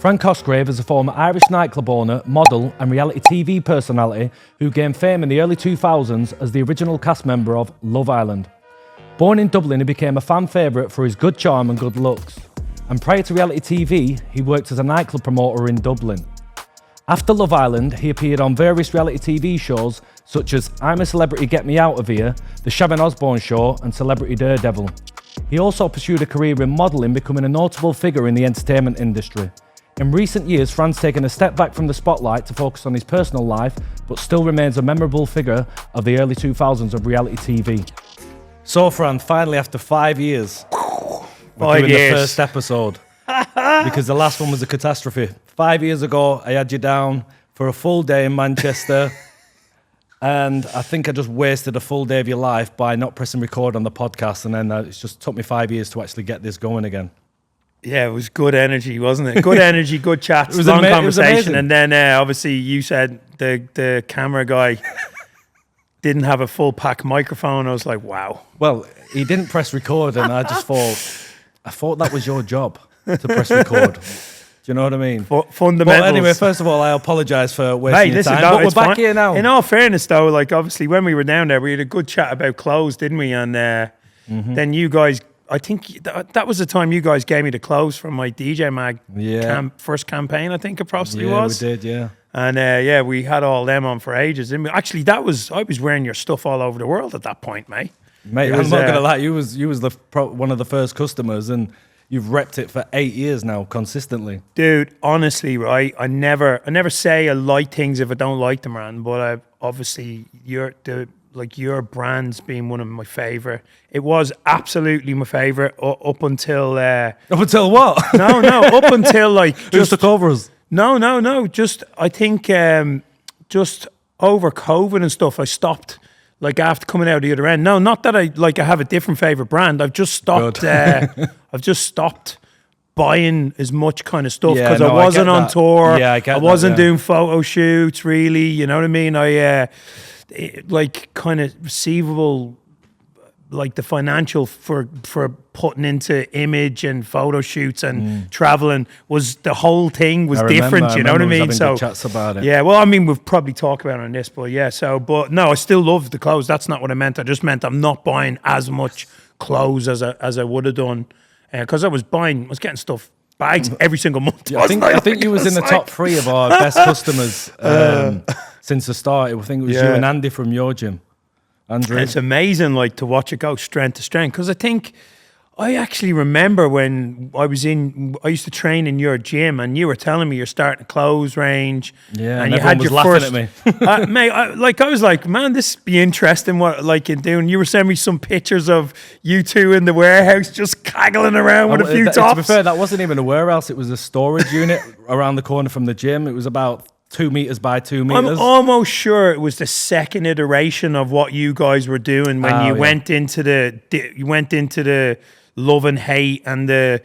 Fran Cosgrave is a former Irish nightclub owner, model and reality TV personality who gained fame in the early 2000s as the original cast member of Love Island. Born in Dublin, he became a fan favourite for his good charm and good looks. And prior to reality TV, he worked as a nightclub promoter in Dublin. After Love Island, he appeared on various reality TV shows such as I'm a Celebrity, Get Me Out of Here, The Sharon Osbourne Show and Celebrity Daredevil. He also pursued a career in modelling, becoming a notable figure in the entertainment industry. In recent years, Fran's taken a step back from the spotlight to focus on his personal life, but still remains a memorable figure of the early 2000s of reality TV. So Fran, finally after 5 years, we're doing the first episode. Because the last one was a catastrophe. 5 years ago, I had you down for a full day in Manchester. And I think I just wasted a full day of your life by not pressing record on the podcast. And then it just took me 5 years to actually get this going again. Yeah, it was good energy, wasn't it? Good energy, good chats, it was long conversation. And then obviously you said the camera guy didn't have a full pack microphone. I was like, wow. Well, he didn't press record and I thought that was your job to press record. Do you know what I mean? Fundamentals. But anyway, first of all, I apologise for wasting your time. But we're back here now. In all fairness, though, like obviously when we were down there, we had a good chat about clothes, didn't we? And then you guys, I think that was the time you guys gave me the clothes from my DJ Mag first campaign, I think it possibly was. Yeah, we did, yeah. And we had all them on for ages. And actually, I was wearing your stuff all over the world at that point, mate. Mate, I'm not gonna lie, you was one of the first customers, and you've repped it for 8 years now, consistently. Dude, honestly, right? I never say I like things if I don't like them, man. But obviously your brand's been one of my favorite. It was absolutely my favorite up until. Up until what? No, up until like just took over us. No. Just I think just over COVID and stuff, I stopped. Like after coming out the other end. No, not that I have a different favorite brand. I've just stopped. I've just stopped buying as much kind of stuff because I wasn't on tour. Yeah, I wasn't doing photo shoots really. You know what I mean? I like kind of receivable, like the financial for putting into image and photo shoots and traveling was the whole thing was different. You know what I mean? So chats about it. Yeah, well, I mean, we've probably talked about it on this, but yeah. So, but no, I still love the clothes. That's not what I meant. I just meant I'm not buying as much clothes as I would have done because I was getting stuff bags every single month. Yeah, I think you was in the top 3 of our best customers since the start. I think it was you and Andy from your gym. Andrew. It's amazing, like, to watch it go strength to strength. Because I think I actually remember when I used to train in your gym, and you were telling me you're starting a clothes range. Yeah, and you had your first. Laughing at me, mate. I was like, man, this be interesting. What like you're doing? You were sending me some pictures of you two in the warehouse just caggling around with a few tops. To be fair, that wasn't even a warehouse; it was a storage unit around the corner from the gym. It was about 2 meters by 2 meters. I'm almost sure it was the second iteration of what you guys were doing when you went into the love and hate and the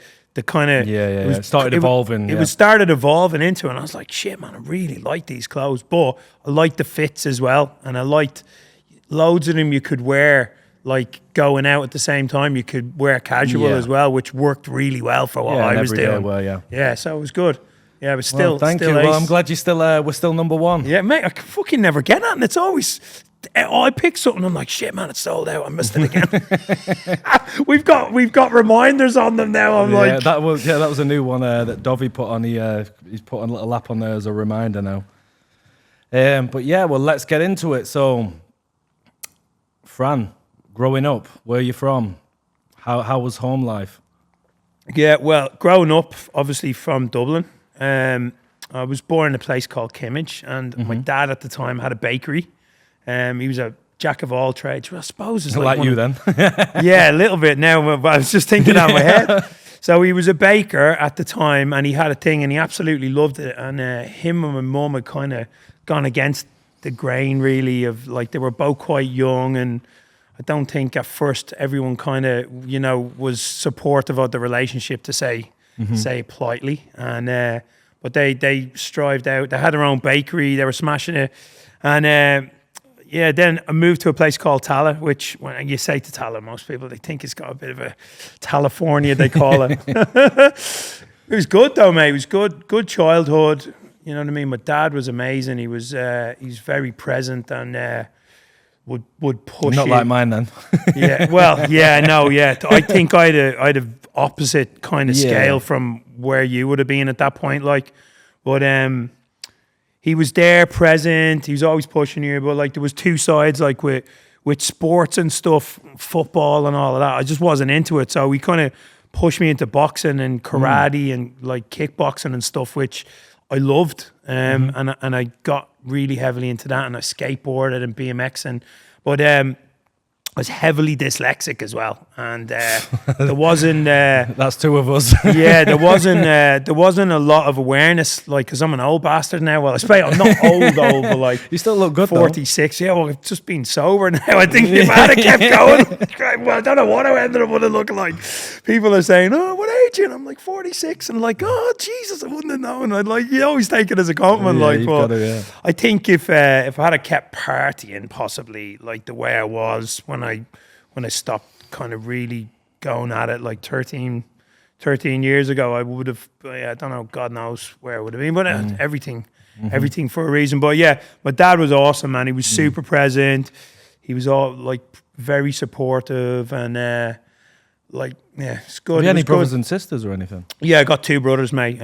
kind of it started evolving. It started evolving into it, and I was like, shit, man, I really like these clothes, but I liked the fits as well, and I liked loads of them you could wear like going out at the same time. You could wear casual as well, which worked really well for what I was doing. Yeah, so it was good. Yeah, but still, thank you. Ace. Well, I'm glad you we're still number 1. Yeah, mate, I can fucking never get that, and it's always I pick something, I'm like, shit, man, it's sold out. I missed it again. we've got reminders on them now. That was a new one that Dovey put on. He's put a little app on there as a reminder now. But yeah, well, let's get into it. So, Fran, growing up, where are you from? How was home life? Yeah, well, growing up, obviously from Dublin. I was born in a place called Kimmage, and my dad at the time had a bakery. He was a jack of all trades. Well, I suppose it's like you then. Yeah, a little bit now, but I was just thinking out of my head. So he was a baker at the time, and he had a thing, and he absolutely loved it. And him and my mum had kind of gone against the grain, really, of like they were both quite young, and I don't think at first everyone kind of, was supportive of the relationship, to say politely. And but they strived out. They had their own bakery. They were smashing it, and. Then I moved to a place called Tala, which when you say to Tala, most people, they think it's got a bit of a California, they call it. It was good though, mate. It was good childhood. You know what I mean? My dad was amazing. He's very present and would push. Not you. like mine then. Yeah, well, yeah, no, yeah. I think I'd a opposite kind of scale from where you would have been at that point. Like, but he was there, present. He was always pushing you. But like, there was two sides, like with sports and stuff, football and all of that. I just wasn't into it. So he kind of pushed me into boxing and karate and like kickboxing and stuff, which I loved. And I got really heavily into that, and I skateboarded and BMX but I was heavily dyslexic as well, and there wasn't. That's two of us. Yeah, there wasn't a lot of awareness, like, because I'm an old bastard now. Well, I suppose I'm not old, but like You still look good 46. Though. Yeah, well, I've just been sober now. I think if I had kept going, well, I don't know what I ended up would have looked like. People are saying, "Oh, what age?" And I'm like 46, and I'm like, "Oh, Jesus, I wouldn't have known." I'd like, you always take it as a compliment, I think if I had kept partying, possibly like the way I was when I stopped kind of really going at it like 13 years ago, I would have, I don't know, God knows where I would have been, but everything for a reason. But yeah, my dad was awesome, man. He was super present. He was all like very supportive and like, yeah, it's good. Have you any brothers and sisters or anything? Yeah, I got two brothers, mate.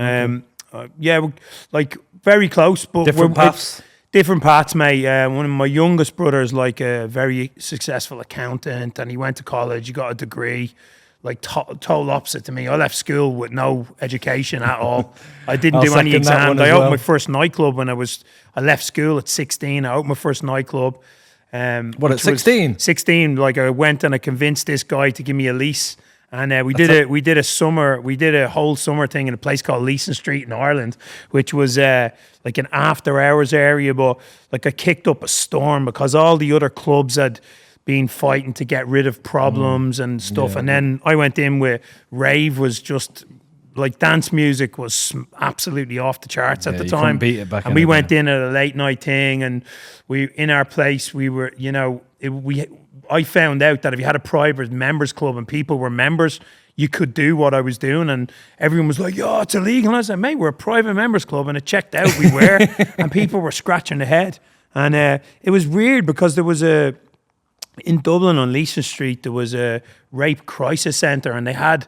Yeah, we're, like very close, but different paths. Different paths, mate. One of my youngest brothers, like a very successful accountant, and he went to college. He got a degree, like total opposite to me. I left school with no education at all. I didn't do any exams. I opened my first nightclub when I left school at 16. I opened my first nightclub. What, at 16? 16. Like, I went and I convinced this guy to give me a lease. And we did a whole summer thing in a place called Leeson Street in Ireland, which was like an after hours area. But like, I kicked up a storm because all the other clubs had been fighting to get rid of problems and stuff. Yeah. And then I went in with rave was just like, dance music was absolutely off the charts at the time. Beat it back and we went in at a late night thing, and in our place we were, you know, I found out that if you had a private members club and people were members, you could do what I was doing, and everyone was like, "Yo, it's illegal." And I said, "Mate, we're a private members club," and it checked out. We were, and people were scratching their head, and it was weird because there was in Dublin on Leeson Street there was a rape crisis centre, and they had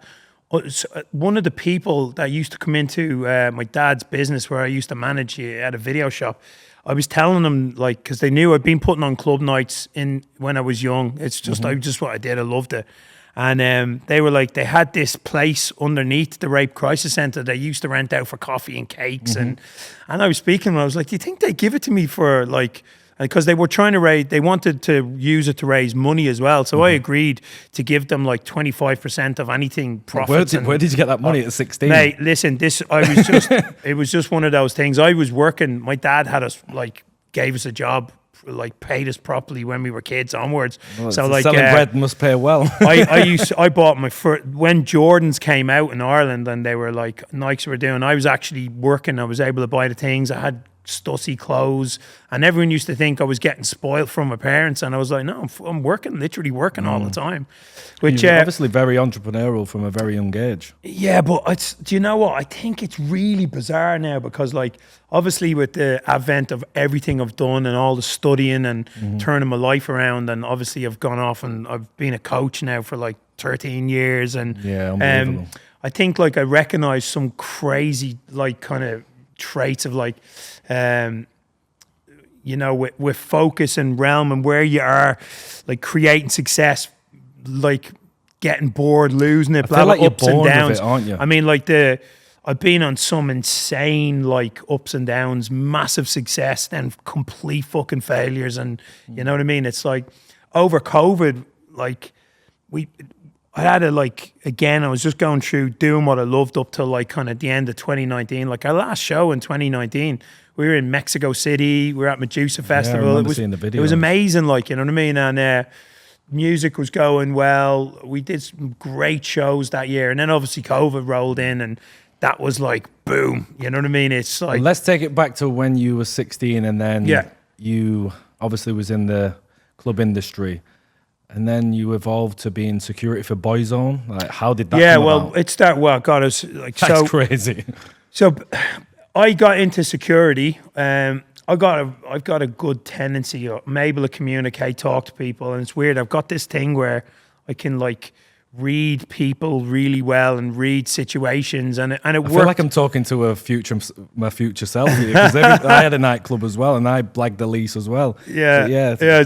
one of the people that used to come into my dad's business where I used to manage at a video shop. I was telling them, like, because they knew I'd been putting on club nights when I was young. It's just just what I did. I loved it. And they were like, they had this place underneath the Rape Crisis Centre they used to rent out for coffee and cakes. And I was speaking, and I was like, do you think they give it to me for like, because they were trying to raise, they wanted to use it to raise money as well. So I agreed to give them like 25% of anything profits. Where did you get that money at 16? Mate, listen, it was just one of those things. I was working, my dad had us, like, gave us a job, like, paid us properly when we were kids onwards. Well, so like, selling bread must pay well. I bought my first, when Jordans came out in Ireland and they were like, Nikes were doing, I was actually working. I was able to buy the things. I had stussy clothes, and everyone used to think I was getting spoiled from my parents, and I was like, no, I'm working, literally working all the time. Which you're obviously very entrepreneurial from a very young age. Yeah, but do you know what? I think it's really bizarre now because, like, obviously with the advent of everything I've done and all the studying and turning my life around, and obviously I've gone off and I've been a coach now for like 13 years, and unbelievable. I think, like, I recognize some crazy, like, kind of traits of, like, you know, with focus and realm and where you are, like, creating success, like, getting bored, losing it, blah, like ups and downs. It, aren't you? I mean, like, I've been on some insane, like, ups and downs, massive success, then complete fucking failures, and you know what I mean? It's like, over COVID, like, I had to, like, again, I was just going through doing what I loved up till, like, kind of the end of 2019. Like, our last show in 2019, we were in Mexico City. We were at Medusa Festival. I remember seeing the video. It was amazing, like, you know what I mean? And music was going well. We did some great shows that year. And then obviously COVID rolled in, and that was like, boom. You know what I mean? It's like... Well, let's take it back to when you were 16 and then you obviously was in the club industry. And then you evolved to being security for Boyzone. Like, how did that Yeah, come well, about? it started, well, God, it's like, That's so, crazy. so I got into security. I've got a good tendency. I'm able to communicate, talk to people, and it's weird. I've got this thing where I can like read people really well and read situations, and it I worked. feel like I'm talking to my future self here, because I had a nightclub as well, and I blagged the lease as well. Yeah, So, yeah,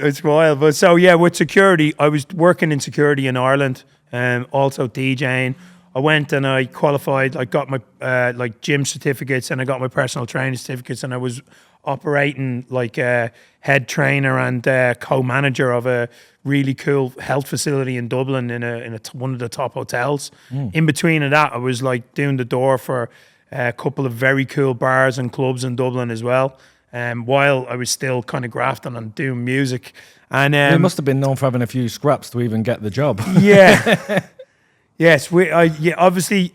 it's wild. But so yeah, with security, I was working in security in Ireland, and also DJing. I went and I qualified. I got my like gym certificates, and I got my personal training certificates, and I was operating like a head trainer and co-manager of a really cool health facility in Dublin in one of the top hotels. In between of that, I was like doing the door for a couple of very cool bars and clubs in Dublin as well. While I was still kind of grafting and doing music, and you must have been known for having a few scraps to even get the job. yeah, yes, obviously.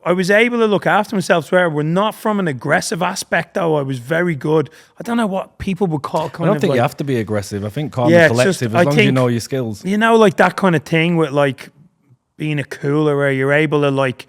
I was able to look after myself. Where we're not from an aggressive aspect, though. I was very good. I don't know what people would call kind of. I don't think like, you have to be aggressive. I think calm Yeah, and it's collective, just- as I long as you think- know your skills. you know, like that kind of thing with like being a cooler, where you're able to like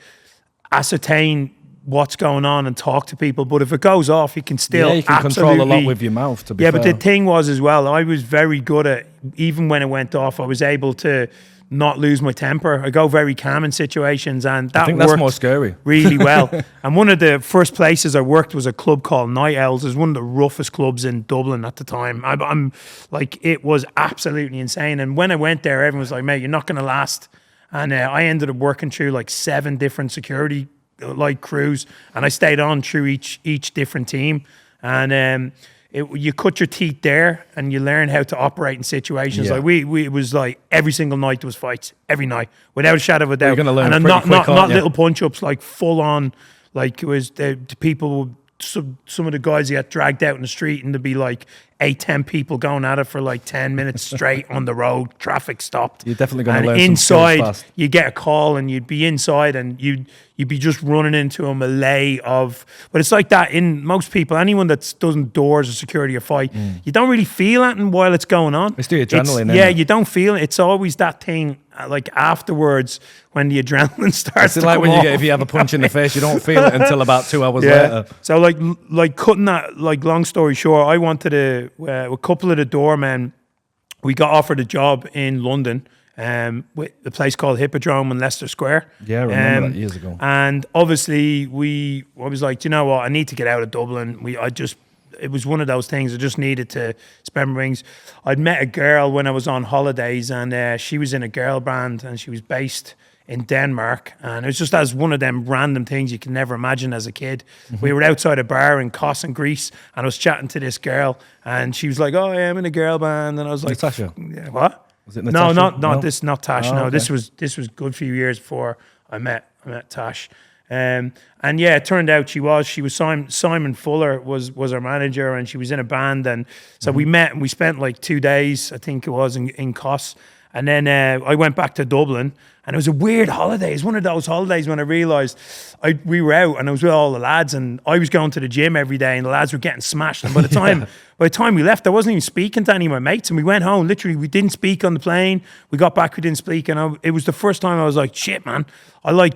ascertain what's going on and talk to people. But if it goes off, you can still Yeah, you can control a lot absolutely- with your mouth, to be Yeah, fair. but the thing was as well, I was very good at, even when it went off, I was able to not lose my temper. I go very calm in situations, and that I think that's worked more scary. really well. And one of the first places I worked was a club called Night Owls. It was one of the roughest clubs in Dublin at the time. I'm like, it was absolutely insane. And when I went there, everyone was like, mate, you're not going to last. And I ended up working through like 7 different security like crews, and I stayed on through each different team. And you cut your teeth there, and you learn how to operate in situations. Yeah. Like it was like every single night there was fights, every night, without a shadow of a doubt. You're gonna learn and pretty quick, not aren't you? little punch ups, like full on. Like it was the people. Some of the guys get dragged out in the street, and there'd be like 8-10 people going at it for like 10 minutes straight on the road, traffic stopped. You're definitely gonna And learn some skills inside, fast. you get a call, and you'd be inside, and you'd be just running into a melee of. But it's like that in most people. Anyone that doesn't doors or security or fight, you don't really feel anything while it's going on. It's the adrenaline, Yeah, isn't it? you don't feel it. It's always that thing like afterwards when the adrenaline starts. It's to like come when you off. get, if you have a punch in the face, you don't feel it until about 2 hours later. So like cutting that, like long story short, I wanted to, a couple of the doormen, we got offered a job in London with a place called Hippodrome in Leicester Square. Yeah, I remember that years ago. And obviously I was like, you know what, I need to get out of Dublin. It was one of those things. I just needed to spend my rings. I'd met a girl when I was on holidays, and she was in a girl band, and she was based in Denmark. And it was just as one of them random things you can never imagine as a kid. We were outside a bar in Kos in Greece, and I was chatting to this girl, and she was like, "Oh, yeah, I'm in a girl band," and I was like, Natasha? Yeah, what? Was it No, Natasha? not this, not Tash. Oh, no, okay. this was a good few years before I met Tash. And yeah, it turned out she was Simon Fuller was our manager, and she was in a band, and so we met, and we spent like 2 days, I think it was, in Kos. And then I went back to Dublin, and it was a weird holiday. It was one of those holidays when I realised we were out, and I was with all the lads, and I was going to the gym every day, and the lads were getting smashed. And by the time we left, I wasn't even speaking to any of my mates, and we went home. Literally, we didn't speak on the plane. We got back, we didn't speak, and it was the first time I was like, shit, man, I like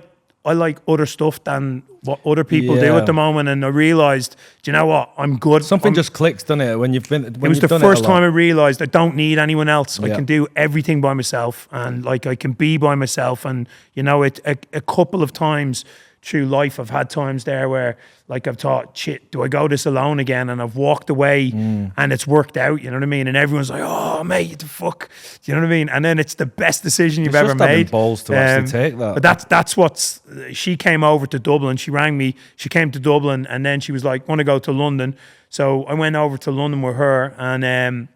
other stuff than what other people do Yeah. at the moment. And I realised, do you know what? I'm good. Something I'm- just clicks, doesn't it? When you've been. it was the first time I realised I don't need anyone else. I Yeah. can do everything by myself, and like I can be by myself. And you know, a couple of times through life, I've had times there where like I've thought, shit, do I go this alone again? And I've walked away, and it's worked out. You know what I mean? And everyone's like, "Oh, mate, what the fuck?" Do you know what I mean? And then it's the best decision you've It's ever just having made. balls to actually take that. But that's what's. She came over to Dublin. She rang me. She came to Dublin, and then she was like, "Want to go to London?" So I went over to London with her, and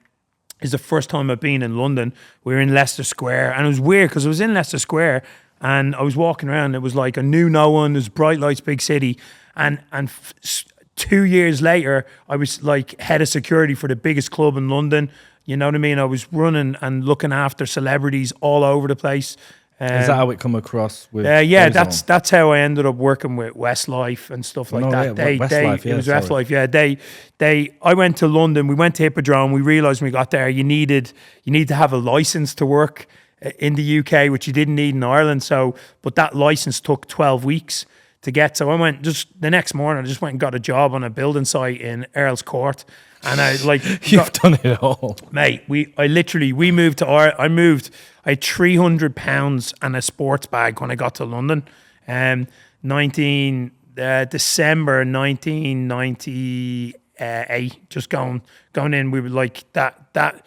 it's the first time I've been in London. We were in Leicester Square, and it was weird because I was in Leicester Square, and I was walking around. It was like I knew no one. There's bright lights, big city, and 2 years later, I was like head of security for the biggest club in London. You know what I mean? I was running and looking after celebrities all over the place. Is that how it come across with yeah, Ozone? that's how I ended up working with Westlife and stuff like that. Westlife, It was Westlife, yeah. I went to London, we went to Hippodrome, we realised when we got there you need to have a licence to work in the UK, which you didn't need in Ireland. So, but that licence took 12 weeks to get. So I went just the next morning, I just went and got a job on a building site in Earl's Court. And I You've done it all. Mate, we moved to I had £300 and a sports bag when I got to London. 19 December 1998. Just going in. We were like that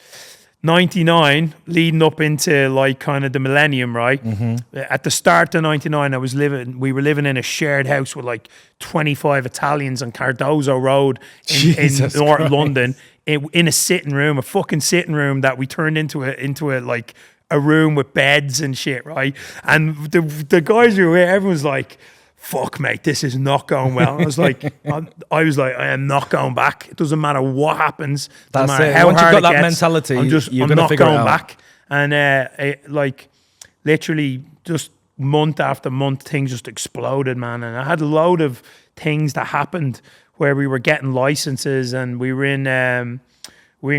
99 leading up into like kind of the millennium, right? At the start of 99, we were living in a shared house with like 25 Italians on Cardozo Road in North London, in a fucking sitting room that we turned into a like a room with beds and shit, right? And the guys who were here, everyone's like, fuck, mate, this is not going well. I was like, I am not going back. It doesn't matter what happens. That's no matter it. how Once you've hard got that gets, mentality, I'm going to figure it out. going back. And literally just month after month, things just exploded, man. And I had a load of things that happened where we were getting licenses, and we were in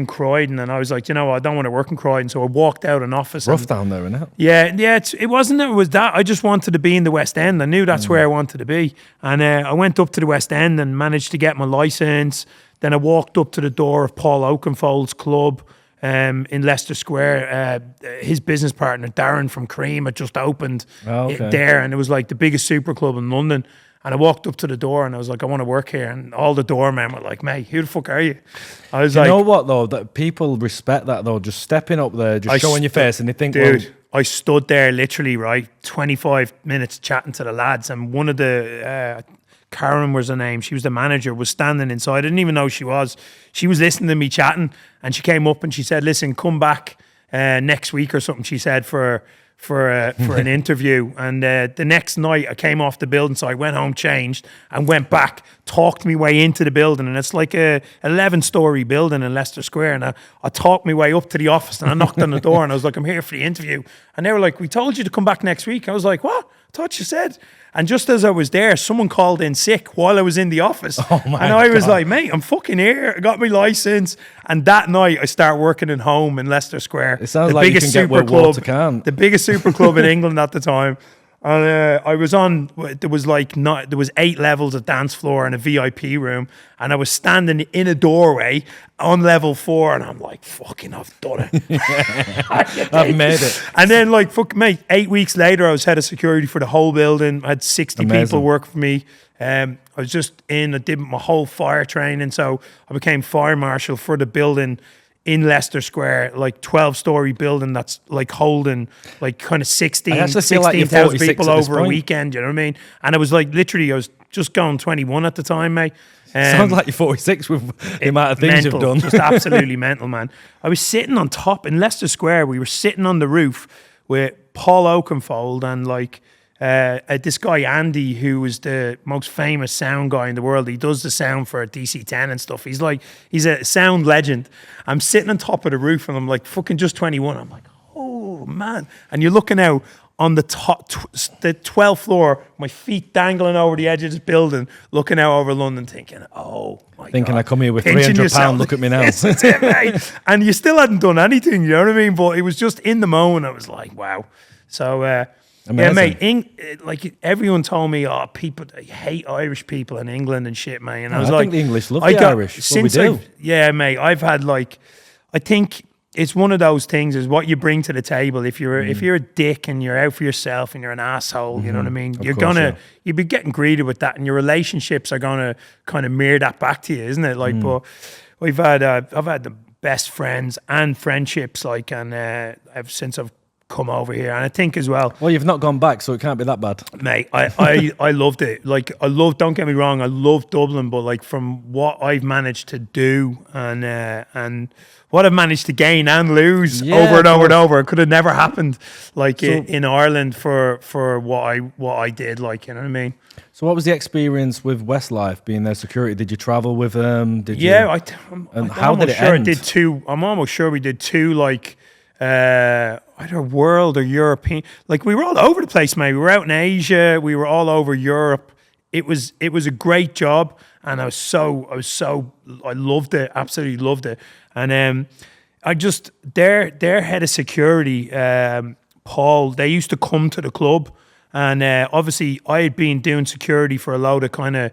Croydon, and I was like, you know what, I don't want to work in Croydon, so I walked out an office. Rough down there, isn't it? Yeah. It wasn't that it was that. I just wanted to be in the West End. I knew that's where I wanted to be. And I went up to the West End and managed to get my license. Then I walked up to the door of Paul Oakenfold's club in Leicester Square. His business partner, Darren from Cream, had just opened there, and it was like the biggest super club in London. And I walked up to the door and I was like, I want to work here. And all the doormen were like, mate, who the fuck are you? I was like, you know what though? That people respect that though. Just stepping up there, just showing your face, and they think, dude, I stood there literally, right, 25 minutes chatting to the lads. And one of the, Karen was her name, she was the manager, was standing inside. I didn't even know who she was. She was listening to me chatting, and she came up and she said, listen, come back next week or something, she said, for an interview. And the next night I came off the building, so I went home, changed, and went back, talked my way into the building. And it's like a 11-story building in Leicester Square, and I talked my way up to the office, and I knocked on the door and I was like, I'm here for the interview. And they were like, we told you to come back next week. I was like, what? I thought you said. And just as I was there, someone called in sick while I was in the office. Oh my and I was God. like, mate, I'm fucking here. I got my license. And that night I start working in home in Leicester Square. It sounds like you can get where water can. The biggest super club in England at the time. And I was on, there was 8 levels of dance floor and a VIP room. And I was standing in a doorway on level 4. And I'm like, fucking, I've done it. I've made it. And then like, fuck mate, 8 weeks later, I was head of security for the whole building. I had 60 people work for me. I was just I did my whole fire training. So I became fire marshal for the building in Leicester Square, like 12-story building that's like holding like kind of 16,000 people over a weekend, you know what I mean? And it was like literally, I was just going 21 at the time, mate. Sounds like you're 46 with the amount of things you've done. Just absolutely mental, man. I was sitting on top in Leicester Square. We were sitting on the roof with Paul Oakenfold and like this guy Andy, who was the most famous sound guy in the world. He does the sound for DC-10 and stuff. He's a sound legend. I'm sitting on top of the roof and I'm like fucking just 21. I'm like, oh man. And you're looking out on the top, the 12th floor, my feet dangling over the edge of this building, looking out over London, thinking, oh my God. I come here with Pinching £300, look at me now. Yes, that's it, mate. And you still hadn't done anything, you know what I mean? But it was just in the moment, I was like, wow. So, yeah, mate, like everyone told me, oh, people, they hate Irish people in England and shit, man. And I was like, think the English love the Irish. Since yeah, mate, I've had like, I think it's one of those things is what you bring to the table. If you're a dick and you're out for yourself and you're an asshole, you know what I mean? You'll be getting greeted with that, and your relationships are gonna kind of mirror that back to you, isn't it? Like, but I've had the best friends and friendships, like, and ever since I've come over here. And I think as well, you've not gone back, so it can't be that bad, mate. I loved it. Like, don't get me wrong, I love Dublin, but like from what I've managed to do and what I've managed to gain and lose over and over and over, it could have never happened like in Ireland for what I did, like, you know what I mean? So what was the experience with Westlife, being their security? Did you travel with them? How did it end? I'm almost sure we did two like either world or European. Like, we were all over the place, mate. We were out in Asia. We were all over Europe. It was a great job, and I loved it. Absolutely loved it. And their head of security, Paul, they used to come to the club, and obviously I had been doing security for a load of kind of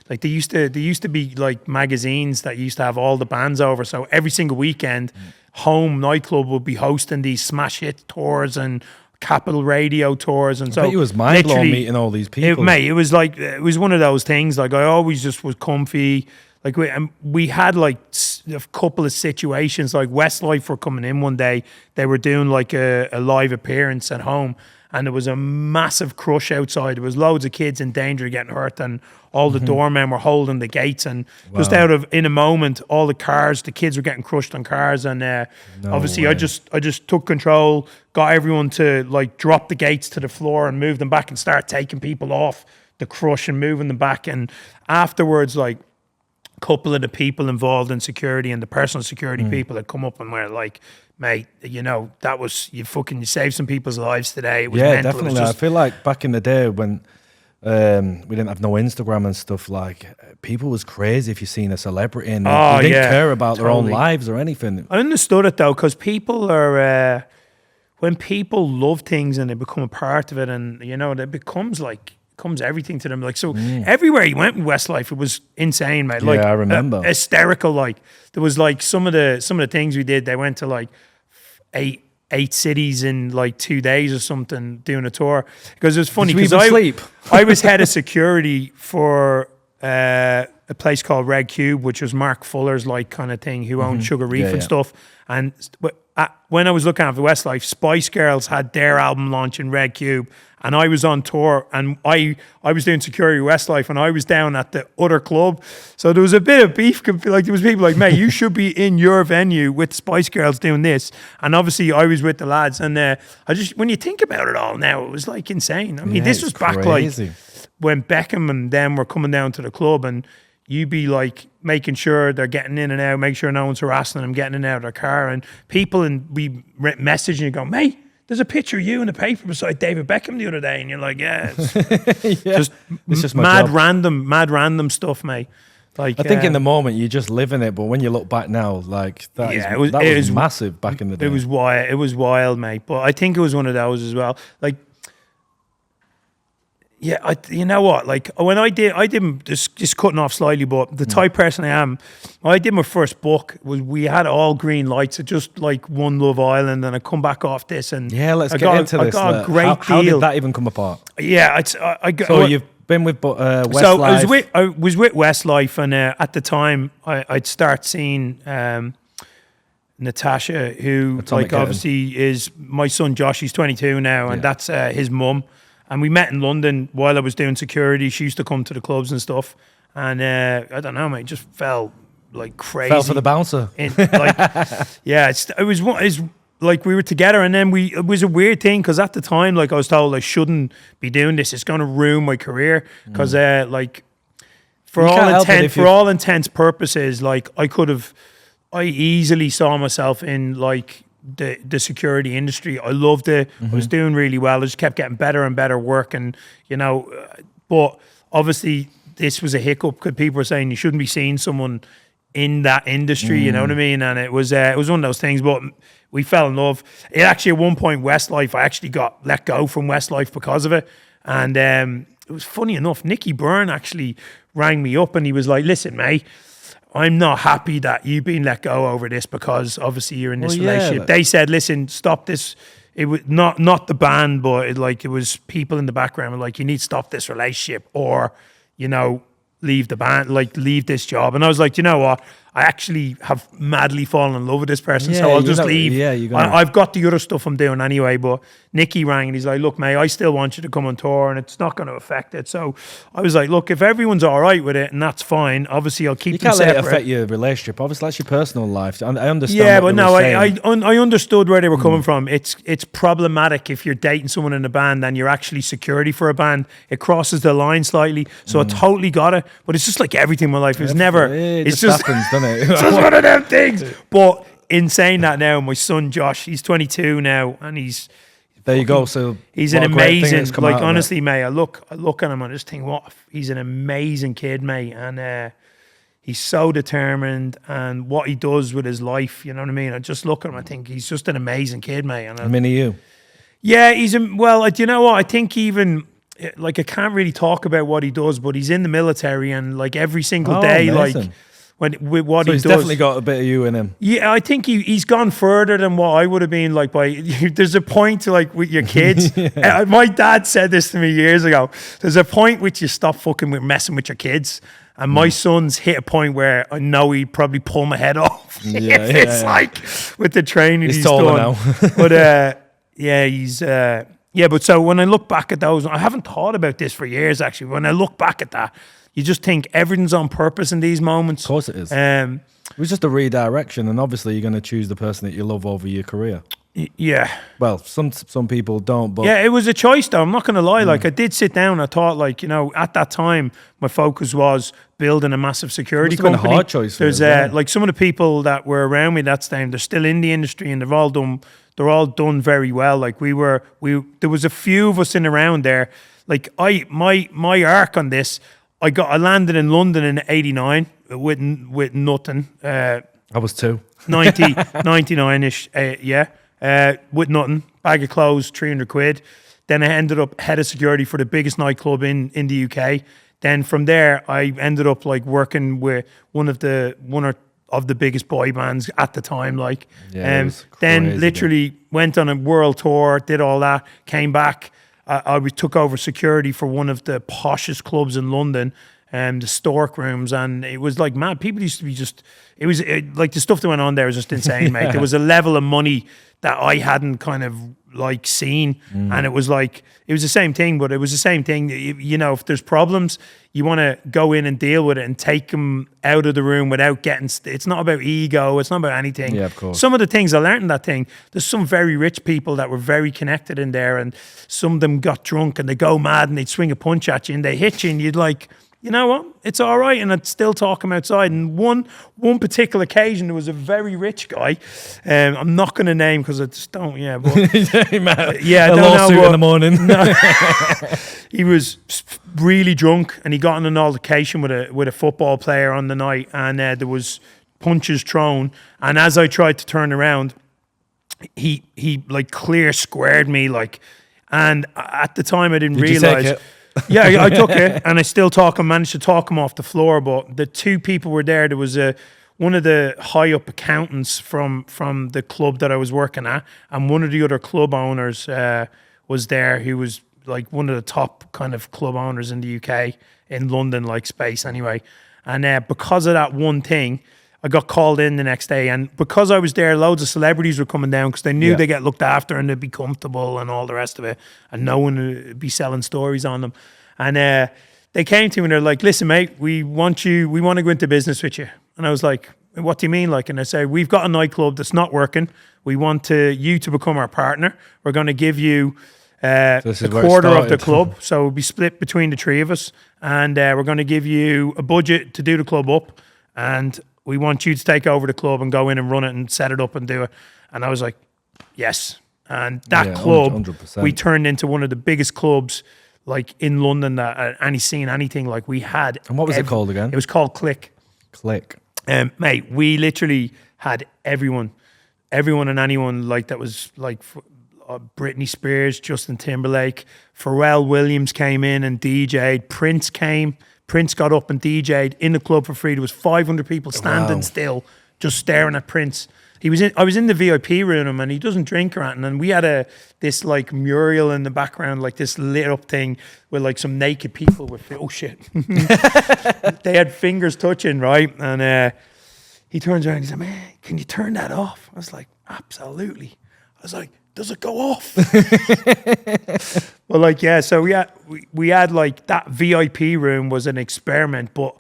like there used to be like magazines that used to have all the bands over. So every single weekend, Home nightclub would be hosting these smash hit tours and Capital Radio tours, and so it was mind blowing meeting all these people. It was like, it was one of those things. Like, I always just was comfy. Like, we had like a couple of situations. Like, Westlife were coming in one day. They were doing like a live appearance at Home, and there was a massive crush outside. There was loads of kids in danger of getting hurt, and all the doormen were holding the gates. And just in a moment, all the kids were getting crushed on cars. And obviously, I just took control, got everyone to like drop the gates to the floor and move them back and start taking people off the crush and moving them back. And afterwards, like, a couple of the people involved in security and the personal security people had come up and were like, mate, you know, that was, you saved some people's lives today. It was mental. Definitely. I feel like back in the day when we didn't have no Instagram and stuff, like, people was crazy if you seen a celebrity and they didn't care about their own lives or anything. I understood it though, because people are, when people love things and they become a part of it, and you know, it becomes everything to them. Like, so everywhere you went in Westlife, it was insane, mate. Like, I remember. Hysterical. Like, there was like some of the things we did. They went to like eight cities in like 2 days or something doing a tour. Because it was funny because I was head of security for a place called Red Cube, which was Mark Fuller's like kind of thing, who owned Sugar Reef and stuff. And when I was looking after Westlife, Spice Girls had their album launch in Red Cube, and I was on tour, and I was doing security with Westlife, and I was down at the other club. So there was a bit of beef. Like, there was people like, mate, you should be in your venue with Spice Girls doing this. And obviously I was with the lads. And when you think about it all now, it was like insane. I mean, this was back crazy. Like when Beckham and them were coming down to the club, and you'd be like making sure they're getting in and out, make sure no one's harassing them, getting in and out of their car, and people, and we messaging you, go, mate, there's a picture of you in the paper beside David Beckham the other day, and you're like, it's just mad random stuff, mate. Like, I think in the moment you're just living it, but when you look back now, like that was massive back in the day. It was wild, mate. But I think it was one of those as well. Like, yeah, you know what? Like, when I did just cutting off slightly, but the type person I am, when I did my first book, we had all green lights. It just like One Love Island, and I come back off this, and let's get into this. I got a great deal. How did that even come apart? Yeah, So you've been with Westlife. So I was with Westlife, and at the time I'd start seeing Natasha, who Atomic obviously is my son Josh. He's 22 now, and that's his mum. And we met in London while I was doing security. She used to come to the clubs and stuff. And I don't know, mate, just fell like crazy. Fell for the bouncer. It was like we were together, and then it was a weird thing, because at the time, like, I was told I shouldn't be doing this. It's going to ruin my career, because like, for all intents purposes, like, I easily saw myself in like the security industry. I loved it. I was doing really well. I just kept getting better and better work, and you know, but obviously this was a hiccup, because people were saying you shouldn't be seeing someone in that industry, you know what I mean? And it was one of those things, but we fell in love. It actually, at one point, Westlife, I actually got let go from Westlife because of it. And it was funny enough, Nicky Byrne actually rang me up, and he was like, listen, mate, I'm not happy that you've been let go over this, because obviously you're in this relationship. They said, listen, stop this. It was not the band, but it was people in the background, like, you need to stop this relationship, or, you know, leave the band, like, leave this job. And I was like, you know what? I actually have madly fallen in love with this person, so I'll just leave. I've got the other stuff I'm doing anyway. But Nicky rang, and he's like, look, mate, I still want you to come on tour, and it's not going to affect it. So I was like, look, if everyone's all right with it, and that's fine, obviously I'll keep them separate. You can't let it affect your relationship. Obviously, that's your personal life. I understand. Yeah, but no, I understood where they were coming from. It's problematic if you're dating someone in a band and you're actually security for a band. It crosses the line slightly. So I totally got it. But it's just like everything in my life. It's just happens, doesn't it? It's just one of them things. But in saying that now, my son Josh, he's 22 now, and there you go. So he's an amazing, like honestly, mate. I look at him and I just think, he's an amazing kid, mate, and he's so determined, and what he does with his life, you know what I mean. I just look at him, I think he's just an amazing kid, mate. And mini you. Yeah, do you know what? I think even like I can't really talk about what he does, but he's in the military, and like every single day, amazing. like with what he does, he's definitely got a bit of you in him. Yeah, I think he's gone further than what I would have been like by. There's a point to like with your kids. My dad said this to me years ago. There's a point which you stop fucking with messing with your kids. And my son's hit a point where I know he'd probably pull my head off. It's like with the training he's taller done. Now. But but so when I look back at those, I haven't thought about this for years actually. When I look back at that, you just think everything's on purpose in these moments. Of course it is. It was just a redirection, and obviously you're going to choose the person that you love over your career. Yeah. Well, some people don't, but yeah, it was a choice though. I'm not going to lie. Like I did sit down. I thought, like, you know, at that time, my focus was building a massive security company. Been a hard choice. There's like some of the people that were around me that time. They're still in the industry, and they're all done very well. Like there was a few of us in around there. Like my arc on this, I landed in London in '89 with nothing. I was 2. 99-ish. With nothing, bag of clothes, 300 quid. Then I ended up head of security for the biggest nightclub in the UK. Then from there, I ended up like working with one of the biggest boy bands at the time. Like, then literally went on a world tour, did all that, came back. I took over security for one of the poshest clubs in London, the Stork Rooms, and it was like mad. People used to be like the stuff that went on there was just insane, mate. There was a level of money that I hadn't kind of like seen, and it was the same thing, but it was the same thing. You know, if there's problems, you want to go in and deal with it and take them out of the room without getting. It's not about ego. It's not about anything. Yeah, of course. Some of the things I learned in that thing. There's some very rich people that were very connected in there, and some of them got drunk and they go mad and they'd swing a punch at you and they hit you, and you'd like, you know what? It's all right. And I'd still talk him outside. And one particular occasion, there was a very rich guy. I'm not going to name because I just don't. Yeah, but yeah, a lawsuit in the morning. No. He was really drunk, and he got in an altercation with a football player on the night, and there was punches thrown. And as I tried to turn around, he like clear squared me like. And at the time, I didn't realize. Yeah, I took it, and I managed to talk him off the floor. But the two people were there. There was one of the high up accountants from the club that I was working at, and one of the other club owners was there. He was like one of the top kind of club owners in the UK, in London, like space anyway. And because of that one thing, I got called in the next day, and because I was there, loads of celebrities were coming down because they knew they get looked after and they'd be comfortable and all the rest of it, and no one would be selling stories on them. And they came to me and they're like, "Listen, mate, we want to go into business with you." And I was like, "What do you mean?" Like, and I say, "We've got a nightclub that's not working. We want you to become our partner. We're going to give you a quarter of the club, so it'll be split between the three of us, and we're going to give you a budget to do the club up, and we want you to take over the club and go in and run it and set it up and do it." And I was like, yes. And that club, 100%. We turned into one of the biggest clubs like in London that anything like we had. And what was it called again? It was called Click. Click. Mate, we literally had everyone and anyone like that was like Britney Spears, Justin Timberlake, Pharrell Williams came in and DJ'd. Prince came. Prince got up and DJ'd in the club for free. There was 500 people standing still, just staring at Prince. I was in the VIP room, and he doesn't drink or anything. And we had this like mural in the background, like this lit up thing with like some naked people with, oh shit. They had fingers touching, right? And he turns around and he said, "Man, can you turn that off?" I was like, "Absolutely." I was like, "Does it go off?" Well, like, yeah, so we had like that VIP room was an experiment, but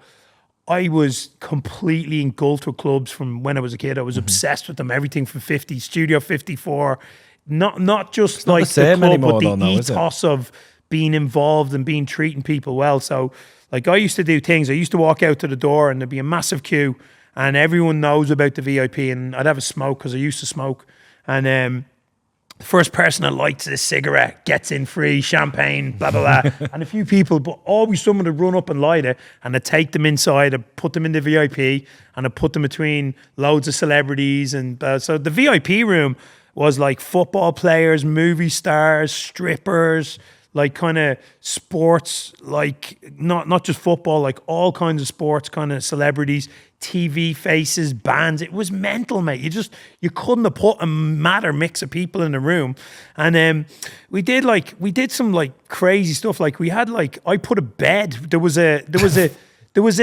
I was completely engulfed with clubs from when I was a kid. I was obsessed with them, everything from Studio 54, not just it's like not the club, anymore, but the ethos of being involved and treating people well. So like I used to do things. I used to walk out to the door and there'd be a massive queue, and everyone knows about the VIP. And I'd have a smoke because I used to smoke, and the first person that lights a cigarette gets in free, champagne, blah, blah, blah. And a few people, but always someone would run up and light it, and I'd take them inside, I'd put them in the VIP, and I'd put them between loads of celebrities. And so the VIP room was like football players, movie stars, strippers, like kind of sports, like not just football, like all kinds of sports, kind of celebrities, TV faces, bands. It was mental, mate. You couldn't have put a madder mix of people in the room. And we did some like crazy stuff. Like we had like, I put a bed. There was a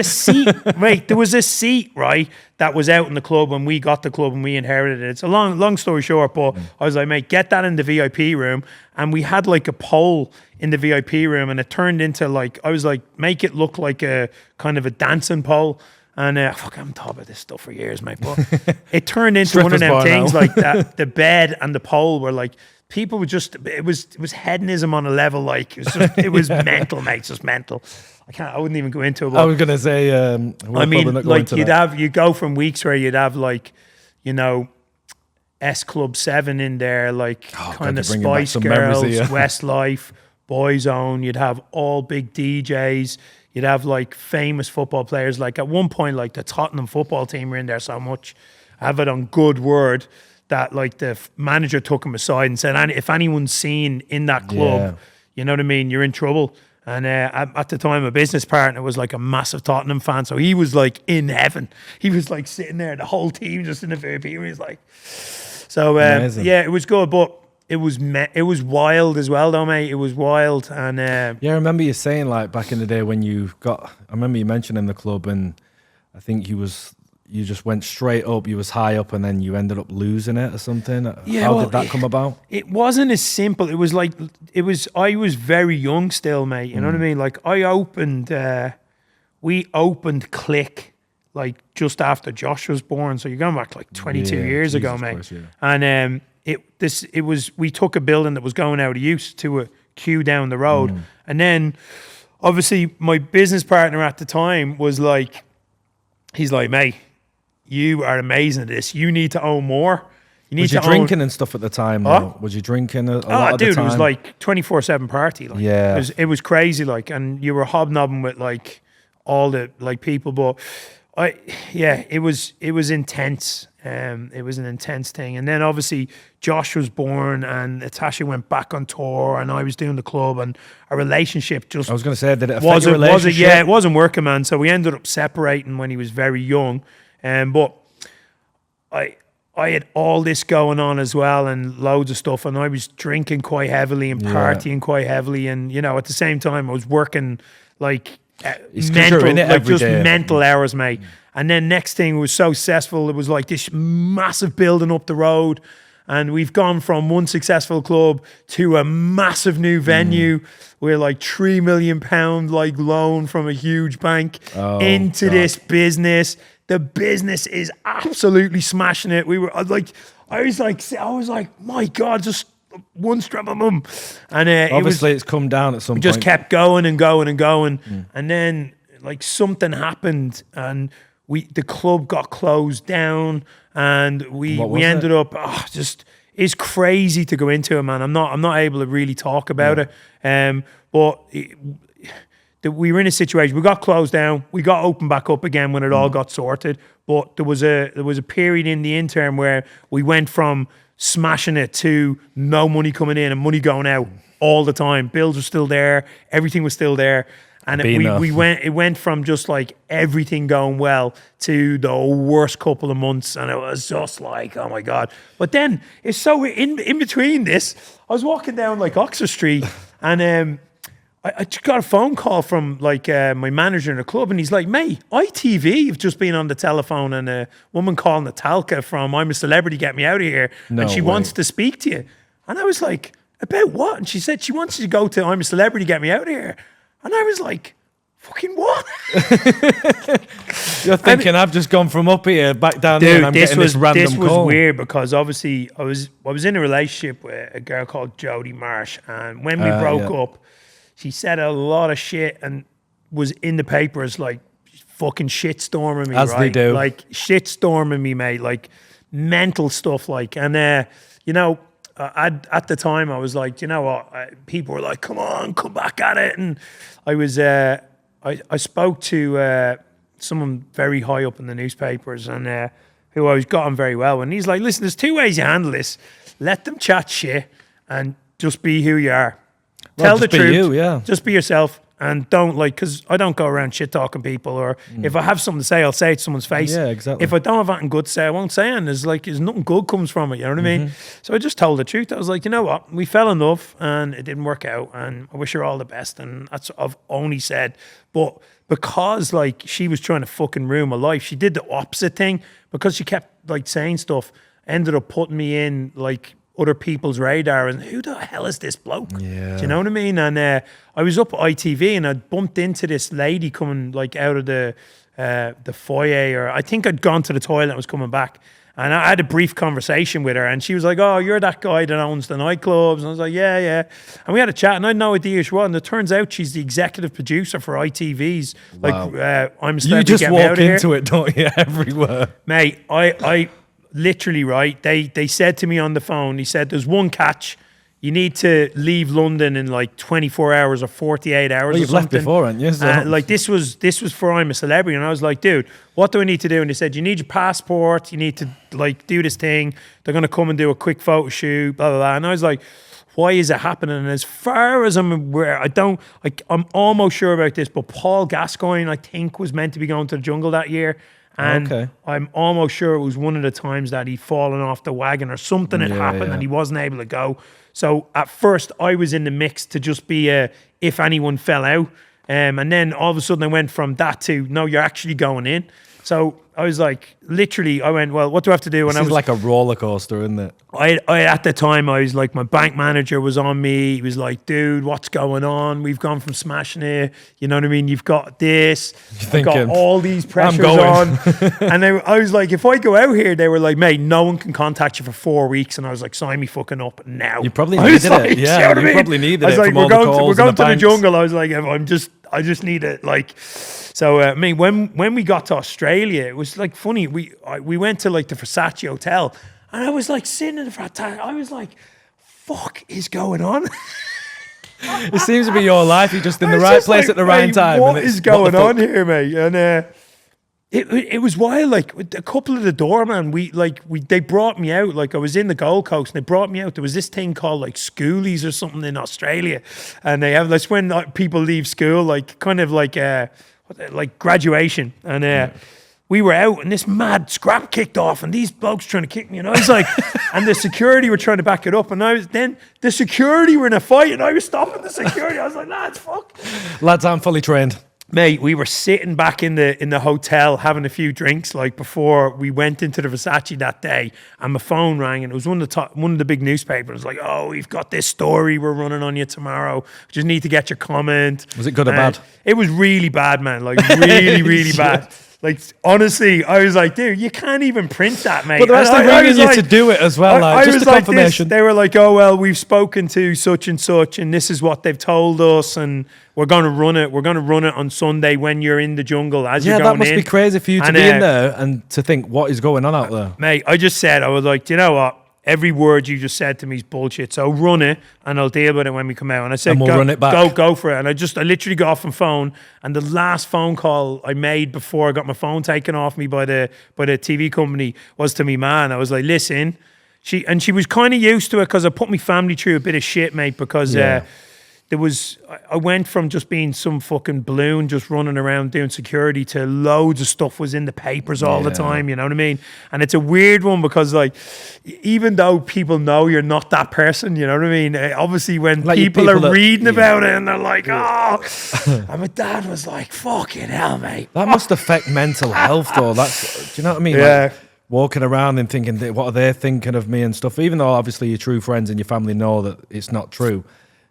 seat, mate. There was a seat, right, that was out in the club when we got the club and we inherited it. It's a long story short, but I was like, mate, get that in the VIP room. And we had like a pole in the VIP room, and it turned into like, I was like, make it look like a kind of a dancing pole. And fuck, I'm talking about this stuff for years, mate. But it turned into one of them things like that. The bed and the pole were like, people were just, it was hedonism on a level, like it was mental, mate, just mental. I wouldn't even go into it. I was gonna say, I mean, like you go from weeks where you'd have like, you know, S Club 7 in there, like kind of Spice Girls, Westlife, Boyzone. You'd have all big DJs. You'd have like famous football players. Like at one point, like the Tottenham football team were in there so much. I have it on good word that like the manager took him aside and said, if anyone's seen in that club, you know what I mean, you're in trouble. And at the time, a business partner was like a massive Tottenham fan, so he was like in heaven. He was like sitting there, the whole team just in the VIP. He was like, so yeah, it was good, but it was wild as well, though, mate. It was wild, and yeah, I remember you saying like back in the day when you got. I remember you mentioning the club, and I think you just went straight up. You was high up, and then you ended up losing it or something. Yeah, how did that come about? It wasn't as simple. It was like I was very young still, mate. You know what I mean? Like we opened Click like just after Josh was born. So you're going back like 22 years ago, mate. Christ, and we took a building that was going out of use to a queue down the road, and then obviously my business partner at the time was like, he's like, mate, you are amazing at this. You need to own more. You need was you drinking and stuff at the time? Huh? Was you drinking a lot of the time? It was like 24/7 party. Like, yeah, it was crazy. Like, and you were hobnobbing with like all the like people, but it was intense. It was an intense thing. And then obviously Josh was born, and Natasha went back on tour, and I was doing the club, and our relationship just... I was going to say, did it affect your relationship? Yeah, it wasn't working, man. So we ended up separating when he was very young. But I had all this going on as well, and loads of stuff, and I was drinking quite heavily and partying quite heavily, and, you know, at the same time I was working like mental hours, mate. And then next thing was so successful, it was like this massive building up the road, and we've gone from one successful club to a massive new venue with like £3 million like loan from a huge bank into this business. The business is absolutely smashing it. I was like, my God, just one strap of mum. And obviously it's come down at some point. Just kept going and going and going. And then like something happened, and the club got closed down, and we ended up it's crazy to go into it, man. I'm not able to really talk about it. But we were in a situation. We got closed down. We got opened back up again when it all got sorted. But there was a period in the interim where we went from smashing it to no money coming in and money going out all the time. Bills were still there. Everything was still there. And it went from just like everything going well to the worst couple of months, and it was just like, oh my God. But then it's so in between this, I was walking down like Oxford Street, and I just got a phone call from like my manager in the club, and he's like, mate, ITV have just been on the telephone, and a woman called Natalka from I'm a Celebrity, Get Me Out of Here, and she wants to speak to you. And I was like, about what? And she said she wants you to go to I'm a Celebrity, Get Me Out of Here. And I was like, fucking what? You're thinking, I've just gone from up here back down there, and I'm getting this random call. This was weird, because obviously I was in a relationship with a girl called Jodie Marsh, and when we broke up, she said a lot of shit and was in the papers like fucking shitstorming me, As right? they do. Like shitstorming me, mate. Like mental stuff, like. And you know, at the time I was like, you know what? People were like, come on, come back at it. And I was, I spoke to someone very high up in the newspapers, and who I was got on very well. And he's like, listen, there's two ways you handle this. Let them chat shit and just be who you are. Tell the truth. You, yeah. Just be yourself. And don't because I don't go around shit talking people, or if I have something to say, I'll say it to someone's face. Yeah, exactly. If I don't have anything good to say, I won't say it. And there's nothing good comes from it, you know what I mean? So I just told the truth. I was like, you know what? We fell in love and it didn't work out, and I wish her all the best. And that's what I've only said. But because like she was trying to fucking ruin my life, she did the opposite thing, because she kept like saying stuff, ended up putting me in like other people's radar, and who the hell is this bloke? Yeah. Do you know what I mean? And I was up at ITV and I bumped into this lady coming like out of the foyer, or I think I'd gone to the toilet and was coming back. And I had a brief conversation with her, and she was like, oh, you're that guy that owns the nightclubs. And I was like, yeah, yeah. And we had a chat, and I had no idea who she was. And it turns out she's the executive producer for ITV's. Wow. Like, I'm You just walk into it, don't you, everywhere? Mate, I literally, right, they said to me on the phone, he said, there's one catch. You need to leave London in like 24 hours or 48 hours. Well, you've or something. left before, haven't you? So. Like this was for I'm a Celebrity, and I was like, dude, what do I need to do? And they said, you need your passport. You need to like do this thing. They're gonna come and do a quick photo shoot, blah blah blah. And I was like, why is it happening? And as far as I'm aware, I'm almost sure about this, but Paul Gascoigne, I think, was meant to be going to the jungle that year. And I'm almost sure it was one of the times that he'd fallen off the wagon or something had happened and he wasn't able to go. So at first I was in the mix to just be if anyone fell out. And then all of a sudden I went from that to, no, you're actually going in. So I was like, literally, I went, well, what do I have to do? This is like a roller coaster, isn't it? I at the time, I was like, my bank manager was on me. He was like, dude, what's going on? We've gone from smashing it. You know what I mean? You've got this. You've got all these pressures on. And I was like, if I go out here, they were like, mate, no one can contact you for 4 weeks. And I was like, sign me fucking up now. You probably needed it. Yeah, you probably needed it. I was like, we're going to the jungle. I was like, I just need it. Like, so I mean, when we got to Australia, it was like funny. We went to like the Versace hotel, and I was like sitting in the front. I was like, "Fuck is going on?" It seems to be your life. You're just in the right place at the right time. What is going on here, mate? And it was wild. Like a couple of the doormen, they brought me out. Like I was in the Gold Coast, and they brought me out. There was this thing called like schoolies or something in Australia, and they have that's when people leave school, like kind of like graduation, and we were out, and this mad scrap kicked off, and these blokes trying to kick me, and I was like, and the security were trying to back it up, and then the security were in a fight, and I was stopping the security. I was like, lads, fuck. Lads, I'm fully trained. Mate, we were sitting back in the hotel having a few drinks, like before we went into the Versace that day, and my phone rang, and it was one of the big newspapers. It was like, oh, we've got this story we're running on you tomorrow. Just need to get your comment. Was it good or bad? It was really bad, man. Like really, really bad. Like, honestly, I was like, dude, you can't even print that, mate. But they're actually bringing you to do it as well, like, just a confirmation. They were like, oh, well, we've spoken to such and such, and this is what they've told us, and we're going to run it. We're going to run it on Sunday when you're in the jungle as you're going in. Yeah, that must be crazy for you to be in there and to think, what is going on out there? Mate, I was like, do you know what? Every word you just said to me is bullshit. So run it, and I'll deal with it when we come out. And I said, we'll run it back. Go for it. And I literally got off my phone. And the last phone call I made before I got my phone taken off me by the TV company was to me man. I was like, listen, she was kind of used to it because I put my family through a bit of shit, mate. Because I went from just being some fucking balloon just running around doing security to loads of stuff was in the papers all the time, you know what I mean? And it's a weird one because like, even though people know you're not that person, you know what I mean? Obviously when like people are reading about it and they're like, oh, and my dad was like, fucking hell, mate. That must affect mental health though. Do you know what I mean? Yeah. Like, walking around and thinking, what are they thinking of me and stuff, even though obviously your true friends and your family know that it's not true.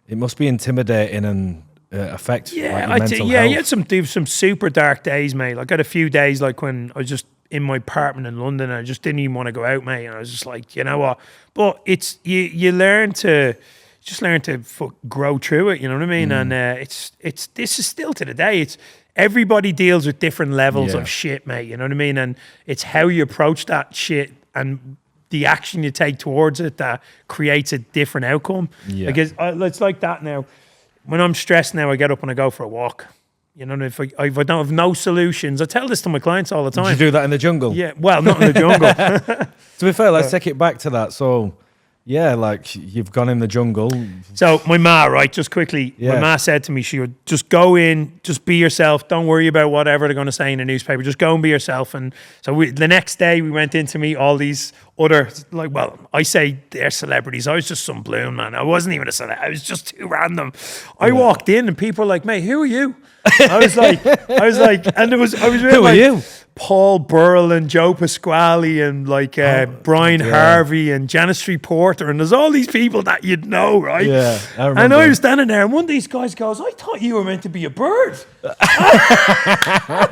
It must be intimidating and affect like, your mental health. You had some super dark days, mate. Like, I had a few days like when I was just in my apartment in London and I just didn't even want to go out, mate. And I was just like, you know what? But it's you learn to just learn to grow through it. You know what I mean? And this is still to the day. It's everybody deals with different levels of shit, mate. You know what I mean? And it's how you approach that shit and the action you take towards it that creates a different outcome. Yeah. Because it's like that now. When I'm stressed now, I get up and I go for a walk. You know, if I don't have no solutions, I tell this to my clients all the time. Did you do that in the jungle? Yeah, well, not in the jungle. To be fair, let's take it back to that. So, yeah, like you've gone in the jungle. So my ma, right, just quickly, my ma said to me, she would just go in, just be yourself. Don't worry about whatever they're going to say in the newspaper. Just go and be yourself. And so the next day we went in to meet all these other, like, well, I say they're celebrities. I was just some bloom, man. I wasn't even a celebrity. I was just too random. I walked in and people were like, mate, who are you? I was like, and I was with who are you? Paul Burrell and Joe Pasquale and like Brian Harvey and Janice Street Porter, and there's all these people that you'd know, right? Yeah, I remember. And I was standing there, and one of these guys goes, "I thought you were meant to be a bird." I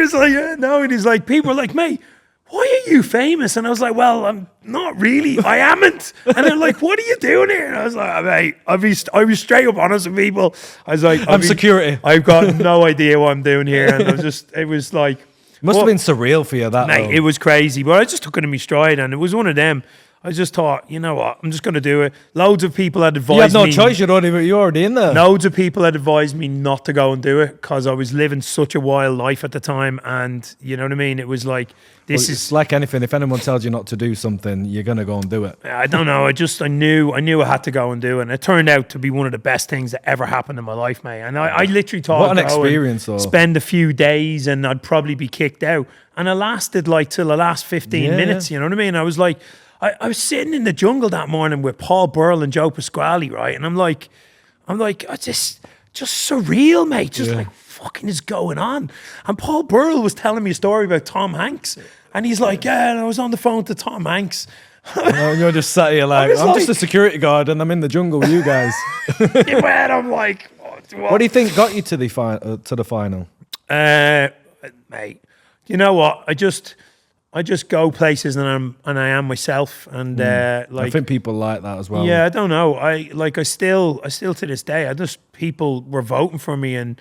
was like, "No," and he's like, people are like, "Mate, why are you famous?" And I was like, "Well, I'm not really. I amn't." And they're like, "What are you doing here?" And I was like, "Mate, I was straight up honest with people. I was like, I'm security. I've got no idea what I'm doing here." And it was like. Must have been surreal for you, that. Mate, it was crazy, but I just took it in my stride, and it was one of them. I just thought, you know what, I'm just going to do it. Loads of people had advised me. You had no choice, you're already in there. Loads of people had advised me not to go and do it because I was living such a wild life at the time, and you know what I mean? It was like, it's like anything. If anyone tells you not to do something, you're going to go and do it. I don't know. I knew I had to go and do it, and it turned out to be one of the best things that ever happened in my life, mate. And I literally thought, what an experience, though. Spend a few days, and I'd probably be kicked out. And it lasted like till the last 15 minutes. You know what I mean? I was like, I was sitting in the jungle that morning with Paul Burrell and Joe Pasquale, right? And I'm like, it's just surreal, mate. Just like, fucking is going on? And Paul Burrell was telling me a story about Tom Hanks. And he's like, yeah, and I was on the phone to Tom Hanks. You're just sat here like, I'm just a security guard and I'm in the jungle with you guys. And I'm like, what do you think got you to the final? Mate, you know what? I just go places and I am myself, and I think people like that as well. Yeah, I don't know. I still to this day, people were voting for me, and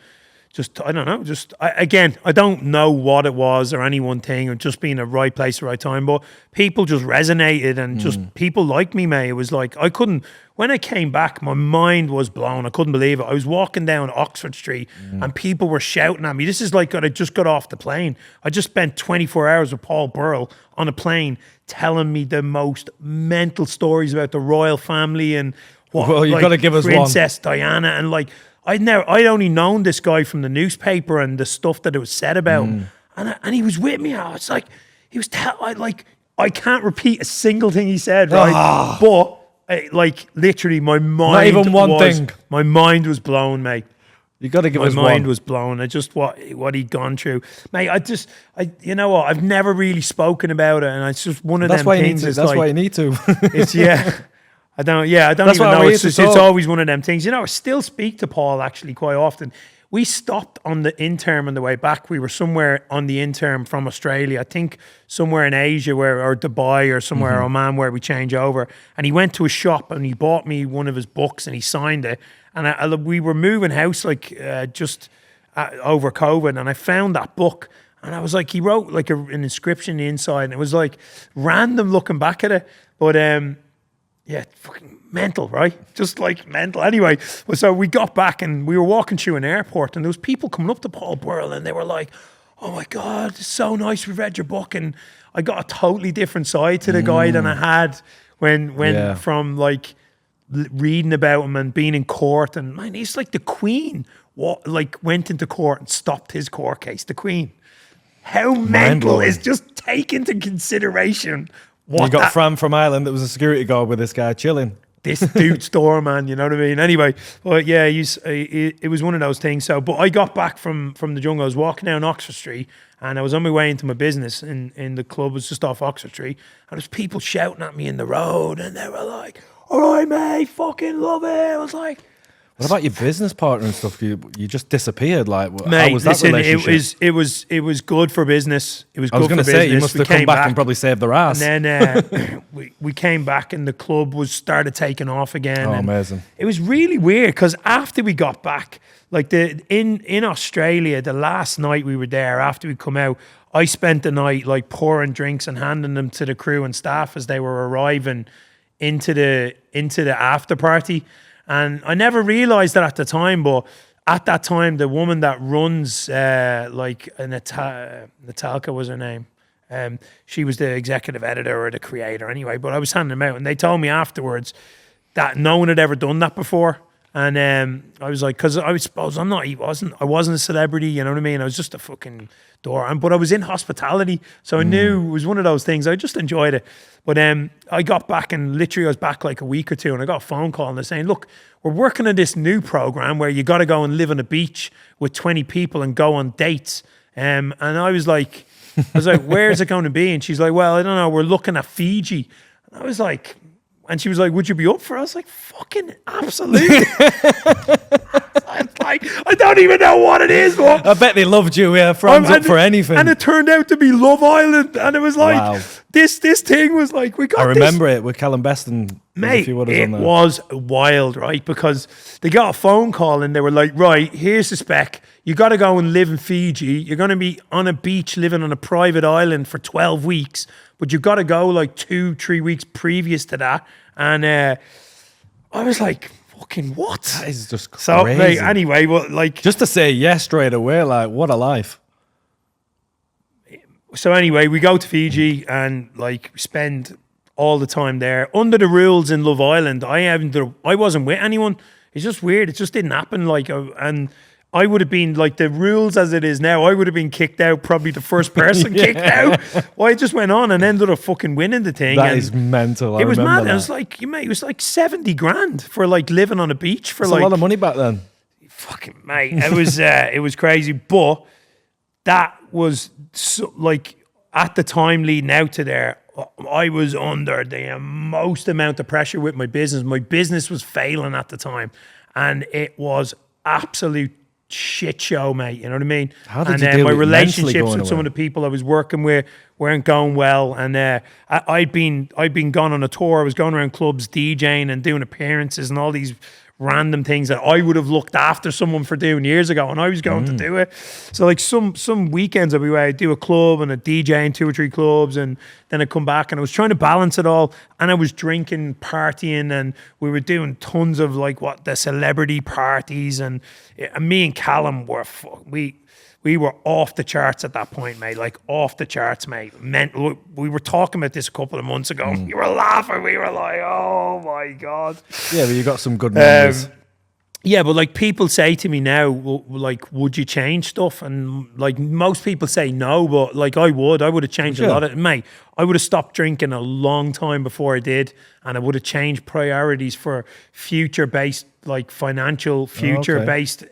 I don't know. I don't know what it was or any one thing, or just being at the right place at the right time. But people just resonated, and just people liked me, mate. It was like when I came back, my mind was blown. I couldn't believe it. I was walking down Oxford Street and people were shouting at me. This is like I just got off the plane. I just spent 24 hours with Paul Burrell on a plane telling me the most mental stories about the royal family and you've got to give us Princess Diana, and like I'd only known this guy from the newspaper and the stuff that it was said about him. And he was with me. I was like, I can't repeat a single thing he said, right? But literally, my mind. Not even one thing. My mind was blown, mate. You got to give us one. My mind was blown. I just what he'd gone through, mate. You know what? I've never really spoken about it, and it's just one of them things. That's why you need to. I don't even know. It's always one of them things. You know, I still speak to Paul actually quite often. We stopped on the interim on the way back. We were somewhere on the interim from Australia, I think somewhere in Asia or Dubai or somewhere, Oman, where we change over. And he went to a shop and he bought me one of his books and he signed it. And we were moving house just over COVID, and I found that book. And I was like, he wrote like an inscription on the inside, and it was like random looking back at it. But fucking mental, right? Just like mental. Anyway, so we got back and we were walking through an airport, and there was people coming up to Paul Burrell and they were like, "Oh my God, it's so nice. We've read your book." And I got a totally different side to the guy than I had when from like reading about him and being in court. And man, he's like the Queen. Went into court and stopped his court case. The Queen. How mental is just take into consideration. You got Fran from Ireland that was a security guard with this guy chilling. This dude store, man, you know what I mean? Anyway, but yeah, it was one of those things. So, but I got back from the jungle. I was walking down Oxford Street and I was on my way into my business in the club. It was just off Oxford Street. And there was people shouting at me in the road and they were like, "All right, mate, fucking love it." I was like, What about your business partner and stuff? You just disappeared. Like, Mate, how was that listen, relationship? it was good for business. It was I was good going for to say, business. you must We have come came back and probably saved their ass. And then we came back and the club was started taking off again. Oh, and amazing. it was really weird because after we got back, like in Australia, the last night we were there, after we come out, I spent the night like pouring drinks and handing them to the crew and staff as they were arriving into the after party. And I never realized that at the time, but at that time, the woman that runs, Natalka was her name. She was the executive editor or the creator anyway, but I was handing them out and they told me afterwards that no one had ever done that before. And I was like, because I suppose I wasn't a celebrity, you know what I mean? I was just a fucking door. But I was in hospitality, so I knew it was one of those things. I just enjoyed it. But I got back and literally I was back like a week or two and I got a phone call and they're saying, look, we're working on this new program where you got to go and live on a beach with 20 people and go on dates. And I was like, where is it going to be? And she's like, well, I don't know. We're looking at Fiji. And I was like, and she was like, would you be up for it? I was like, fucking absolutely. I don't even know what it is, but I bet they loved you. Yeah, Fran's up for anything. And it turned out to be Love Island. And it was like, wow. this thing was like, we got I remember it with Callum Best and mate, a few others it on there. was wild, right? Because they got a phone call and they were like, right, here's the spec. You got to go and live in Fiji. You're going to be on a beach living on a private island for 12 weeks. But you got to go like 2-3 weeks previous to that. And I was like, fucking what? That is just crazy. So, mate, anyway, well, like... Just to say yes straight away, like, what a life. So anyway, we go to Fiji and like spend all the time there. Under the rules in Love Island, I wasn't with anyone. It's just weird. It just didn't happen. Like, and I would have been like the rules as it is now. I would have been kicked out, probably the first person kicked out. Well, I just went on and ended up fucking winning the thing. That is mental. It was mad. That. It was like, it was like 70 grand for like living on a beach for That's like a lot of money back then. Fucking mate, it was crazy. But that was so, like at the time leading out to there, I was under the most amount of pressure with my business. My business was failing at the time, and it was absolute shit show, mate. You know what I mean? How did you deal my with relationships with away? some of the people I was working with weren't going well, and I'd been gone on a tour. I was going around clubs, DJing and doing appearances and all these random things that I would have looked after someone for doing years ago, and I was going to do it. So like some weekends I'd be away, I'd do a club and a DJ in 2 or 3 clubs, and then I'd come back and I was trying to balance it all, and I was drinking, partying, and we were doing tons of like the celebrity parties, and me and Callum were we were off the charts at that point, mate. Like off the charts, mate. We were talking about this a couple of months ago. You were laughing. We were like, oh my God. Yeah, but you got some good memories. Yeah, but like people say to me now, like, would you change stuff? And like most people say no, but like I would have changed a lot of it. Mate, I would have stopped drinking a long time before I did. And I would have changed priorities for future-based, like financial future-based,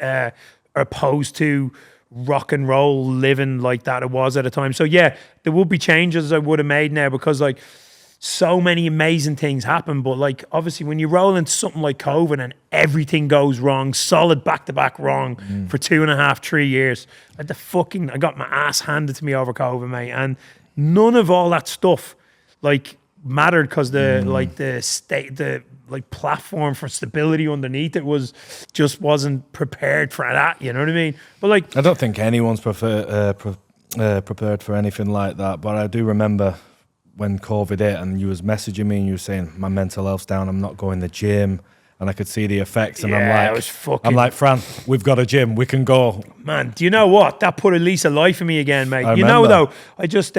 opposed to rock and roll living like that it was at a time. So yeah, there would be changes I would have made now, because like so many amazing things happen. But like obviously when you roll into something like COVID and everything goes wrong, solid back-to-back wrong for 2.5-3 years, I got my ass handed to me over COVID, mate. And none of all that stuff like mattered, because the platform for stability underneath it wasn't prepared for that. You know what I mean? But like, I don't think anyone's prepared for anything like that. But I do remember when COVID hit and you was messaging me and you were saying my mental health's down, I'm not going to the gym, and I could see the effects. And I'm like, Fran, we've got a gym, we can go. Man, do you know what? That put a lease of life in me again, mate. You know though, I just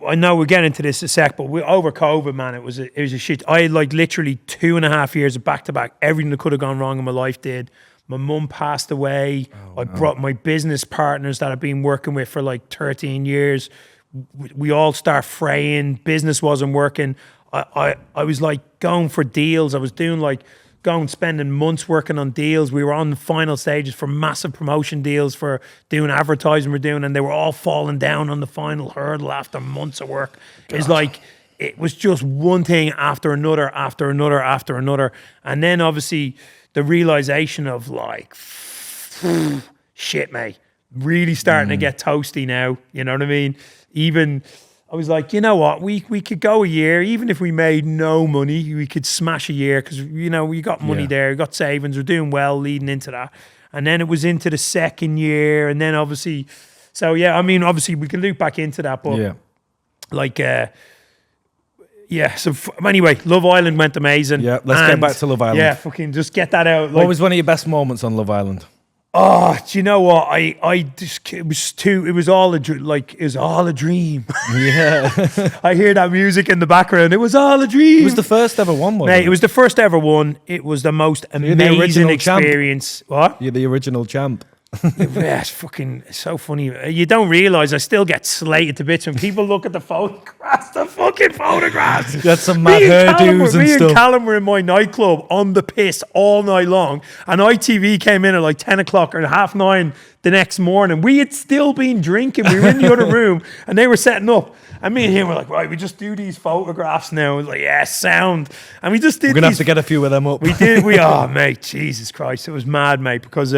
I know we're getting into this a sec, but over COVID, man, it was a shit. I had like literally 2.5 years of back-to-back. Everything that could have gone wrong in my life did. My mum passed away. I brought my business partners that I've been working with for like 13 years. We all start fraying. Business wasn't working. I was like going for deals. I was doing like spending months working on deals. We were on the final stages for massive promotion deals for doing advertising we're doing, and they were all falling down on the final hurdle after months of work. It's like it was just one thing after another, after another, after another. And then obviously the realization of like, shit, mate, really starting to get toasty now. You know what I mean? Even I was like, you know what, we could go a year, even if we made no money, we could smash a year because, you know, we got money there, we got savings, we're doing well leading into that. And then it was into the second year, and then obviously, so yeah, I mean, obviously we can loop back into that, but like, so anyway, Love Island went amazing. Yeah, let's get back to Love Island. Yeah, fucking just get that out. Like, what was one of your best moments on Love Island? Oh, do you know what? I just, it was all a dream. Yeah. I hear that music in the background. It was all a dream. It was the first ever one, wasn't Mate, it was the first ever one. It was the most amazing experience. Champ. What? You're the original champ. Yeah, it's so funny. You don't realise I still get slated to bits when people look at the photographs, the fucking photographs. You had some mad hairdos and Me stuff. and Callum were in my nightclub on the piss all night long, and ITV came in at like 10 o'clock or 9:30 the next morning. We had still been drinking. We were in the other room, and they were setting up. And me and him were like, right, we just do these photographs now. I was like, yeah, sound. And we just did. We're going to have to get a few of them up. We did. Oh, mate, Jesus Christ. It was mad, mate, because...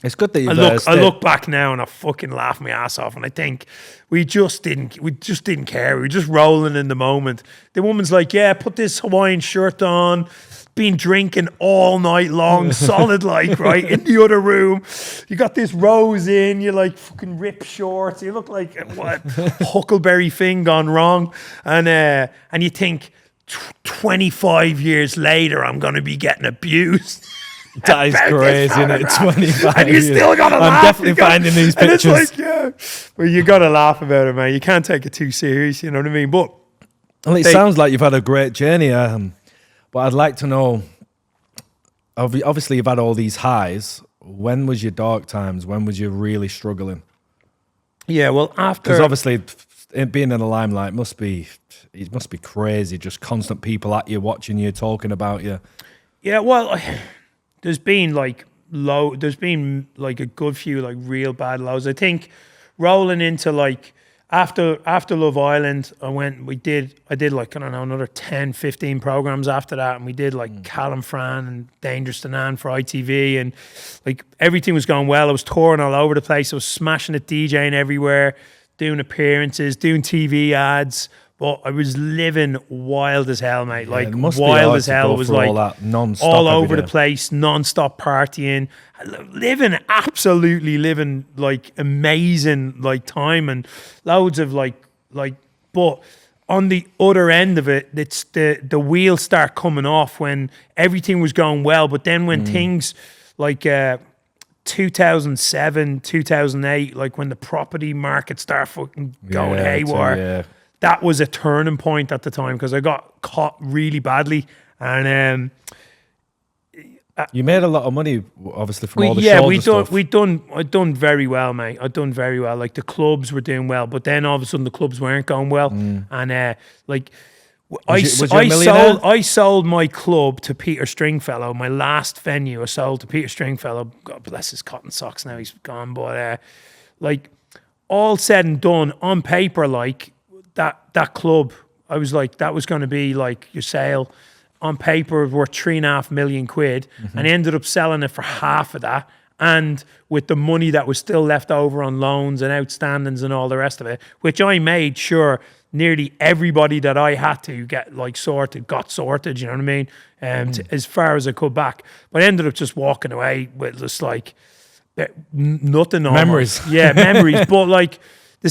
it's good that you I look back now and I fucking laugh my ass off, and I think we just didn't care. We were just rolling in the moment. The woman's like, yeah, put this Hawaiian shirt on, been drinking all night long, solid like, right, in the other room. You got this rose in, you like fucking ripped shorts, you look like what Huckleberry thing gone wrong. And you think 25 years later I'm gonna be getting abused. That is crazy, isn't it? 25 and you years. still gotta laugh. I'm definitely finding these pictures. And it's like, yeah. Well, you gotta laugh about it, man. You can't take it too serious, you know what I mean? But well, it sounds like you've had a great journey, but I'd like to know, obviously you've had all these highs. When was your dark times? When was you really struggling? Yeah, well, after... Because obviously being in the limelight must be crazy, just constant people at you, watching you, talking about you. Yeah, well... There's been like a good few like real bad lows. I think rolling into like after Love Island, I did like, I don't know, another 10, 15 programs after that, and we did like Callum, Fran and Dangerous to Nan for ITV, and like everything was going well. I was touring all over the place. I was smashing it, DJing everywhere, doing appearances, doing TV ads. But I was living wild as hell, mate. Like wild as hell. It was like all over the place, non-stop partying, absolutely living like amazing like time, and loads of like. But on the other end of it, it's the wheels start coming off when everything was going well. But then when things like 2007, 2008, like when the property market started fucking going haywire. That was a turning point at the time because I got caught really badly, and you made a lot of money, obviously, from all the shows and stuff. I'd done very well, mate. I'd done very well. Like the clubs were doing well, but then all of a sudden the clubs weren't going well, and like I sold my club to Peter Stringfellow. My last venue I sold to Peter Stringfellow. God bless his cotton socks. Now he's gone, but like all said and done, on paper, like. That club, I was like, that was going to be like your sale. On paper, worth £3.5 million, and I ended up selling it for half of that. And with the money that was still left over on loans and outstandings and all the rest of it, which I made sure nearly everybody that I had to get like sorted, got sorted, you know what I mean? As far as I could back. But I ended up just walking away with just like nothing on memories. Yeah, memories. But like, the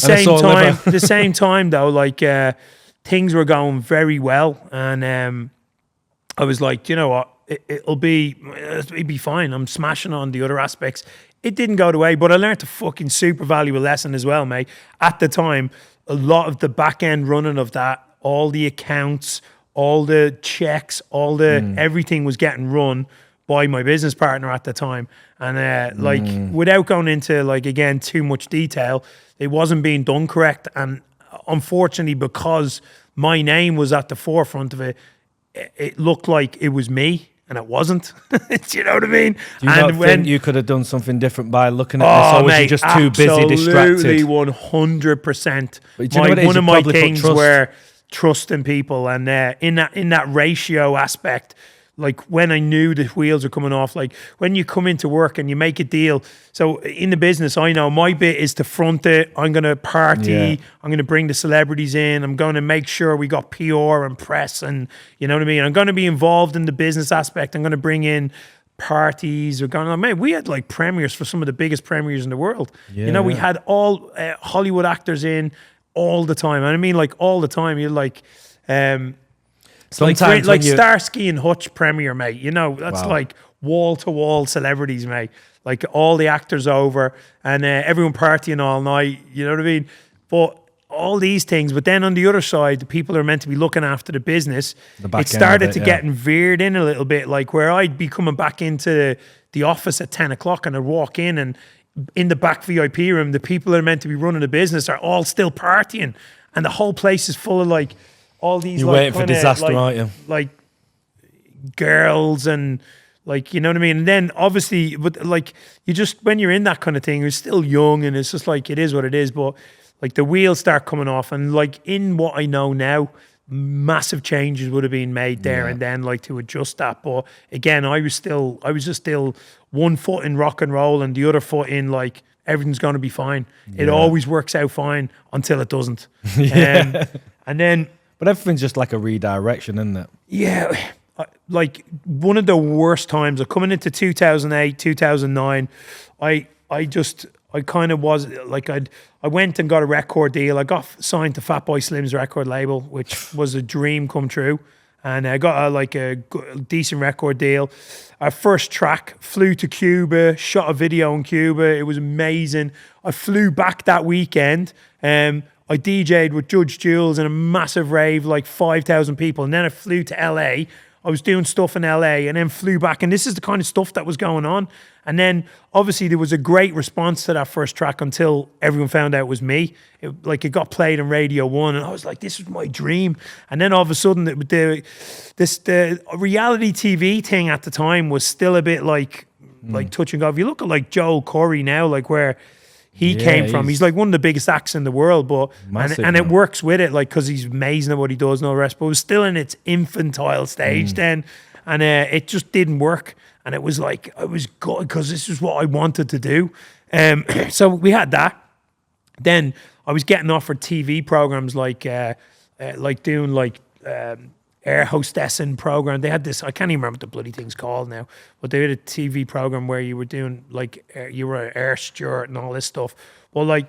same time though, like things were going very well, and I was like, you know what, it'll be fine. I'm smashing on the other aspects. It didn't go the way, but I learned a fucking super valuable lesson as well, mate. At the time, a lot of the back end running of that, all the accounts, all the checks, all the everything was getting run by my business partner at the time, and like without going into like again too much detail. It wasn't being done correct, and unfortunately, because my name was at the forefront of it, it looked like it was me, and it wasn't. Do you know what I mean? Do you not think you could have done something different by looking at this, or was you just too busy, distracted? Absolutely, 100%. One of my things where trusting people, and in that ratio aspect, like when I knew the wheels are coming off, like when you come into work and you make a deal. So in the business, I know my bit is to front it. I'm going to party. Yeah. I'm going to bring the celebrities in. I'm going to make sure we got PR and press, and you know what I mean? I'm going to be involved in the business aspect. I'm going to bring in parties. We're going on, man, we had like premieres for some of the biggest premieres in the world. You know, we had all Hollywood actors in all the time. And I mean, like all the time. You're like, Sometimes like Starsky and Hutch premiere, mate. You know, that's Wow. like wall to wall celebrities, mate. Like all the actors over, and everyone partying all night. You know what I mean? But all these things. But then on the other side, the people who are meant to be looking after the business, The back it end of started it, to yeah. get veered in a little bit. Like where I'd be coming back into the office at 10 o'clock, and I'd walk in, and in the back VIP room, the people that are meant to be running the business are all still partying, and the whole place is full of like all these. You're like, waiting for kinda, disaster, like, aren't you? Like girls and like, you know what I mean? And then obviously, but like you just, when you're in that kind of thing, you're still young, and it's just like, it is what it is. But like the wheels start coming off, and like in what I know now, massive changes would have been made there and then, like to adjust that. But again, I was just still one foot in rock and roll and the other foot in like, everything's going to be fine. It always works out fine until it doesn't. And then, But everything's just like a redirection, isn't it? yeah, like one of the worst times of coming into 2008, 2009, I kind of was like, I went and got a record deal. I got signed to Fatboy Slim's record label, which was a dream come true. And I got a decent record deal. Our first track, flew to Cuba, shot a video in Cuba. It was amazing. I flew back that weekend. I DJ'd with Judge Jules in a massive rave, like 5,000 people. And then I flew to LA. I was doing stuff in LA and then flew back. And this is the kind of stuff that was going on. And then obviously there was a great response to that first track until everyone found out it was me. It got played on Radio 1 and I was like, this was my dream. And then all of a sudden the reality TV thing at the time was still a bit like touch and go. If you look at like Joel Corey now, like where he came from, he's like one of the biggest acts in the world, but Massive, and it man. works with it, like because he's amazing at what he does and all the rest. But it was still in its infantile stage then, and it just didn't work. And it was like I was good because this is what I wanted to do. So we had that. Then I was getting offered TV programs like doing like air hostessing program. They had this, I can't even remember what the bloody thing's called now, but they had a TV program where you were doing like you were an air steward and all this stuff. Well, like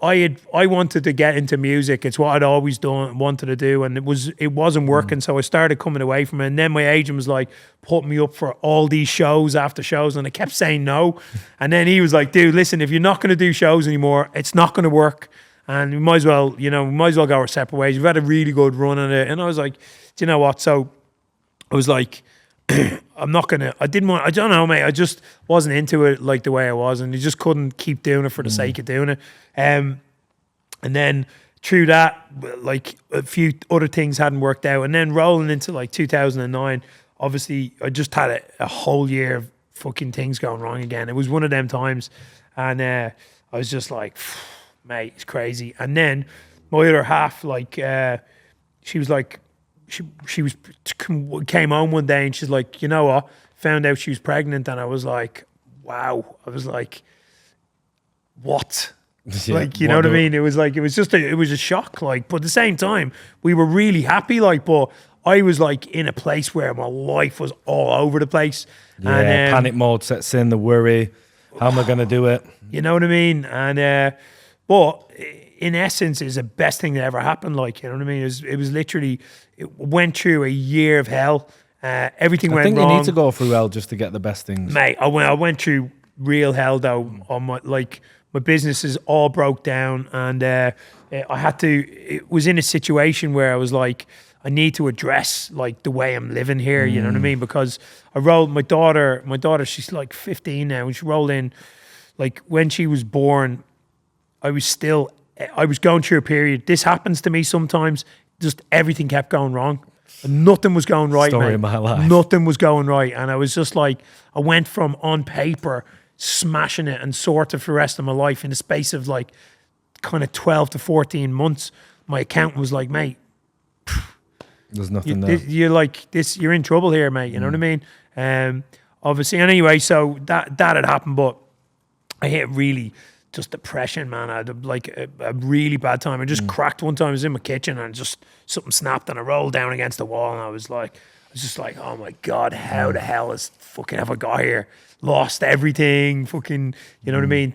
I wanted to get into music. It's what I'd always wanted to do, and it wasn't working. So I started coming away from it. And then my agent was like putting me up for all these shows after shows, and I kept saying no. And then he was like, "Dude, listen, if you're not going to do shows anymore, it's not going to work, and we might as well go our separate ways. We've had a really good run on it." And I was like, "Do you know what?" So I was like, I don't know, mate. I just wasn't into it like the way I was, and you just couldn't keep doing it for the sake of doing it. And then through that, like a few other things hadn't worked out. And then rolling into like 2009, obviously I just had a whole year of fucking things going wrong again. It was one of them times. And I was just like, mate, it's crazy. And then my other half, like, she was like, she came home one day and she's like, you know what? Found out she was pregnant, and I was like, wow. I was like, what? Yeah, like, you know what I mean? It was like, it was a shock. Like, but at the same time, we were really happy. Like, but I was like in a place where my life was all over the place. Yeah, and, panic mode sets in, the worry. How am I going to do it? You know what I mean? And but in essence, it's the best thing that ever happened. Like, you know what I mean? It was literally, it went through a year of hell. Everything went wrong. I think you need to go through hell just to get the best things. Mate, I went through real hell though. On my businesses all broke down, and I had to. It was in a situation where I was like, I need to address like the way I'm living here. You know what I mean? Because I rolled my daughter. She's like 15 now, and she rolled in. Like when she was born, I was going through a period. This happens to me sometimes. Just everything kept going wrong. Nothing was going right, Story mate. of my life. Nothing was going right. And I was just like, I went from on paper smashing it and sorted for the rest of my life in the space of like kind of 12 to 14 months. My accountant was like, mate, There's nothing there. You're like this. You're in trouble here, mate. You know what I mean? Obviously. Anyway, so that had happened, but I hit really just depression, man. I had like a really bad time. I just cracked one time. I was in my kitchen and just something snapped and I rolled down against the wall and I was just like, oh my God, how the hell have I got here? Lost everything, fucking, you know what I mean?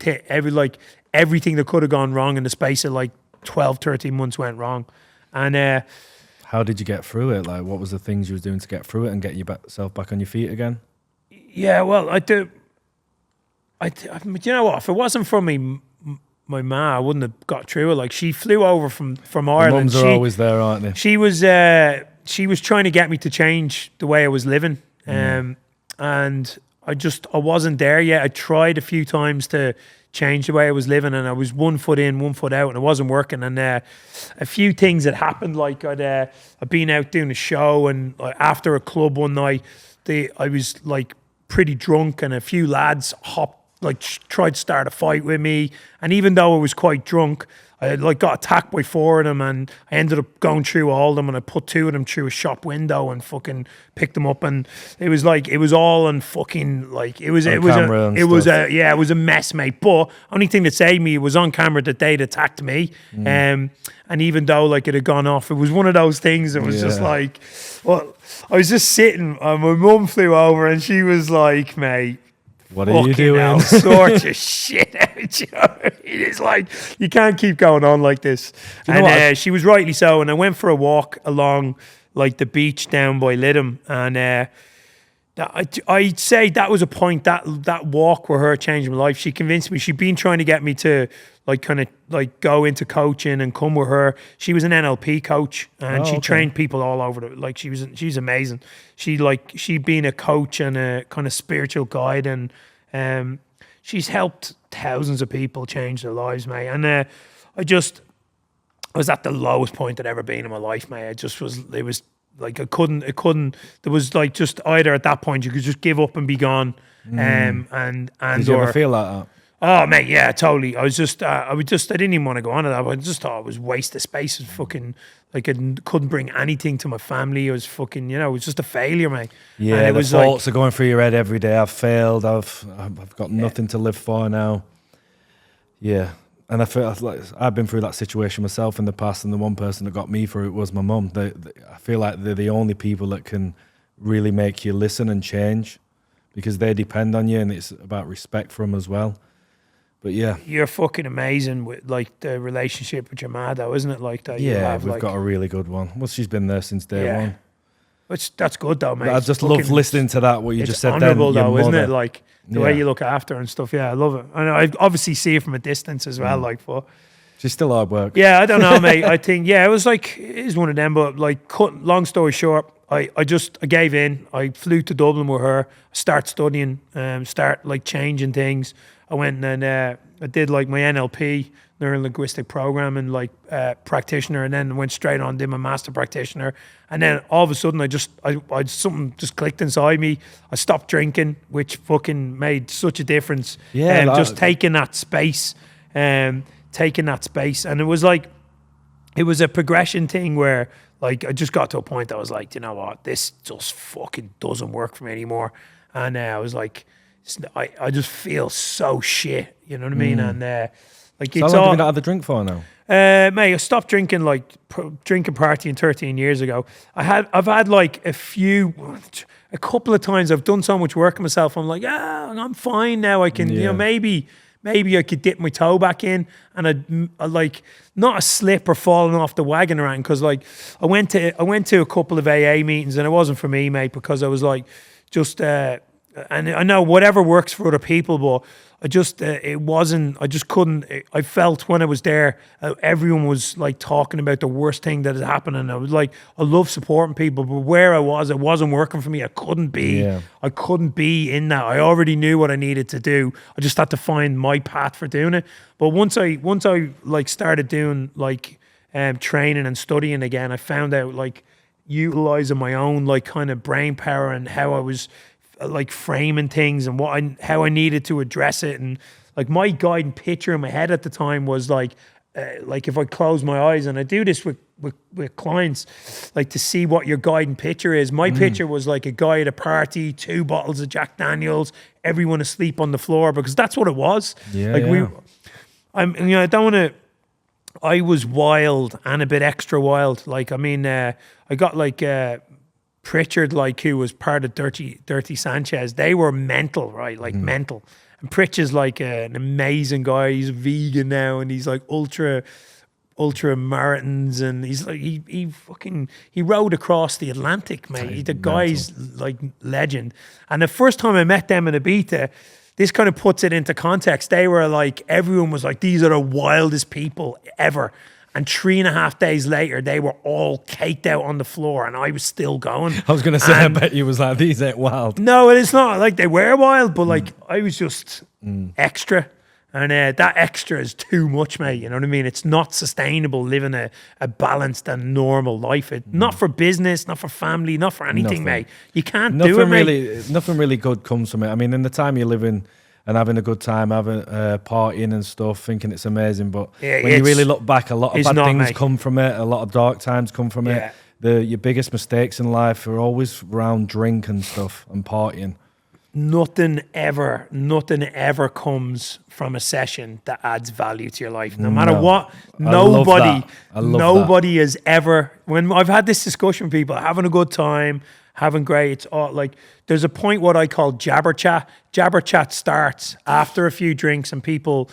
Everything that could have gone wrong in the space of like 12, 13 months went wrong. And how did you get through it? Like, what was the things you were doing to get through it and get yourself back on your feet again? Yeah, well, you know what? If it wasn't for my ma, I wouldn't have got through it. Like, she flew over from Ireland. Mums are always there, aren't they? She was trying to get me to change the way I was living, and I wasn't there yet. I tried a few times to change the way I was living, and I was 1 foot in, 1 foot out, and it wasn't working. And a few things had happened. Like I'd been out doing a show, and after a club one night, I was like pretty drunk, and a few lads tried to start a fight with me. And even though I was quite drunk, I got attacked by 4 of them, and I ended up going through all of them, and I put 2 of them through a shop window and fucking picked them up, and it was all on fucking it was a mess, mate. But only thing that saved me was on camera that they'd attacked me, and even though it had gone off, it was one of those things that was just like, well, I was just sitting, and my mum flew over, and she was like, mate, what are you doing? All sorts of shit out, you know? It's like, you can't keep going on like this. And she was rightly so. And I went for a walk along like the beach down by Lytham, and I'd say that was a point, that walk with her changed my life. She convinced me. She'd been trying to get me to go into coaching and come with her. She was an NLP coach, and she trained people all over she's amazing. She'd been a coach and a kind of spiritual guide, and she's helped thousands of people change their lives, mate. And I was at the lowest point I'd ever been in my life, mate. It was like I couldn't. There was like just either at that point you could just give up and be gone. And did you ever feel like that? Oh, mate, yeah, totally. I didn't even want to go on to that. I just thought it was waste of space. It was fucking, I couldn't bring anything to my family. It was fucking, it was just a failure, mate. Yeah, and the thoughts are going through your head every day. I've failed. I've got nothing to live for now. Yeah. And I feel like I've been through that situation myself in the past, and the one person that got me through it was my mum. I feel like they're the only people that can really make you listen and change, because they depend on you, and it's about respect for them as well. But yeah, you're fucking amazing with the relationship with your ma, though, isn't it? Like that. Yeah, we've got a really good one. Well, she's been there since day one. That's good though, mate. I just love listening to that. What you just said. It's honourable though, isn't it? Like the way you look after her and stuff. Yeah, I love it. And I obviously see it from a distance as well. But she's still hard work. Yeah, I don't know, mate. I think it was it is one of them. But long story short, I gave in. I flew to Dublin with her. Start studying. Start changing things. I went and I did my NLP, neuro-linguistic programming, practitioner, and then went straight on, did my master practitioner. And then all of a sudden something just clicked inside me. I stopped drinking, which fucking made such a difference. Yeah. Just taking that space. And it was it was a progression thing where I just got to a point that I was like, you know what, this just fucking doesn't work for me anymore. And I was like, I just feel so shit, you know what I mean? And it's how long have you not had the drink for now? Mate, I stopped drinking drinking partying 13 years ago. I've had a couple of times I've done so much work on myself. I'm like, I'm fine now. I can, maybe I could dip my toe back in, and I not a slip or falling off the wagon around, because I went to a couple of AA meetings, and it wasn't for me, mate, because I was and I know whatever works for other people, but I just couldn't. I felt when I was there, everyone was talking about the worst thing that had happened, and I was I love supporting people, but where I was, it wasn't working for me. I couldn't be in that. I already knew what I needed to do. I just had to find my path for doing it. But once I started doing training and studying again, I found out utilizing my own kind of brain power and how I was framing things and how I needed to address it. And my guiding picture in my head at the time was like if I close my eyes, and I do this with clients, like to see what your guiding picture is. My picture was like a guy at a party, 2 bottles of Jack Daniels, everyone asleep on the floor, because that's what it was. I don't want to. I was wild and a bit extra wild. Like, I mean, I got like Pritchard, like, who was part of Dirty Sanchez. They were mental, right? Like mental. And Pritchard's like an amazing guy. He's a vegan now, and he's like ultra marathons, and he's like he rode across the Atlantic, mate. The guy's like legend. And the first time I met them in Ibiza, this kind of puts it into context. They were like, everyone was like, these are the wildest people ever. And 3.5 days later, they were all caked out on the floor, and I was still going. I was going to say, I bet you was like, these ain't wild. No, it's not. Like, they were wild, but like, I was just extra. And that extra is too much, mate. You know what I mean? It's not sustainable living a balanced and normal life. Not for business, not for family, not for anything, mate. You can't do it, mate. Nothing really good comes from it. I mean, in the time you're living and having a good time, having partying and stuff, thinking it's amazing. But when you really look back, a lot of bad things come from it. A lot of dark times come from it. Your biggest mistakes in life are always around drink and stuff and partying. Nothing ever comes from a session that adds value to your life. No matter what, nobody has ever, when I've had this discussion with people, having a good time, having great, it's all like, there's a point what I call jabber chat. Jabber chat starts after a few drinks and people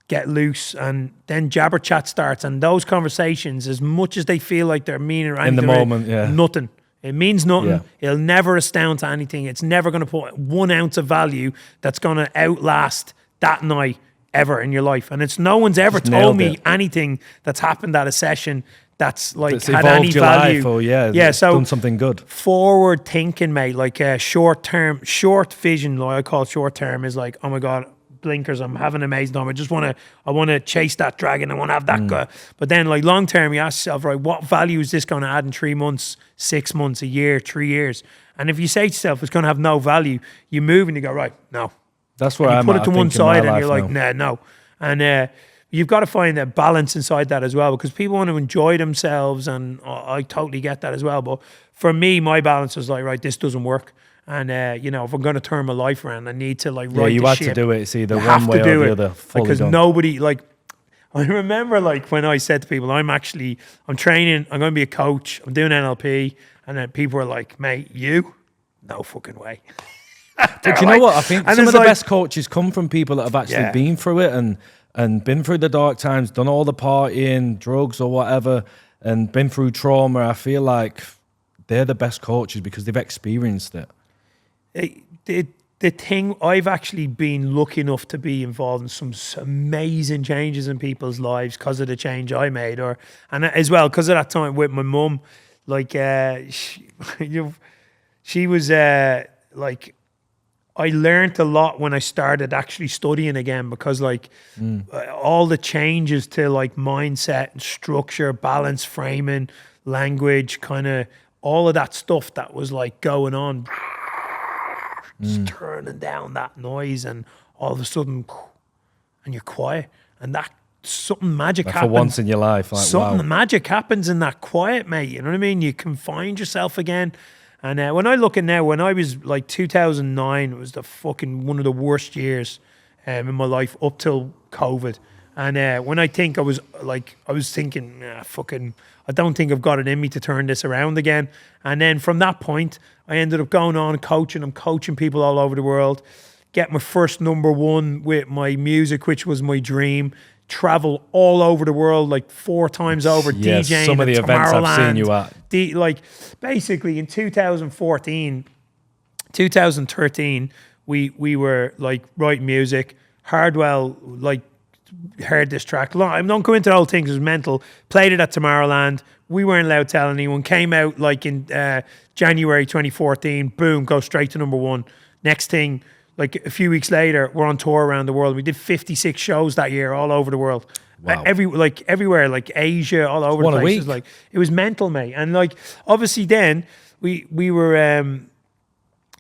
get loose, and then jabber chat starts, and those conversations, as much as they feel like they're mean or anything, in the moment, nothing. It means nothing. It'll never astound to anything. It's never going to put 1 ounce of value that's going to outlast that night ever in your life. And it's no one's ever told me anything that's happened at a session that's like it's had any value. Life, so done something good. Forward thinking, mate, like short vision, like I call short term, is like, oh my God, blinkers, I'm having an amazing time. I want to chase that dragon. I want to have that guy. But then like long term, you ask yourself, right, what value is this going to add in 3 months, 6 months, a year, 3 years? And if you say to yourself, it's going to have no value, you move and you go, right, no. That's where you put it to one side and you're like, now. nah, no. And you've got to find a balance inside that as well, because people want to enjoy themselves, and I totally get that as well. But for me, my balance was like, right, this doesn't work. And, you know, if I'm going to turn my life around, I need to, like, right the ship. You have to do it. It's either one way or the other. Because nobody, like, I remember, like, when I said to people, I'm training, I'm going to be a coach, I'm doing NLP. And then people were like, mate, you? No fucking way. But you know what? I think some of the best coaches come from people that have actually been through it and been through the dark times, done all the partying, drugs or whatever, and been through trauma. I feel like they're the best coaches because they've experienced it. The thing, I've actually been lucky enough to be involved in some amazing changes in people's lives because of the change I made, and as well because of that time with my mum. Like she was like, I learned a lot when I started actually studying again, because like all the changes to like mindset and structure, balance, framing, language, kind of all of that stuff that was like going on. Just turning down that noise, and all of a sudden, and you're quiet, and that something magic happens. For once in your life, like, something magic happens in that quiet, mate. You know what I mean? You can find yourself again. And when I look at now, when I was like 2009, it was the fucking one of the worst years in my life up till COVID. And when I think I was thinking, fucking, I don't think I've got it in me to turn this around again. And then from that point, I ended up going on coaching. I'm coaching people all over the world. Get my first #1 with my music, which was my dream. Travel all over the world, like 4 times over, DJing. Some of the events I've seen you at. Basically in 2013, we were like writing music. Hardwell like heard this track. I don't go into the whole thing because it was mental. Played it at Tomorrowland. We weren't allowed to tell anyone. Came out like in January 2014. Boom, go straight to #1. Next thing, like a few weeks later, we're on tour around the world. We did 56 shows that year, all over the world. Wow. Everywhere, like Asia, all over the places. Like it was mental, mate. And like obviously, then we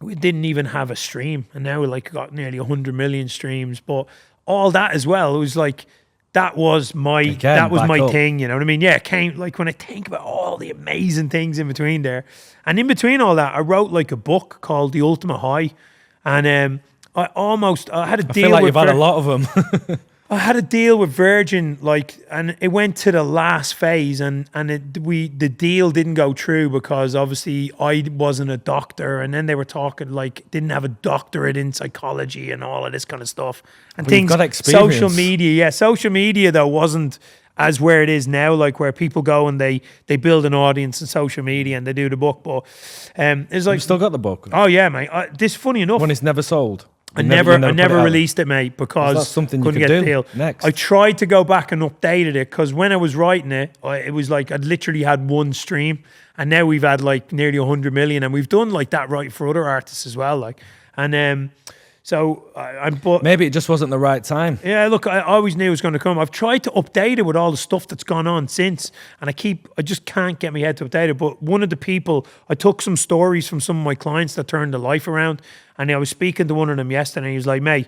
didn't even have a stream, and now we like got nearly 100 million streams. But all that as well, it was like that was my Again, back up. thing, you know what I mean? Yeah, it came like when I think about all the amazing things in between there. And in between all that, I wrote like a book called The Ultimate High. And I had a I deal feel like with you've had a lot of them. I had a deal with Virgin, like, and it went to the last phase, and the deal didn't go through because obviously I wasn't a doctor, and then they were talking like didn't have a doctorate in psychology and all of this kind of stuff and Well, you've things. got experience. Social media though wasn't as where it is now, like where people go and they build an audience in social media and they do the book. But it's like You've still got the book. oh yeah, mate. This funny enough. When it's never sold. I You never put it out. released it, mate, because That's something you couldn't could get do a deal. next. I tried to go back and updated it because when I was writing it, it was like I'd literally had one stream, and now we've had like nearly 100 million, and we've done like that right for other artists as well, like, and so but Maybe it just wasn't the right time. yeah, look, I always knew it was going to come. I've tried to update it with all the stuff that's gone on since, and I just can't get my head to update it. But one of the people, I took some stories from some of my clients that turned their life around, and I was speaking to one of them yesterday, and he was like, mate,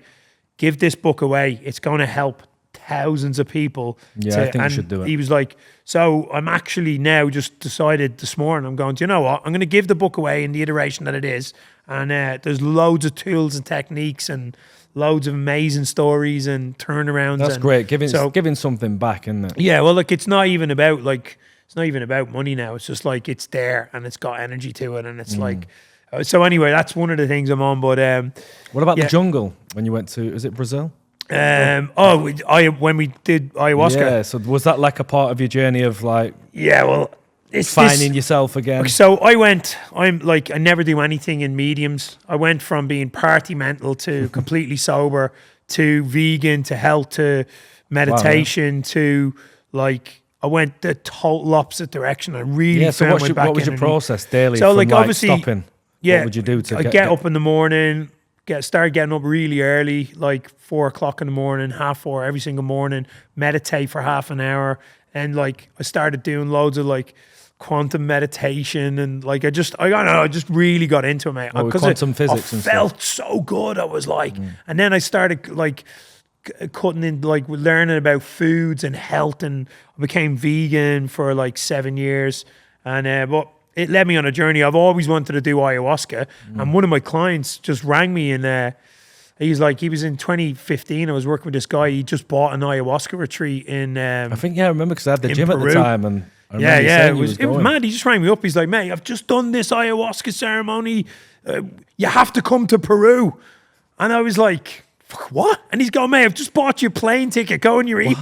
give this book away. It's going to help thousands of people. Yeah, I think you should do it. He was like, so I'm actually now just decided this morning, I'm going, do you know what? I'm going to give the book away in the iteration that it is. And there's loads of tools and techniques and loads of amazing stories and turnarounds. That's great. Giving something back, isn't it? Yeah, well, look, it's not even about money now. It's just like it's there and it's got energy to it, and it's like. So anyway, that's one of the things I'm on. But what about the jungle when you went to? Is it Brazil? When we did ayahuasca. Yeah. So was that like a part of your journey of like? Yeah, well, it's finding yourself again. So I never do anything in mediums. I went from being party mental to completely sober to vegan to health to meditation to like I went the total opposite direction. I really So found what was your process daily? So from, like obviously stopping. Yeah, what would you do to I get up in the morning, start getting up really early, like 4 o'clock in the morning, 3:30 every single morning, meditate for half an hour. And like I started doing loads of like quantum meditation and like I just really got into it, mate. With quantum physics and stuff. Felt so good. I was like, and then I started like cutting in, like learning about foods and health, and I became vegan for like 7 years. And but it led me on a journey. I've always wanted to do ayahuasca, and one of my clients just rang me, and he was in 2015. I was working with this guy. He just bought an ayahuasca retreat in. I think I remember because I had the gym Peru. at the time, and it was mad. He just rang me up. He's like, mate, I've just done this ayahuasca ceremony. You have to come to Peru, and I was like, fuck, what? And he's going, mate, I've just bought you a plane ticket. Go on your eat.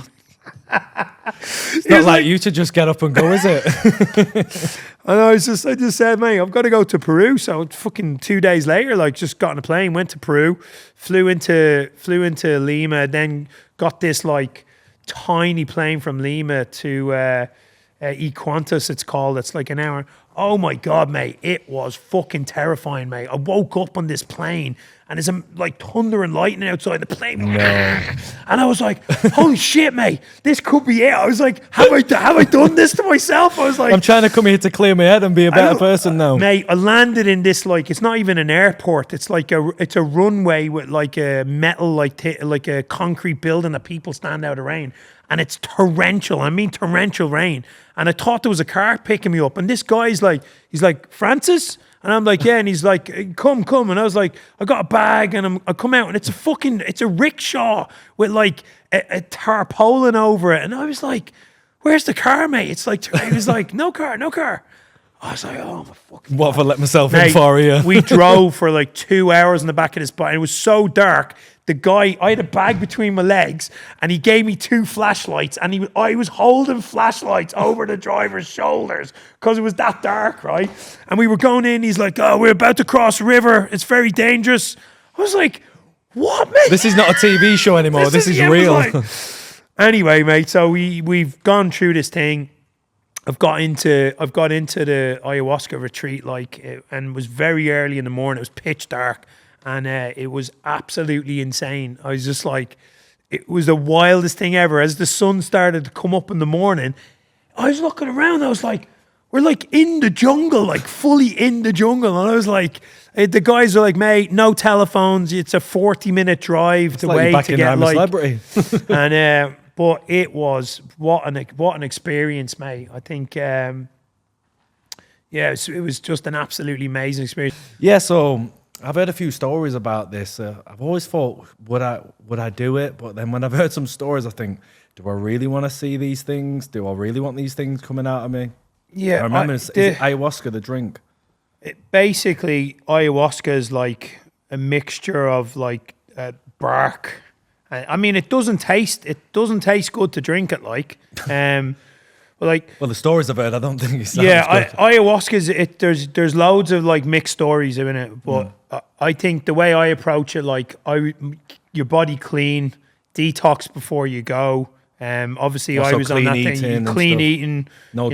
It's not like you to just get up and go, is it? And I just said, mate, I've got to go to Peru. So fucking 2 days later, like just got on a plane, went to Peru, flew into Lima, then got this like tiny plane from Lima to Iquantas, it's called. It's like an hour. Oh my God, mate, it was fucking terrifying, mate. I woke up on this plane and there's like thunder and lightning outside the plane. No. And I was like, holy shit, mate, this could be it. I was like, have I done this to myself? I was like, I'm trying to come here to clear my head and be a better person now. Mate, I landed in this, like, it's not even an airport. It's like it's a runway with like a metal, like a concrete building that people stand out of rain. And it's torrential. I mean, torrential rain. And I thought there was a car picking me up. And this guy's like, he's like, Francis? And I'm like, yeah. And he's like, come. And I was like, I got a bag and I come out and it's a rickshaw with like a tarpaulin over it. And I was like, where's the car, mate? It's like, he was like, no car. I was like, oh my fucking What God. have I let myself in for here? We drove for like 2 hours in the back of this bike. It was so dark. The guy, I had a bag between my legs and he gave me 2 flashlights, and I was holding flashlights over the driver's shoulders because it was that dark, right? And we were going in, he's like, oh, we're about to cross a river. It's very dangerous. I was like, what, mate? This is not a TV show anymore. This is real. Like, anyway, mate, so we've gone through this thing. I've got into the ayahuasca retreat, and it was very early in the morning. It was pitch dark, and it was absolutely insane. I was just like, it was the wildest thing ever. As the sun started to come up in the morning, I was looking around. I was like, we're like in the jungle, like fully in the jungle. And I was like, the guys are like, mate, no telephones. It's a 40-minute drive to like wait back to in get I'm a Celebrity. and But it was what an experience, mate. I think it was just an absolutely amazing experience. Yeah, so I've heard a few stories about this. I've always thought, would I do it? But then when I've heard some stories, I think, do I really want to see these things? Do I really want these things coming out of me? Yeah, I remember, is it ayahuasca, the drink? Basically, ayahuasca is like a mixture of like bark. I mean, it doesn't taste good to drink it like. Well, the stories I've heard, I don't think it's ayahuasca there's loads of like mixed stories in it, but I think the way I approach it, like your body clean, detox before you go. Obviously, also I was on that thing. Clean eating, no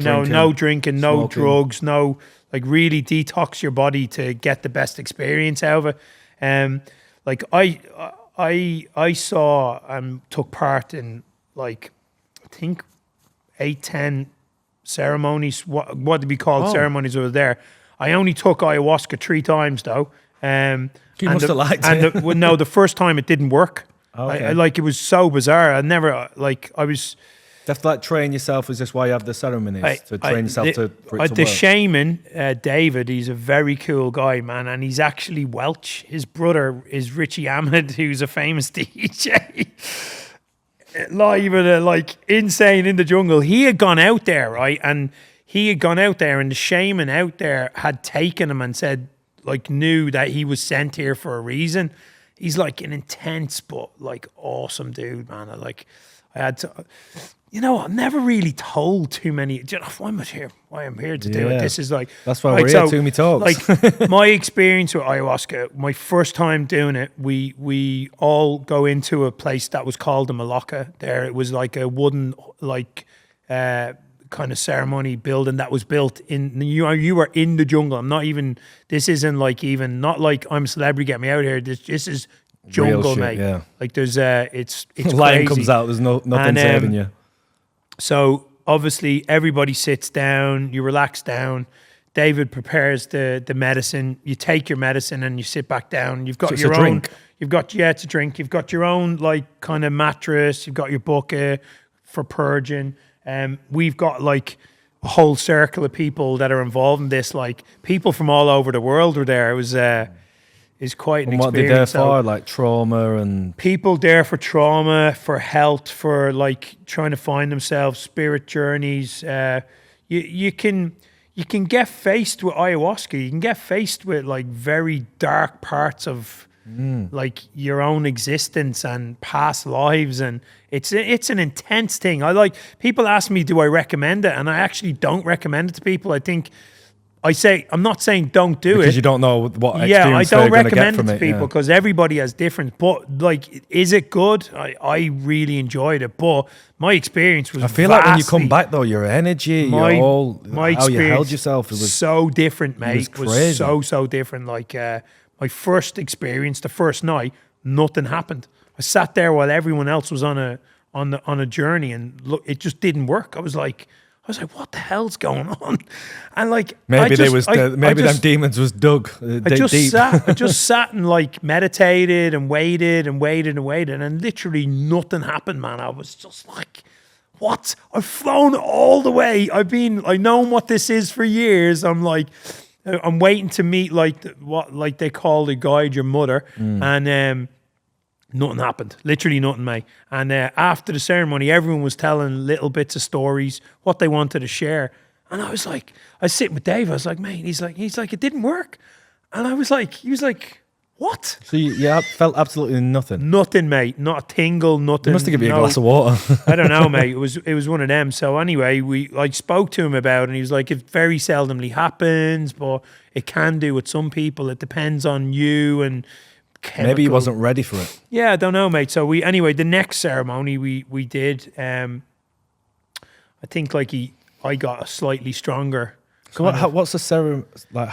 drinking, no smoking. drugs, no like really detox your body to get the best experience out of it. Like I saw and took part in like I think 8-10 ceremonies. What did we call ceremonies over there? I only took ayahuasca 3 times though. You must have liked it. The first time it didn't work. Okay. I like it was so bizarre. I never like I was. You have to like train yourself. Is this why you have the ceremonies to train yourself for it to the work? shaman David, he's a very cool guy, man, and he's actually Welsh. His brother is Richie Ahmed, who's a famous DJ. Live and like insane in the jungle. He had gone out there, right, and the shaman out there had taken him and said, like, knew that he was sent here for a reason. He's like an intense but like awesome dude, man. I had to, I'm never really told too many. Why I'm here to do it. This is like that's why we're here. Toomey Talks. Like my experience with ayahuasca, my first time doing it, we all go into a place that was called the Malacca. There, it was like a wooden kind of ceremony building that was built in. You were in the jungle. I'm not even. This isn't like even not like I'm a celebrity. Get me out here. This is jungle, shit, mate. Yeah. Like there's it's lion crazy. comes out. There's nothing saving you. So obviously everybody sits down, you relax down. David prepares the medicine. You take your medicine and you sit back down. You've got it's your a own. drink. It's a drink. You've got your own like kind of mattress. You've got your bucket for purging. We've got like a whole circle of people that are involved in this. Like people from all over the world were there. It was is quite an and what experience. they there for, like trauma and people there for trauma, for health, for like trying to find themselves, spirit journeys. You can get faced with ayahuasca. You can get faced with like very dark parts of like your own existence and past lives, and it's an intense thing. People ask me, do I recommend it? And I actually don't recommend it to people. I'm not saying don't do it because you don't know what experience I don't they're recommend get from it to people because everybody has different. But like, is it good? I really enjoyed it, but my experience was. I feel like when you come back though, your energy, how you held yourself, it was so different, mate. It was crazy. so different. Like my first experience, the first night, nothing happened. I sat there while everyone else was on a journey, and look, it just didn't work. I was like, what the hell's going on? And like, maybe them demons was dug. I just sat and like meditated and waited, and literally nothing happened, man. I was just like, what? I've flown all the way. I've known what this is for years. I'm like, I'm waiting to meet what they call the guide, your mother, and nothing happened. Literally nothing, mate. And after the ceremony, everyone was telling little bits of stories, what they wanted to share. And I was sitting with Dave. I was like, mate, he's like, it didn't work. And he was like, what? So you felt absolutely nothing? Nothing, mate. Not a tingle, nothing. He must have given you a glass of water. I don't know, mate. It was one of them. So anyway, we spoke to him about it, and he was like, it very seldomly happens, but it can do with some people. It depends on you and chemical. Maybe he wasn't ready for it. Yeah, I don't know, mate. So the next ceremony we did, I think I got a slightly stronger. So what's the ceremony like?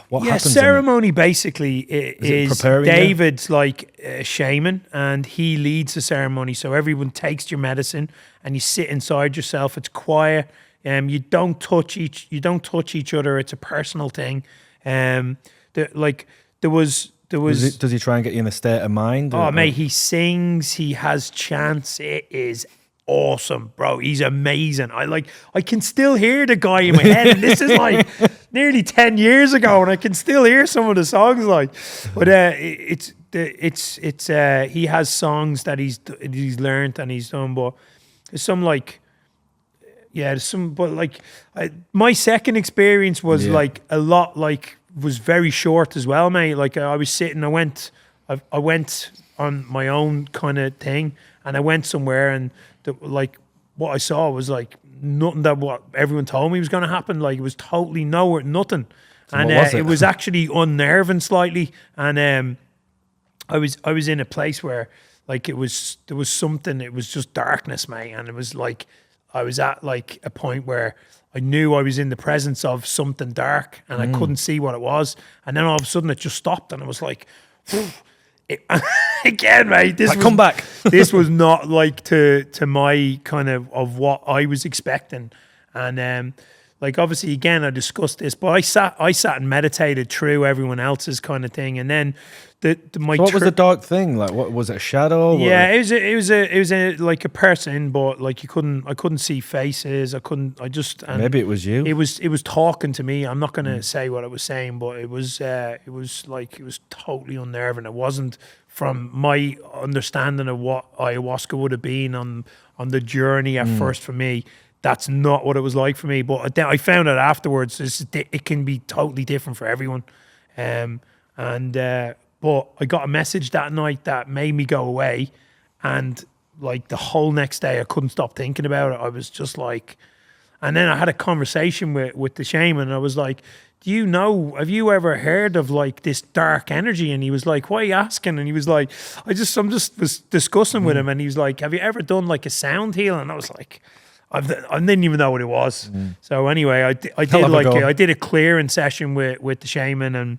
What happens? Ceremony basically is David's like a shaman, and he leads the ceremony. So everyone takes your medicine, and you sit inside yourself. It's quiet. You don't touch each other. It's a personal thing. Does he try and get you in a state of mind? Mate, he sings. He has chants. It is awesome, bro. He's amazing. I can still hear the guy in my head, and this is like nearly 10 years ago, and I can still hear some of the songs. Like, but he has songs that he's learned and he's done, but there's some like. Yeah, there's some, but like my second experience was like a lot, like was very short as well, mate. Like I was sitting, I went on my own kind of thing, and I went somewhere, and like what I saw was like nothing that what everyone told me was going to happen. Like it was totally nothing, and it was actually unnerving slightly. And I was in a place where like there was something. It was just darkness, mate, and it was like. I was at like a point where I knew I was in the presence of something dark, and I couldn't see what it was. And then all of a sudden it just stopped, and I was like, again, mate, come back. This was not like to my kind of what I was expecting. And like obviously again I discussed this, but I sat and meditated through everyone else's kind of thing, and then what was the dark thing? Like, what was it? A shadow? Yeah, it was a like a person, but like I couldn't see faces. Maybe it was you. It was talking to me. I'm not gonna say what it was saying, but it was totally unnerving. It wasn't from my understanding of what ayahuasca would have been on the journey at first for me. That's not what it was like for me. But I found out afterwards it can be totally different for everyone. But I got a message that night that made me go away, and like the whole next day I couldn't stop thinking about it. I was just like, and then I had a conversation with the shaman, and I was like, have you ever heard of like this dark energy? And he was like, why are you asking? And he was like, I'm just was discussing with him, and he was like, have you eever done like a sound heal? And I was like, I didn't even know what it was. So anyway, I did a clearing session with the shaman, and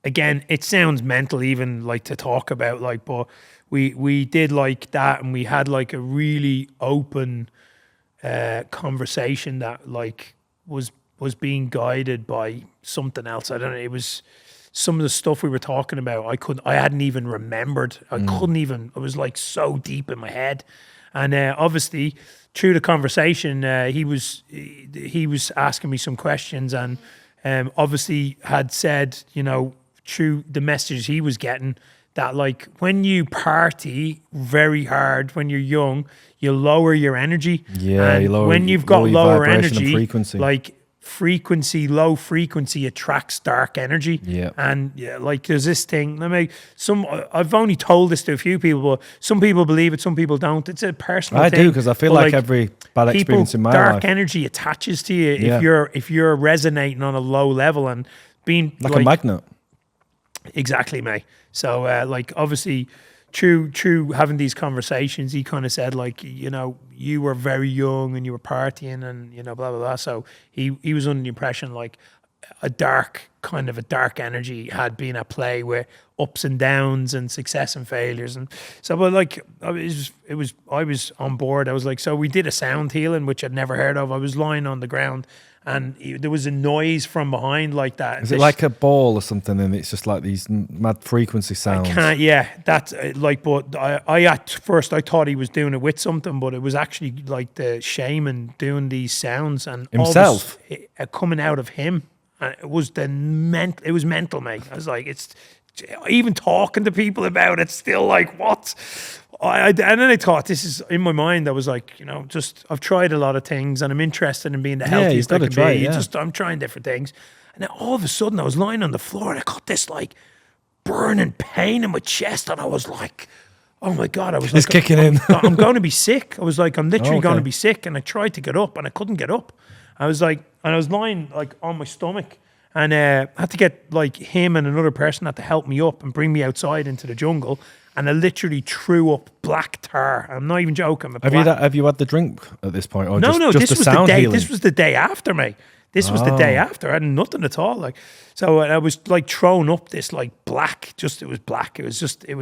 again, it sounds mental even like to talk about, like, but we did like that, and we had like a really open conversation that like was being guided by something else. I don't know. It was some of the stuff we were talking about. I hadn't even remembered. I couldn't even. I was like so deep in my head, and obviously through the conversation, he was asking me some questions, and obviously had said, through the messages he was getting, that like when you party very hard when you're young, you lower your energy. Yeah, and you lower, when you've got lower energy, frequency. like low frequency attracts dark energy. Yeah. And yeah, like there's this thing. I've only told this to a few people, but some people believe it, some people don't. It's a personal thing. I do, because I feel like every bad experience in my life, dark energy attaches to you if you're resonating on a low level and being like a magnet. Exactly, mate. So like obviously through having these conversations, he kind of said like, you were very young and you were partying and blah blah blah. So he was under the impression like a dark energy had been at play with ups and downs and success and failures. And so, but like I was on board. I was like, so we did a sound healing, which I'd never heard of. I was lying on the ground, and there was a noise from behind like that. Is it like a ball or something, and it's just like these mad frequency sounds? That's like, but I at first I thought he was doing it with something, but it was actually like the shaman doing these sounds and himself coming out of him. And it was it was mental, mate. I was like, it's even talking to people about it, still like, what? And then I thought, this is in my mind. I was like, I've tried a lot of things, and I'm interested in being the healthiest I can be. I'm trying different things, and then all of a sudden, I was lying on the floor, and I got this like burning pain in my chest, and I was like, oh my God, I was it's like, kicking in. I'm going to be sick. I was like, I'm literally going to be sick, and I tried to get up, and I couldn't get up. I was like, and I was lying like on my stomach, and I had to get like him and another person had to help me up and bring me outside into the jungle. And I literally threw up black tar. I'm not even joking. Have you had the drink at this point? Or no, just this was the day. This was the day after, mate. This was the day after. I had nothing at all. Like, so I was like thrown up this like black. It was black. It was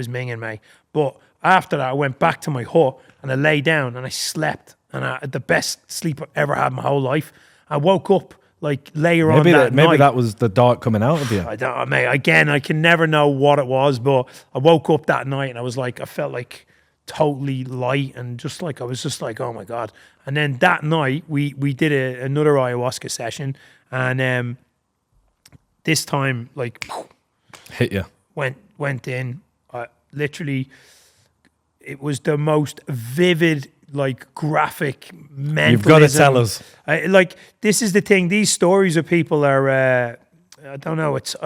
minging me. But after that, I went back to my hut and I lay down and I slept. And I had the best sleep I've ever had in my whole life. I woke up like later on that night. Maybe that was the dark coming out of you. I don't know, mate. Again, I can never know what it was, but I woke up that night and I was like, I felt like totally light and just like I was just like, oh my God. And then that night we did another ayahuasca session, and this time like Hit you. went in. Literally, it was the most vivid, like graphic mentalism. You've got to tell us. Like, this is the thing. These stories of people are, I don't know. It's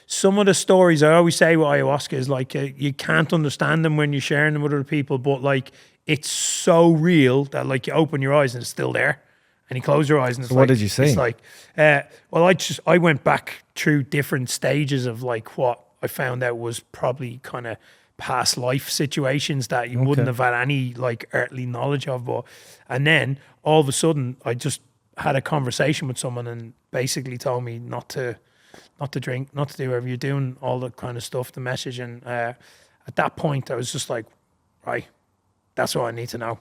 some of the stories I always say with ayahuasca is like you can't understand them when you're sharing them with other people, but like it's so real that like you open your eyes and it's still there, and you close your eyes and it's So like, what did you see? It's like, well, I went back through different stages of like what I found out was probably kind of past life situations that you wouldn't have had any like earthly knowledge of, but and then all of a sudden I just had a conversation with someone and basically told me not to drink, not to do whatever you're doing, all the kind of stuff, the message. And at that point I was just like, right, that's what I need to know.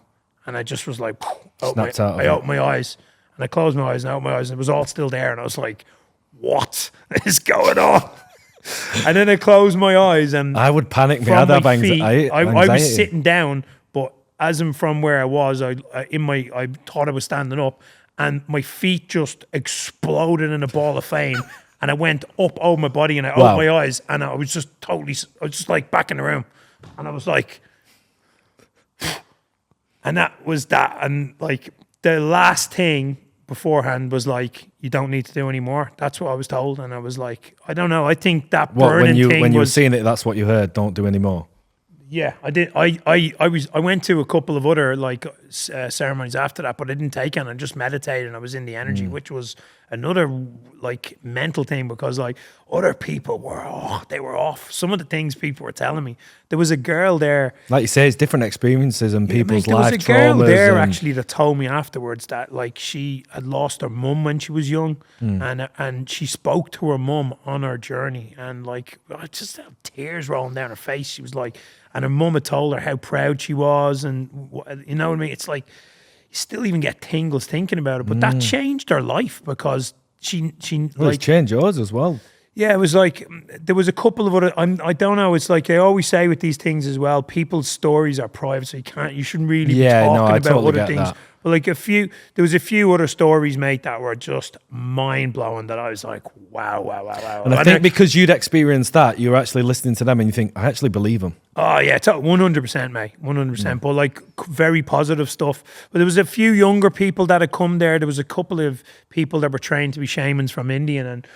And I just was like, I opened my eyes and I closed my eyes and I opened my eyes and it was all still there, and I was like, what is going on? And then I closed my eyes and I would panic. Me, I'd have anxiety. I was sitting down, but as I'm from where I was, I thought I was standing up, and my feet just exploded in a ball of flame, and I went up over my body, and I opened my eyes, and I was just like back in the room, and I was like, and that was that, and like the last thing beforehand was like, you don't need to do anymore. That's what I was told, and I was like, I don't know. I think that burning thing when you were was, seeing it, that's what you heard. Don't do anymore. yeah, I did. I went to a couple of other like ceremonies after that, but I didn't take it. I just meditated and I was in the energy, which was another like mental thing, because like other people were off. Some of the things people were telling me. There was a girl there. Like you say, it's different experiences and people's There life was a girl traumas there and actually that told me afterwards that like she had lost her mum when she was young, and she spoke to her mum on her journey, and like I just had tears rolling down her face. She was like, and her mum had told her how proud she was, and you know what I mean. It's like you still even get tingles thinking about it, but that changed her life because she well, like it's changed yours as well. yeah, it was like there was a couple of other. I don't know. It's like they always say with these things as well. People's stories are private, so you shouldn't really be talking about totally other get things. that. But like there was a few other stories, mate, that were just mind blowing. That I was like, wow. And I think because you'd experienced that, you're actually listening to them and you think, I actually believe them. Oh yeah, 100%, mate, 100%. But like very positive stuff. But there was a few younger people that had come there. There was a couple of people that were trained to be shamans from India, and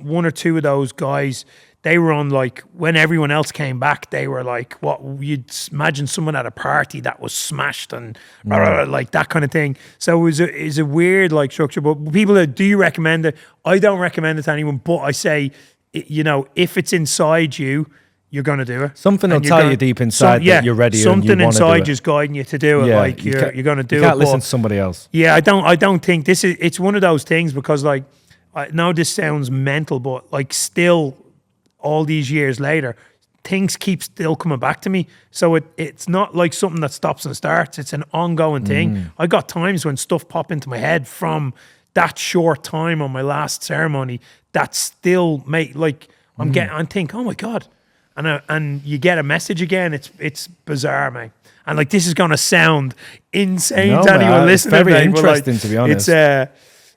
one or two of those guys, they were on like when everyone else came back, they were like what you'd imagine someone at a party that was smashed and like that kind of thing. So it was a weird like structure. But people that do you recommend it? I don't recommend it to anyone, but I say, you know, if it's inside you, you're going to do it. Something will tell you deep inside that you're ready. Something and you inside you's guiding you to do it. Yeah, like you're going to do it. You can't listen to somebody else. Yeah, I don't think it's one of those things, because like I know this sounds mental, but like still all these years later, things keep still coming back to me. So it's not like something that stops and starts. It's an ongoing thing. I got times when stuff pop into my head from that short time on my last ceremony that still make like I'm thinking, oh my God. And you get a message again. It's bizarre, mate. And like this is gonna sound insane to anyone listening. It's very mate, interesting, like, to be honest.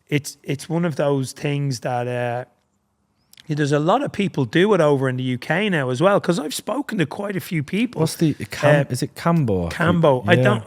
It's one of those things that there's a lot of people do it over in the UK now as well, because I've spoken to quite a few people. What's is it Cambo? Cambo. Yeah.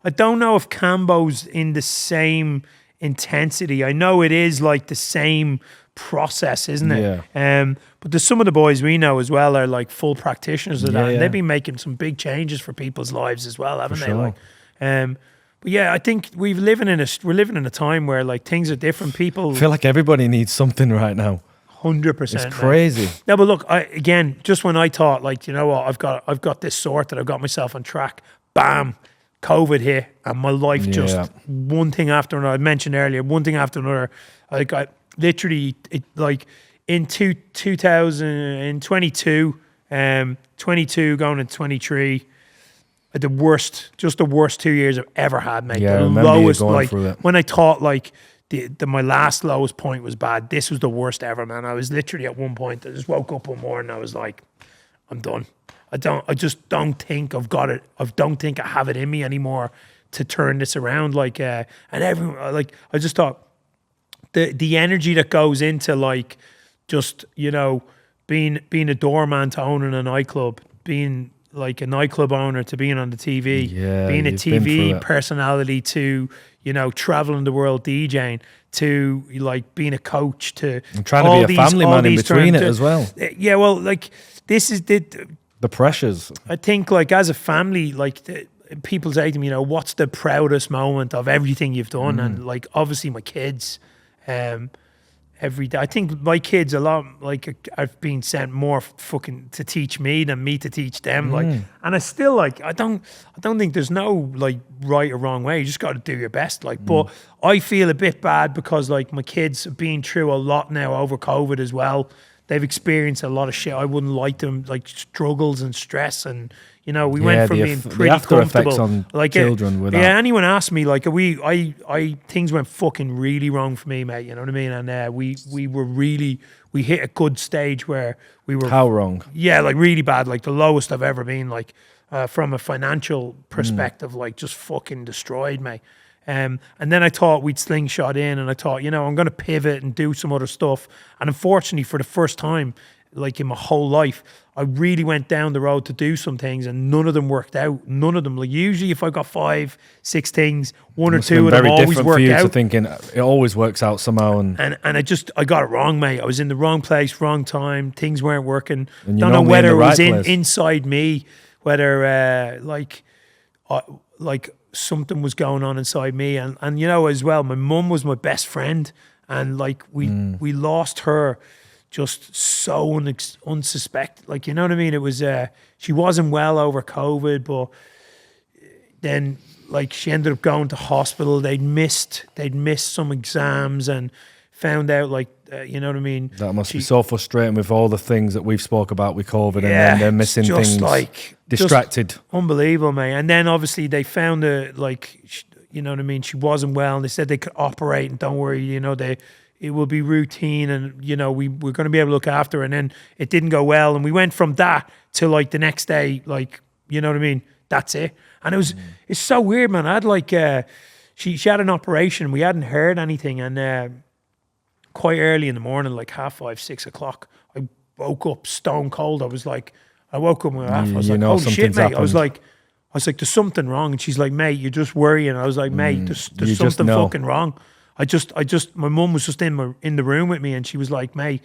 I don't know if Cambo's in the same intensity. I know it is like the same process, isn't it? Yeah. But there's some of the boys we know as well are like full practitioners of that, and yeah. they've been making some big changes for people's lives as well, haven't they? sure. Like, but yeah, I think we're living in a time where like things are different. People I feel like everybody needs something right now. 100%. It's crazy. No, but look, again, just when I thought, like, you know what, I've got this sorted, I've got myself on track. Bam, COVID hit, and my life just one thing after another. I mentioned earlier, one thing after another. Like I literally, like in 2022, 22 going into 23. The worst 2 years I've ever had, mate. Yeah, the I remember lowest, you going like through that. when I thought like my last lowest point was bad. This was the worst ever, man. I was literally at one point, I just woke up one morning, I was like, I'm done. I just don't think I've got it. I don't think I have it in me anymore to turn this around. Like, and everyone, like, I just thought the energy that goes into like, just, you know, being a doorman to owning a nightclub, being like a nightclub owner to being on the TV, being a TV personality to, you know, traveling the world DJing, to like being a coach, to and trying to be a family man in between it as well. Yeah, well, like this is the pressures. I think like as a family, like people say to me, you know, what's the proudest moment of everything you've done? And like obviously my kids, every day. I think my kids a lot, like I've been sent more fucking to teach me than me to teach them. Like, and I still like, I don't think there's no like right or wrong way. You just got to do your best. Like, but I feel a bit bad because like my kids have been through a lot now over COVID as well. They've experienced a lot of shit. I wouldn't like them, like struggles and stress, and you know, we went from being pretty after comfortable. Effects on like children with that. Yeah, anyone asked me, like, things went fucking really wrong for me, mate. You know what I mean? And we hit a good stage where we were. How wrong? Yeah, like really bad, like the lowest I've ever been, like from a financial perspective, like just fucking destroyed, mate. And then I thought we'd slingshot in, and I thought, you know, I'm going to pivot and do some other stuff. And unfortunately, for the first time, like in my whole life, I really went down the road to do some things, and none of them worked out. None of them. Like usually, if I got 5, 6 things, one or two of them always work out. To thinking it always works out somehow, and I got it wrong, mate. I was in the wrong place, wrong time. Things weren't working. And don't know whether it was inside me, whether like something was going on inside me, and you know as well, my mum was my best friend, and like we lost her just so unsuspected, like, you know what I mean? It was she wasn't well over COVID, but then like she ended up going to hospital. They'd missed some exams and found out, like, you know what I mean? That must be so frustrating with all the things that we've spoke about with COVID, and then they're missing things, like distracted. Unbelievable, mate. And then obviously they found you know what I mean? She wasn't well, and they said they could operate, and don't worry, you know, it will be routine, and you know we're going to be able to look after her. And then it didn't go well, and we went from that to like the next day, like, you know what I mean? That's it. And it's so weird, man. I had like she had an operation. We hadn't heard anything, and quite early in the morning, like 5:30, 6 o'clock, I woke up stone cold. I woke up with I was like, oh shit, mate. I was like, there's something wrong. And she's like, mate, you're just worrying. I was like, mate, there's something fucking wrong. My mum was just in the room with me, and she was like, mate,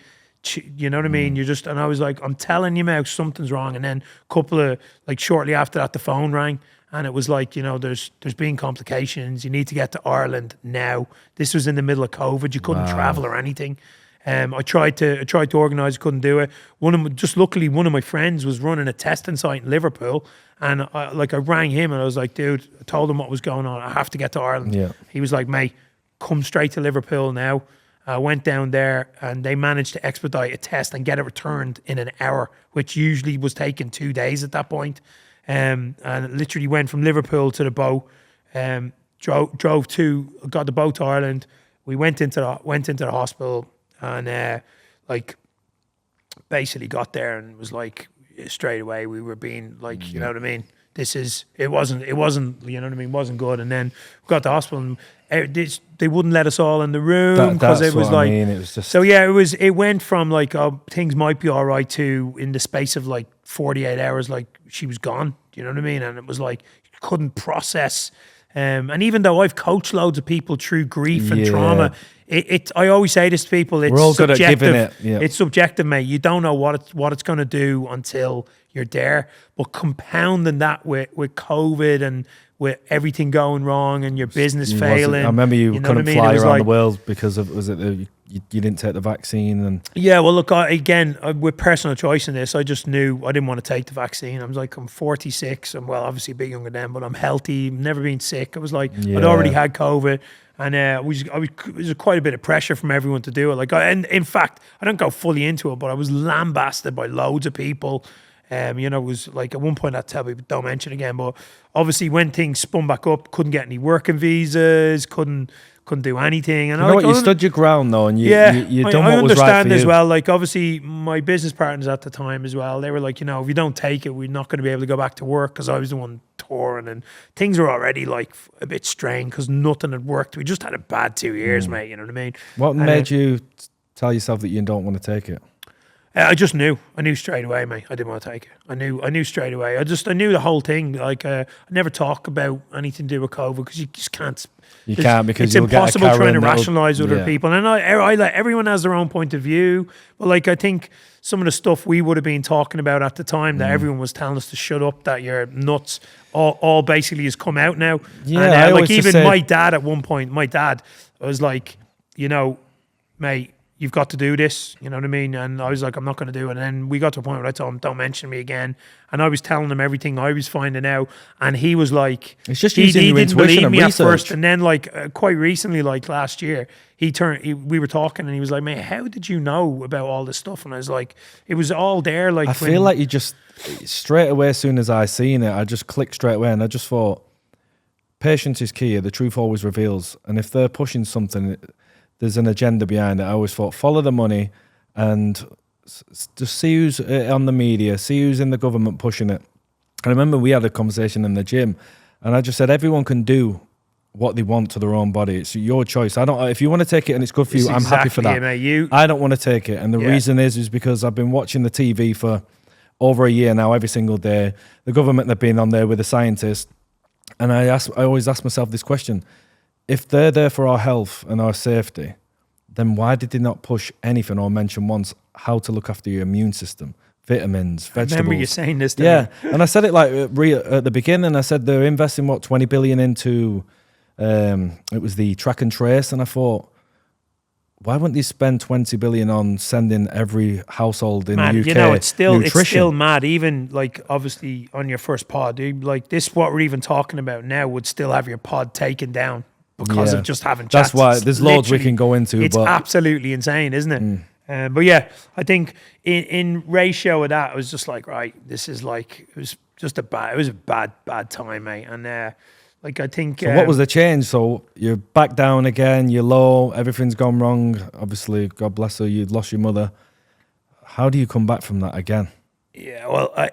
you know what I mean? And I was like, I'm telling you, mate, something's wrong. And then a couple of, like, shortly after that, the phone rang, and it was like, you know, there's been complications. You need to get to Ireland now. This was in the middle of COVID. You couldn't travel or anything. I tried to organise, couldn't do it. Luckily, one of my friends was running a testing site in Liverpool, and I rang him, and I was like, dude, I told him what was going on. I have to get to Ireland. Yeah. He was like, mate, come straight to Liverpool now. I went down there, and they managed to expedite a test and get it returned in an hour, which usually was taking 2 days at that point. And literally went from Liverpool to the boat. Got the boat to Ireland. We went into the hospital, and basically got there, and was like, straight away we were being like, you know what I mean? It wasn't, you know what I mean? Wasn't good. And then we got to the hospital, and they wouldn't let us all in the room because it was like, it was just... So yeah, it went from like, oh, things might be all right, to in the space of like 48 hours, like she was gone. You know what I mean? And it was like, you couldn't process. And even though I've coached loads of people through grief and trauma, I always say this to people, it's all subjective. Good at giving it. It's subjective, mate. You don't know what it's going to do until you're there. But compounding that with COVID and with everything going wrong and your business failing. I remember you couldn't fly around the world because of, you didn't take the vaccine. And yeah, well, look, with personal choice in this, I just knew I didn't want to take the vaccine. I was like, I'm 46. I'm, well, obviously a bit younger than, but I'm healthy. Never been sick. I was like, I'd already had COVID. And it was quite a bit of pressure from everyone to do it. Like, and in fact, I don't go fully into it, but I was lambasted by loads of people. You know, it was like at one point I'd tell people don't mention again. But obviously, when things spun back up, couldn't get any working visas, couldn't do anything. And you know what? You stood your ground though, and you done what was right for you. I understand as well. Like obviously, my business partners at the time as well, they were like, you know, if you don't take it, we're not going to be able to go back to work because I was the one touring, and things were already like a bit strained because nothing had worked. We just had a bad 2 years, mate. You know what I mean? What made you tell yourself that you don't want to take it? I just knew. I knew straight away, mate. I didn't want to take it. I knew straight away. I knew the whole thing. Like, I never talk about anything to do with COVID because you just can't. You can't because it's impossible trying to rationalize other people. And I like everyone has their own point of view. But like, I think some of the stuff we would have been talking about at the time that everyone was telling us to shut up, that you're nuts, all basically has come out now. Yeah, and like even my dad at one point, was like, you know, mate, you've got to do this, you know what I mean? And I was like, I'm not going to do it. And then we got to a point where I told him, don't mention me again. And I was telling him everything I was finding out. And he was like, it's just using your didn't intuition believe and me research. at first. And then like quite recently, like last year, we were talking and he was like, mate, how did you know about all this stuff? And I was like, it was all there. Like I feel like you just, straight away, as soon as I seen it, I just clicked straight away. And I just thought, patience is key. The truth always reveals. And if they're pushing something, there's an agenda behind it. I always thought, follow the money and just see who's on the media, see who's in the government pushing it. I remember we had a conversation in the gym and I just said, everyone can do what they want to their own body. It's your choice. If you want to take it and it's good for you, I'm happy for that. Mate. I don't want to take it. And the reason is because I've been watching the TV for over a year now, every single day. The government have been on there with the scientists. And I always ask myself this question. If they're there for our health and our safety, then why did they not push anything or mention once how to look after your immune system? Vitamins, vegetables. I remember you saying this to me. And I said it like at the beginning. I said they're investing, 20 billion into, it was the track and trace. And I thought, why wouldn't they spend 20 billion on sending every household in the UK you know, it's still nutrition? mad. Even like obviously on your first pod, like this, what we're even talking about now would still have your pod taken down because of just having chats. That's why there's loads we can go into. It's absolutely insane, isn't it? But yeah, I think in ratio of that, it was just like, right, this is like, it was a bad time, mate. And like, I think... So what was the change? So you're back down again, you're low, everything's gone wrong. Obviously, God bless her, you'd lost your mother. How do you come back from that again? Yeah, well, I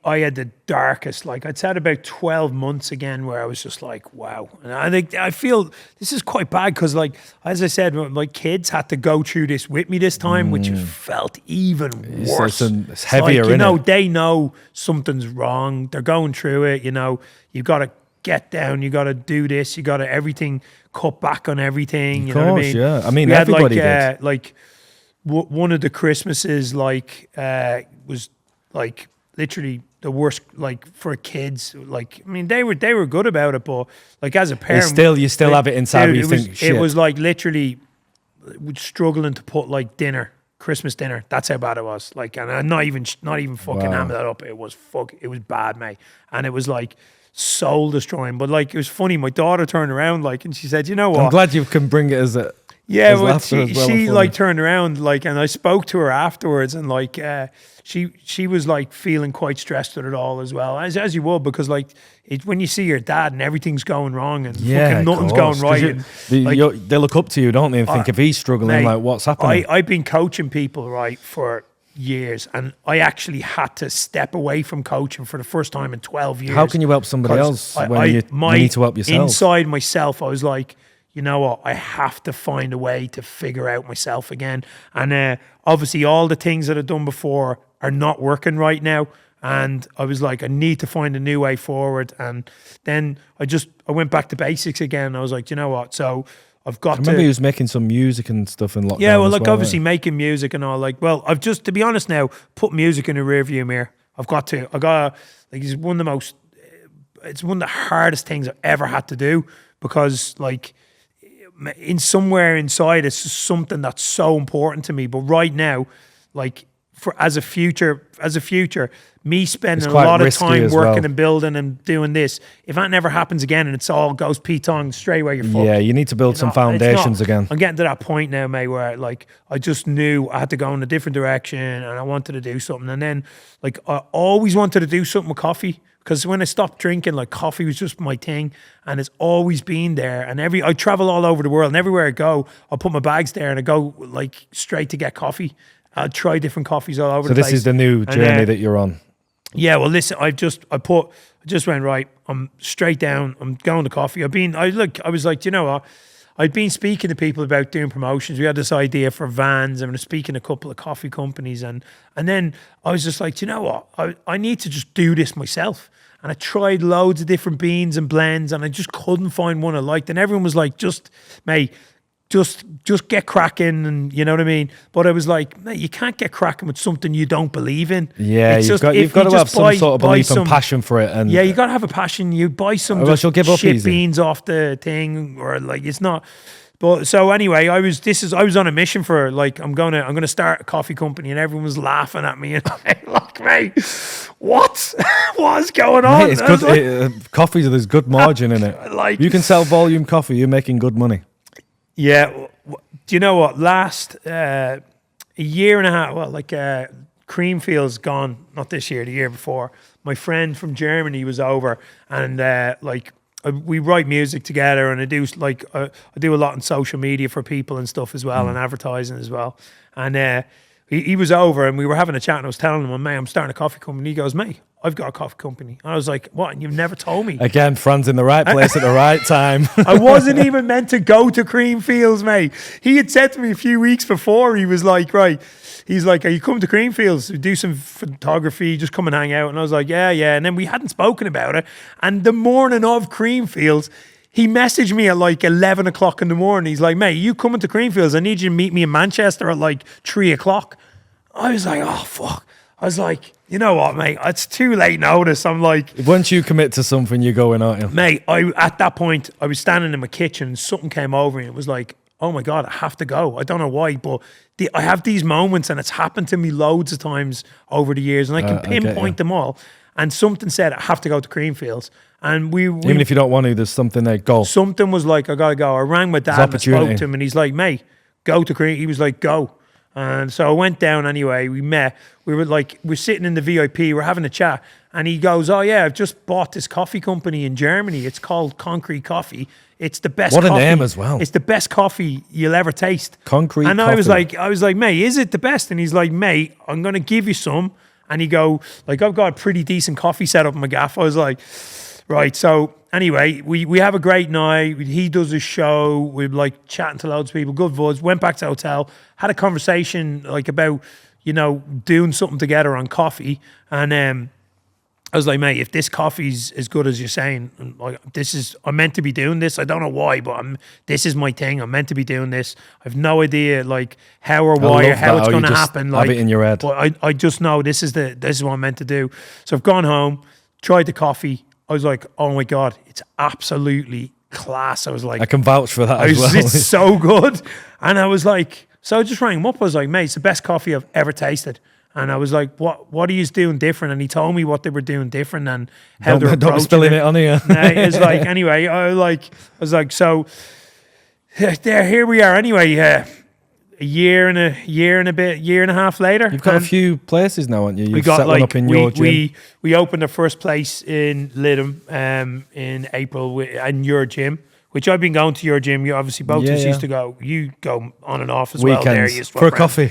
had the darkest, like I'd said about 12 months again where I was just like, wow. And I feel this is quite bad because like, as I said, my kids had to go through this with me this time, which felt even worse. It's heavier, like, you know, innit? they know something's wrong. They're going through it, you know, you've got to get down, you got to do this, you got to everything, cut back on everything, you know what I mean? Yeah. I mean, we everybody had did. like one of the Christmases was like literally the worst, like for kids. Like I mean, they were good about it, but like as a parent, you still have it inside. Dude, where you think shit. It was like literally struggling to put like Christmas dinner. That's how bad it was. Like, and I'm not even fucking hammer that up. It was bad, mate. And it was like soul destroying. But like it was funny. My daughter turned around like, and she said, "You know what? I'm glad you can bring it as a." Yeah, well, she like turned around like, and I spoke to her afterwards, and like she was like feeling quite stressed with it all as well, as you would, because like when you see your dad and everything's going wrong and fucking nothing's going right, they look up to you, don't they, and think if he's struggling, mate, like what's happening? I've been coaching people right for years, and I actually had to step away from coaching for the first time in 12 years. How can you help somebody else when you need to help yourself? Inside myself, I was like, you know what, I have to find a way to figure out myself again. And obviously all the things that I've done before are not working right now. And I was like, I need to find a new way forward. And then I went back to basics again. I was like, you know what, so I've got to... I remember he was making some music and stuff in lockdown. Yeah, well, like obviously making music and all. Like, well, I've just, to be honest now, put music in a rearview mirror. I got like, it's one of the hardest things I've ever had to do, because like, in somewhere inside, it's just something that's so important to me. But right now, like for as a future, me spending a quite lot of risky time as working well. and building and doing this, if that never happens again and it's all goes P-tong straight away, you're fucked. Yeah, you need to build some It's not- foundations again. I'm getting to that point now, mate, where like I just knew I had to go in a different direction and I wanted to do something. And then like I always wanted to do something with coffee, because when I stopped drinking, like coffee was just my thing, and it's always been there. And I travel all over the world, and everywhere I go, I'll put my bags there and I go like straight to get coffee. I'll try different coffees all over So the place. this is the new journey that you're on. Yeah, well, listen, I just went, right, I'm straight down, I'm going to coffee. I was like, you know what? I'd been speaking to people about doing promotions. We had this idea for vans, and I was speaking to a couple of coffee companies, and then I was just like, you know what? I need to just do this myself. And I tried loads of different beans and blends, and I just couldn't find one I liked. And everyone was like, mate, just get cracking, and you know what I mean. But I was like, mate, you can't get cracking with something you don't believe in. Yeah, It's you've just- got if to you have just some sort of buy belief some- and passion for it. And Yeah, you gotta have a passion. You buy some Or else just you'll give up shit easy. beans off the thing, or like it's not. But so anyway, I was on a mission for like I'm gonna start a coffee company, and everyone was laughing at me and like, mate, what is going on? Mate, it's I was good. like, Coffee, there's good margin in it. Like- you can sell volume coffee, you're making good money. Yeah. Do you know what? Last a year and a half, well, like Creamfield's gone, not this year, the year before. My friend from Germany was over, and we write music together, and I do a lot on social media for people and stuff as well, and advertising as well. And he was over, and we were having a chat, and I was telling him, mate, I'm starting a coffee company. He goes, mate, I've got a coffee company. And I was like, what? And you've never told me. Again, Fran's in the right place at the right time. I wasn't even meant to go to Creamfields, mate. He had said to me a few weeks before, he was like, right, he's like, are you coming to Creamfields? Do some photography, just come and hang out. And I was like, yeah. And then we hadn't spoken about it. And the morning of Creamfields, he messaged me at like 11 o'clock in the morning. He's like, mate, you coming to Creamfields? I need you to meet me in Manchester at like 3 o'clock. I was like, oh, fuck. I was like, you know what, mate? It's too late notice. I'm like, Once you commit to something, you're going, aren't you? mate, at that point, I was standing in my kitchen, something came over me. It was like, oh my God, I have to go. I don't know why, but I have these moments, and it's happened to me loads of times over the years, and I can I get you. pinpoint them all. And something said, I have to go to Creamfields. And we Even if you don't want to, there's something there. Go. something was like, I gotta go. I rang my dad and I spoke opportunity. to him, and he's like, mate, go to Cream. He was like, go. And so I went down anyway. We met. We're sitting in the VIP. We're having a chat, and he goes, "Oh yeah, I've just bought this coffee company in Germany. It's called Concrete Coffee. It's the best. What a coffee. name as well. It's the best coffee you'll ever taste. Concrete And I was Coffee. like, mate, is it the best? And he's like, mate, I'm gonna give you some. And he go, like, I've got a pretty decent coffee set up in my gaff. I was like, right. So anyway, we have a great night. He does his show. We're like chatting to loads of people, good buzz. Went back to the hotel, had a conversation like about, you know, doing something together on coffee. And I was like, mate, if this coffee's as good as you're saying, and like, I'm meant to be doing this. I don't know why, but this is my thing. I'm meant to be doing this. I've no idea like how or why or love how that, it's how going you to just happen. have Like, it in your head. But I just know this is what I'm meant to do. So I've gone home, tried the coffee. I was like, oh my God, it's absolutely class. I was like, I can vouch for that as well. it's so good. And I was like, so I just rang him up. I was like, mate, it's the best coffee I've ever tasted. And I was like, what are you doing different? And he told me what they were doing different and how they're Don't be approaching spilling it on here. It's like, anyway, I was like, so here we are anyway. A year and a half later. You've got a And few places now, haven't you? You've we got set one like up in your gym. we opened our first place in Lytham in April in your gym, which I've been going to your gym. You obviously both of us Yeah. used to go. You go on and off as well. There, Weekends you for a swap around. coffee.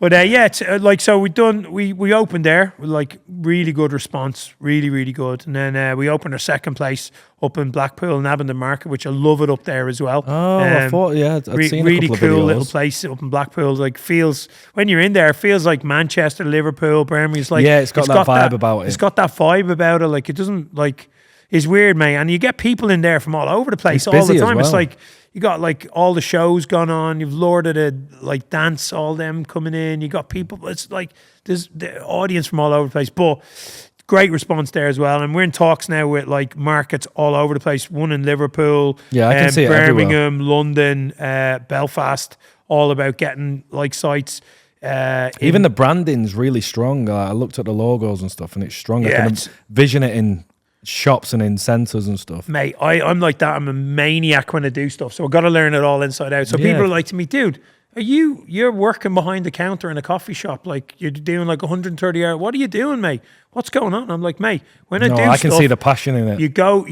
But yeah, it's, like so we opened there with like really good response, really good, and then we opened our second place up in Blackpool in Abingdon Market, which I love it up there as well. Oh, I thought, yeah, I'd seen a really couple of cool videos. little place up in Blackpool. Like feels when you're in there, it feels like Manchester, Liverpool, Birmingham. It's like Yeah, it's got that vibe about it. It's got that vibe about it. Like it doesn't like. It's weird, mate, and you get people in there from all over the place It's all the busy as time. It's well. like you got like all the shows going on. You've Lord of the like dance, all them coming in. You got people. It's like there's the audience from all over the place, but great response there as well. And we're in talks now with like markets all over the place. One in Liverpool, Yeah, I can see it everywhere. Birmingham, London, Belfast. All about getting like sites. Even the branding's really strong. I looked at the logos and stuff, and it's strong. I Yeah, can vision it in shops and in centres and stuff. mate, I'm like that. I'm a maniac when I do stuff, so I've got to learn it all inside out. So Yeah. people are like to me, dude, you're working behind the counter in a coffee shop, like you're doing like 130 hours. What are you doing, mate? What's going on? I'm like, mate, when I do I can stuff, see the passion in it. you go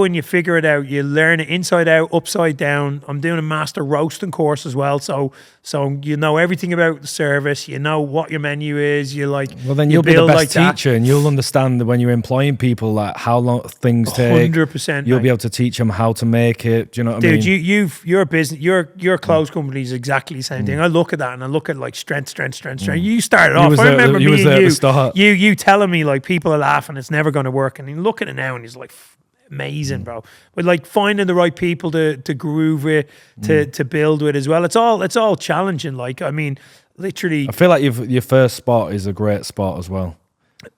and you figure it out. You learn it inside out, upside down. I'm doing a master roasting course as well, so you know everything about the service. You know what your menu is. You like, Well, then you you'll be the build best like that. teacher, and you'll understand that when you're employing people, like how long things take. 100%. You'll mate. be able to teach them how to make it. Do you know what I mean? Dude, your business, your clothes company is exactly the same thing. I look at that and I look at like strength. You started off. I remember you me was and there at you, the start. you telling me like people are laughing, it's never going to work, and you look at it now and he's like, amazing, bro. But like finding the right people to groove with, to build with as well. It's all challenging. Like, I mean, literally, I feel like your first spot is a great spot as well.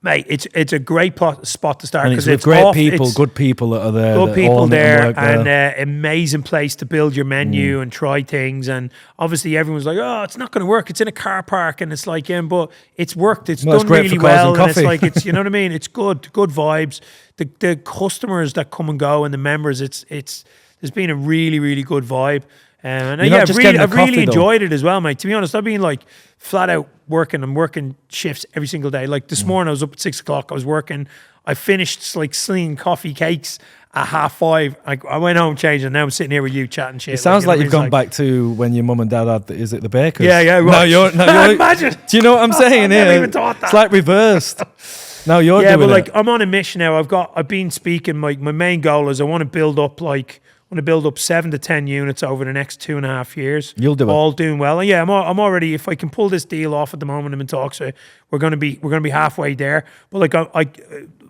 mate, it's a great spot to start And because it's with it's great off, people, it's good people that are there. good that people all need to there, work and amazing place to build your menu and try things. And obviously, everyone's like, "Oh, it's not going to work. It's in a car park," and it's like, but it's worked. It's Well, it's done great really for causing well, and it's coffee. like it's you know what I mean. It's good vibes. The customers that come and go and the members, there's been a really good vibe. And You're yeah, not just getting the I've really coffee, though. enjoyed it as well, mate. To be honest, I've been like flat out working. I'm working shifts every single day. Like this morning, I was up at 6 o'clock. I was working. I finished like slinging coffee cakes at 5:30. I went home, changed, and now I'm sitting here with you chatting shit. It sounds like you know you've what I gone back to when your mum and dad had. Is it the bakers? Yeah, No, right. you're. Imagine. Do you know what I'm saying never here? even thought that. It's like reversed. Now you're Yeah, doing but like it. I'm on a mission now. I've been speaking. My main goal is I want to build up 7 to 10 units over the next 2.5 years. You'll do it. All doing well. And yeah, I'm already. If I can pull this deal off at the moment, I'm in talks. So we're gonna be halfway there. But like I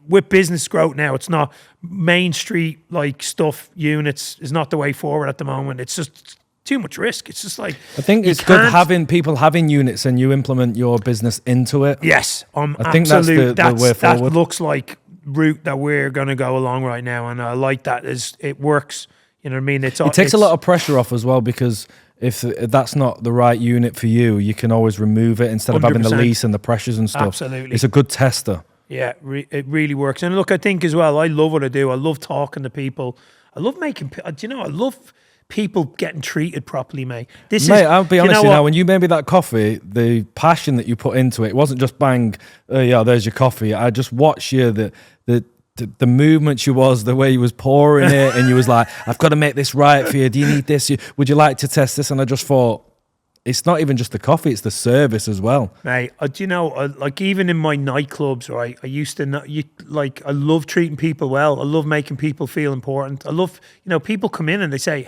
with business growth now, it's not main street like stuff. Units is not the way forward at the moment. It's just too much risk. It's just like I think you it's good can't- having people having units and you implement your business into it. Yes, I think that's the way that forward. looks like route that we're going to go along right now, and I like that. It works. You know what I mean? It takes a lot of pressure off as well, because if that's not the right unit for you, you can always remove it instead of having the 100%. lease and the pressures and stuff. Absolutely. It's a good tester. Yeah, it really works. And look, I think as well, I love what I do. I love talking to people. I love making. I love people getting treated properly, mate. Mate, I'll be honest with you what? now, when you made me that coffee, the passion that you put into it wasn't just bang, yeah, there's your coffee. I just watched you, the movements you was, the way you was pouring it, and you was like, I've got to make this right for you. Do you need this? Would you like to test this? And I just thought, it's not even just the coffee, it's the service as well. Mate, like even in my nightclubs, right? I used to I love treating people well. I love making people feel important. I love, people come in and they say,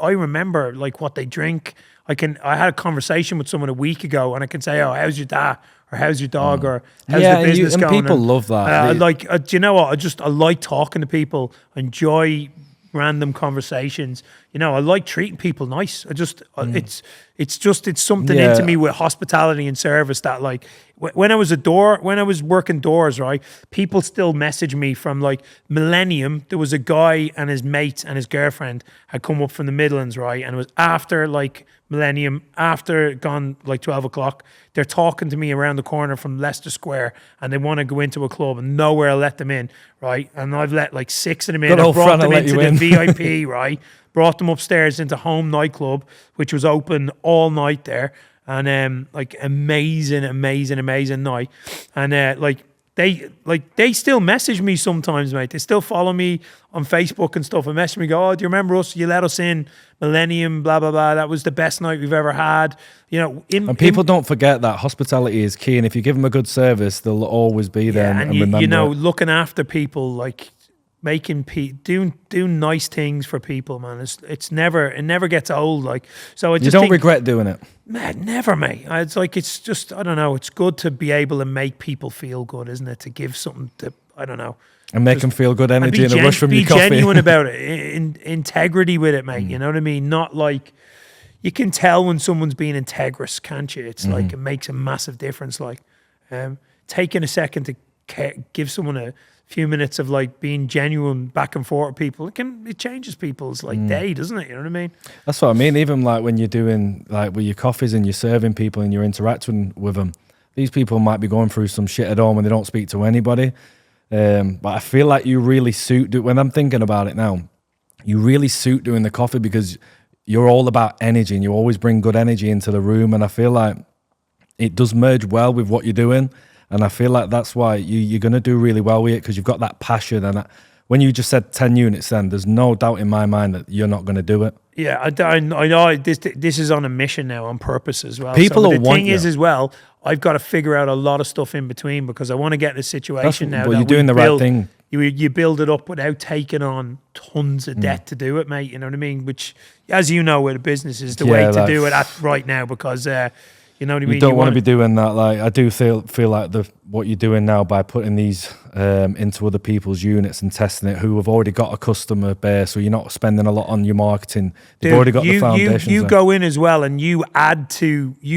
I remember like what they drink. I had a conversation with someone a week ago, and I can say, oh, how's your dad? Or how's your dog? Or how's the business and going? people love that. Do you know what? I like talking to people. I enjoy random conversations. I like treating people nice. It's something Yeah. into me with hospitality and service that like when I was working doors, right? People still message me from like Millennium. There was a guy and his mates and his girlfriend had come up from the Midlands, right? And it was after like Millennium, after gone like 12 o'clock. They're talking to me around the corner from Leicester Square, and they want to go into a club, and nowhere I'll let them in, right? And I've let like 6 of them in. Good I old brought Fran them will let into you the in. VIP, right? Brought them upstairs into Home Nightclub, which was open all night there, and like amazing night, and they still message me sometimes, mate. They still follow me on Facebook and stuff and message me, go, oh, do you remember us? You let us in, Millennium, blah, blah, blah. That was the best night we've ever had. And people don't forget that hospitality is key, and if you give them a good service, they'll always be there and remember it. Looking after people, like making doing nice things for people, man. It never gets old. Like, so I just You don't think, regret doing it. man, never, mate. It's just, I don't know. It's good to be able to make people feel good, isn't it? To give something to, I don't know. And make them feel good energy and a rush from be your coffee. genuine about it. Integrity with it, mate. You know what I mean? Not like, you can tell when someone's being integrous, can't you? It's like, it makes a massive difference. Like, taking a second to give someone a few minutes of like being genuine back and forth with people, it changes people's like day, doesn't it? You know what I mean? That's what I mean. Even like when you're doing like with your coffees and you're serving people and you're interacting with them, these people might be going through some shit at home and they don't speak to anybody. But I feel like you really suit, when I'm thinking about it now, you really suit doing the coffee because you're all about energy and you always bring good energy into the room. And I feel like it does merge well with what you're doing. And I feel like that's why you're going to do really well with it, because you've got that passion. And when you just said 10 units then, there's no doubt in my mind that you're not going to do it. Yeah, I know this is on a mission now, on purpose as well. People so, will want the thing is as well, I've got to figure out a lot of stuff in between because I want to get in a situation now. Well, you're doing the right thing. You build it up without taking on tons of debt to do it, mate. You know what I mean? Which, as you know, with a business is the way to do it right now because, you know what I mean? You don't want to be doing that. Like I do feel like what you're doing now by putting these into other people's units and testing it, who have already got a customer base, so you're not spending a lot on your marketing. They've already got the foundations. You go in as well, and you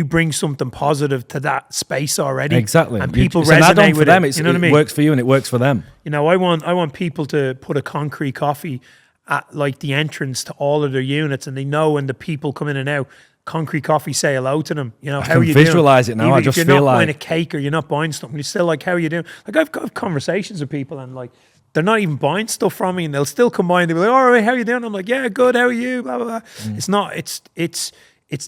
bring something positive to that space already. Exactly, and people resonate with them. it. You know what I mean? It works for you, and it works for them. You know, I want people to put a concrete coffee at like the entrance to all of their units, and they know when the people come in and out. Concrete coffee, say hello to them. You know, how are you visualize doing? It now. Even I just if feel you're not like buying a cake or you're not buying something, you're still like, how are you doing? Like I've got conversations with people and like they're not even buying stuff from me and they'll still come by and they'll be like, all right, how are you doing? I'm like, yeah, good. How are you? Blah blah blah. It's not. It's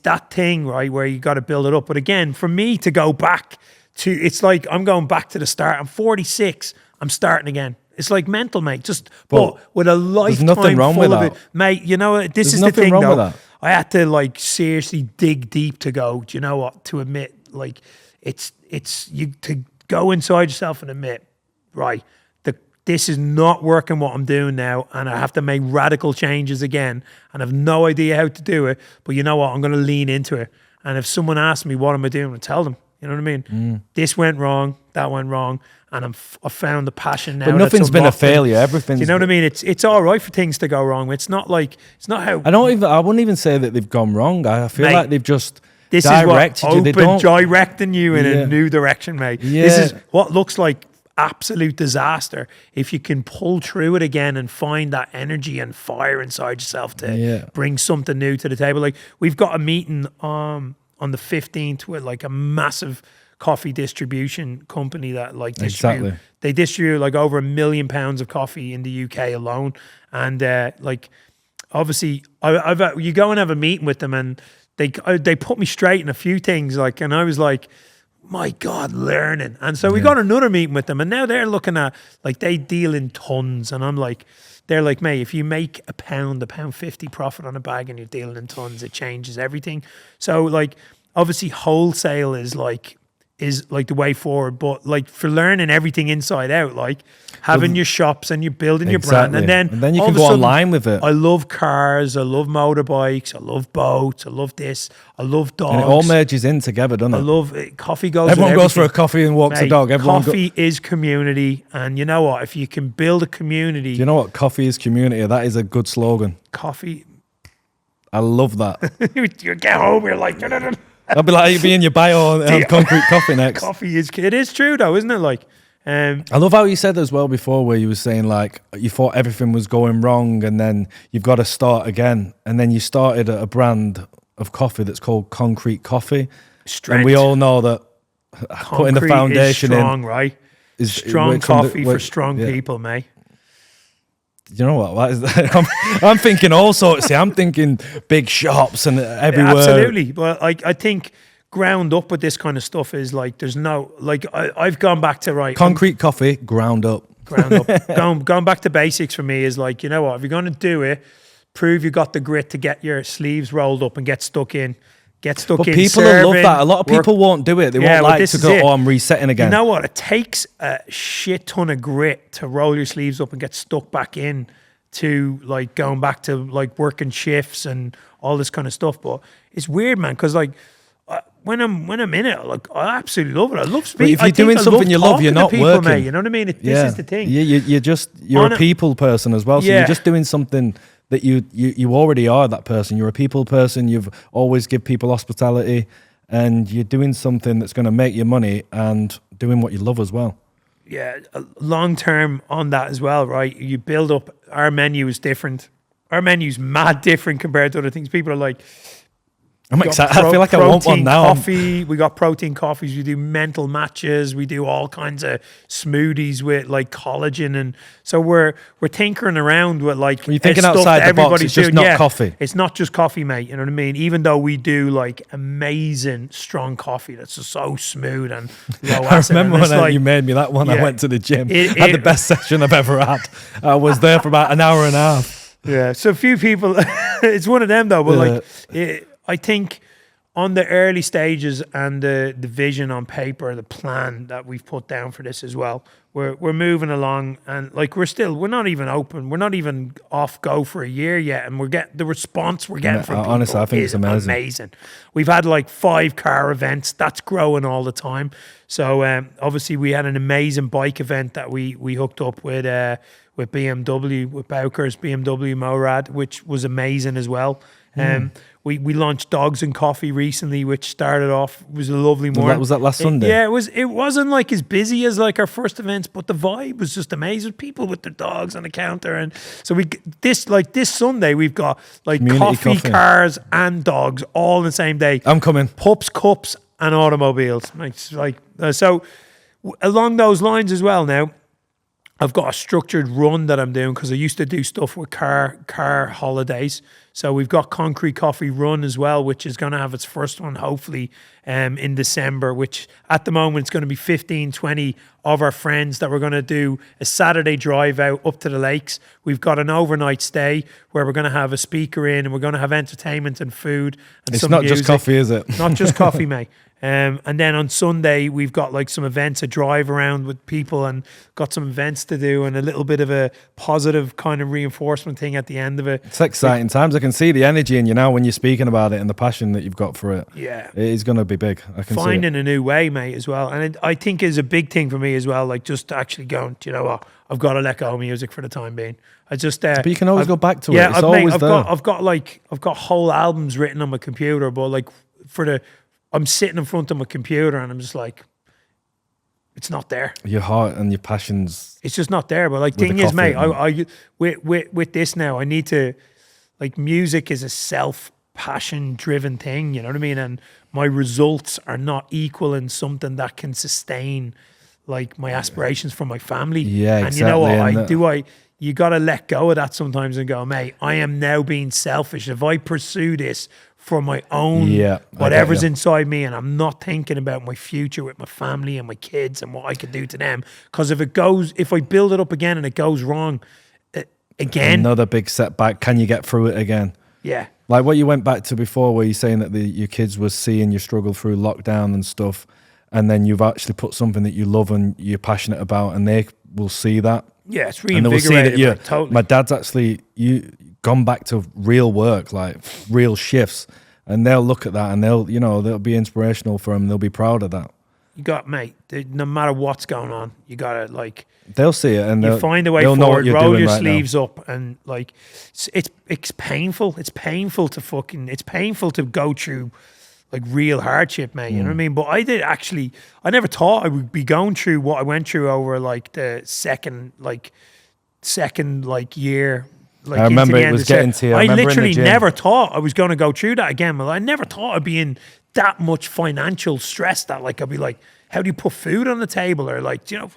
that thing, right, where you got to build it up. But again, for me to go back to, it's like I'm going back to the start. I'm 46. I'm starting again. It's like mental, mate. But with a lifetime nothing wrong full with of that. it, mate. You know, this There's is the nothing thing, wrong though. with that. I had to like seriously dig deep to go. Do you know what? To admit, like, it's you to go inside yourself and admit, right? This is not working what I'm doing now, and I have to make radical changes again. And I've no idea how to do it. But you know what? I'm going to lean into it. And if someone asks me what am I doing, I tell them. You know what I mean? This went wrong. That went wrong. And I found the passion now. But nothing's been a failure. Everything's. You know what I mean? It's all right for things to go wrong. It's not how. I wouldn't even say that they've gone wrong. I feel like they've just directed you. Directing you in a new direction, mate. Yeah. This is what looks like absolute disaster. If you can pull through it again and find that energy and fire inside yourself to bring something new to the table. Like we've got a meeting on the 15th with like a massive coffee distribution company that like they distribute like over £1 million of coffee in the UK alone. And like obviously you go and have a meeting with them and they put me straight in a few things, like, and I was like, my God, learning. And so we got another meeting with them and now they're looking at like they deal in tons, and I'm like, they're like, mate, if you make £1.50 profit on a bag and you're dealing in tons, it changes everything. So like obviously wholesale is like the way forward, but like for learning everything inside out, like having your shops and you're building your brand, and then you can go online with it. I love cars, I love motorbikes, I love boats, I love this, I love dogs. And it all merges in together, doesn't it? I love it. Coffee goes. Everyone goes for a coffee and walks a dog. Coffee is community, and you know what? If you can build a community, do you know what? Coffee is community. That is a good slogan. Coffee. I love that. You get home, you're like. I'll be like, you'll be in your bio on concrete coffee next. Coffee it is true though, isn't it? Like, I love how you said as well before, where you were saying like you thought everything was going wrong, and then you've got to start again, and then you started a brand of coffee that's called Concrete Coffee. Strength. And we all know that putting the foundation is strong, right? Is strong coffee for strong people, mate. You know what? I'm thinking all sorts. I'm thinking big shops and everywhere. Absolutely, but I think ground up with this kind of stuff is like there's no like I've gone back to concrete coffee ground up. Going back to basics for me is like, you know what? If you're going to do it, prove you got the grit to get your sleeves rolled up and get stuck in. But people will love that. A lot of people won't do it. They won't like to go, I'm resetting again. You know what? It takes a shit ton of grit to roll your sleeves up and get stuck back in to like going back to like working shifts and all this kind of stuff. But it's weird, man, because like when I'm in it, like I absolutely love it. I love speaking. If you're doing something you love, you're not people, working. Mate, you know what I mean? This is the thing. You're a people person as well. So you're just doing something that you already are that person. You're a people person. You've always give people hospitality, and you're doing something that's going to make you money and doing what you love as well. yeah, long term on that as well, right? You build up. Our menu is different. Our menu's mad different compared to other things. People are like, I'm excited. I feel like I want one now. Coffee. We got protein coffees. We do mental matches. We do all kinds of smoothies with like collagen, and so we're tinkering around with like. When you're thinking outside the box, it's just not coffee. It's not just coffee, mate. You know what I mean? Even though we do like amazing strong coffee that's just so smooth and low acid. I remember when you made me that one. I went to the gym. Had the best session I've ever had. I was there for about an hour and a half. Yeah. So a few people. It's one of them though, but I think on the early stages and the vision on paper, the plan that we've put down for this as well, we're moving along, and like we're not even open, we're not even off go for a year yet, and we're getting the response we're getting from people. Honestly, I think it's amazing. We've had like 5 car events that's growing all the time. So obviously we had an amazing bike event that we hooked up with BMW, with Bowker's BMW Morad, which was amazing as well. We launched Dogs and Coffee recently, which started off, was a lovely morning. Was that last Sunday? Yeah, it wasn't like as busy as like our first events, but the vibe was just amazing. People with their dogs on the counter, and so this Sunday we've got like coffee, cars, and dogs all in the same day. I'm coming. Pups, cups, and automobiles. So along those lines as well. Now I've got a structured run that I'm doing because I used to do stuff with car holidays. So we've got Concrete Coffee Run as well, which is going to have its first one hopefully in December, which at the moment it's going to be 15, 20 of our friends that we're going to do a Saturday drive out up to the lakes. We've got an overnight stay where we're going to have a speaker in, and we're going to have entertainment and food. And it's not music. Just coffee, is it? Not just coffee, mate. And then on Sunday, we've got like some events, a drive around with people, and got some events to do, and a little bit of a positive kind of reinforcement thing at the end of it. It's exciting times. I can see the energy in you now when you're speaking about it and the passion that you've got for it. Yeah. It is going to be big. I can Finding see it. a new way, mate, as well. And I think is a big thing for me as well, like just actually going, do you know what? I've got to let go of music for the time being. I just but you can always go back to it. It's always there. I've got whole albums written on my computer, but like I'm sitting in front of my computer and I'm just like, it's not there. Your heart and your passions. It's just not there. But like, thing is, mate, I with this now, I need to, like, music is a self-passion driven thing. You know what I mean? And my results are not equaling something that can sustain like my aspirations for my family. Yeah, and exactly. You know what? You got to let go of that sometimes and go, mate, I am now being selfish. If I pursue this for my own, whatever's inside me, and I'm not thinking about my future with my family and my kids and what I could do to them. Because if I build it up again and it goes wrong again. Another big setback. Can you get through it again? Yeah. Like what you went back to before, where you're saying that your kids were seeing you struggle through lockdown and stuff, and then you've actually put something that you love and you're passionate about, and they will see that. Yeah, it's reinvigorated. And totally. My dad's actually gone back to real work, like real shifts, and they'll look at that and they'll be inspirational for them. They'll be proud of that. You got, mate, no matter what's going on, you gotta like. They'll see it and you find a way forward. Roll your sleeves up, and like it's painful. It's painful to go through like real hardship, mate. You know what I mean? But I never thought I would be going through what I went through over like the second year. Like, I remember it was getting to you. I literally never thought I was going to go through that again. I never thought I'd be in that much financial stress that like I'd be like, how do you put food on the table? Or like, do you know,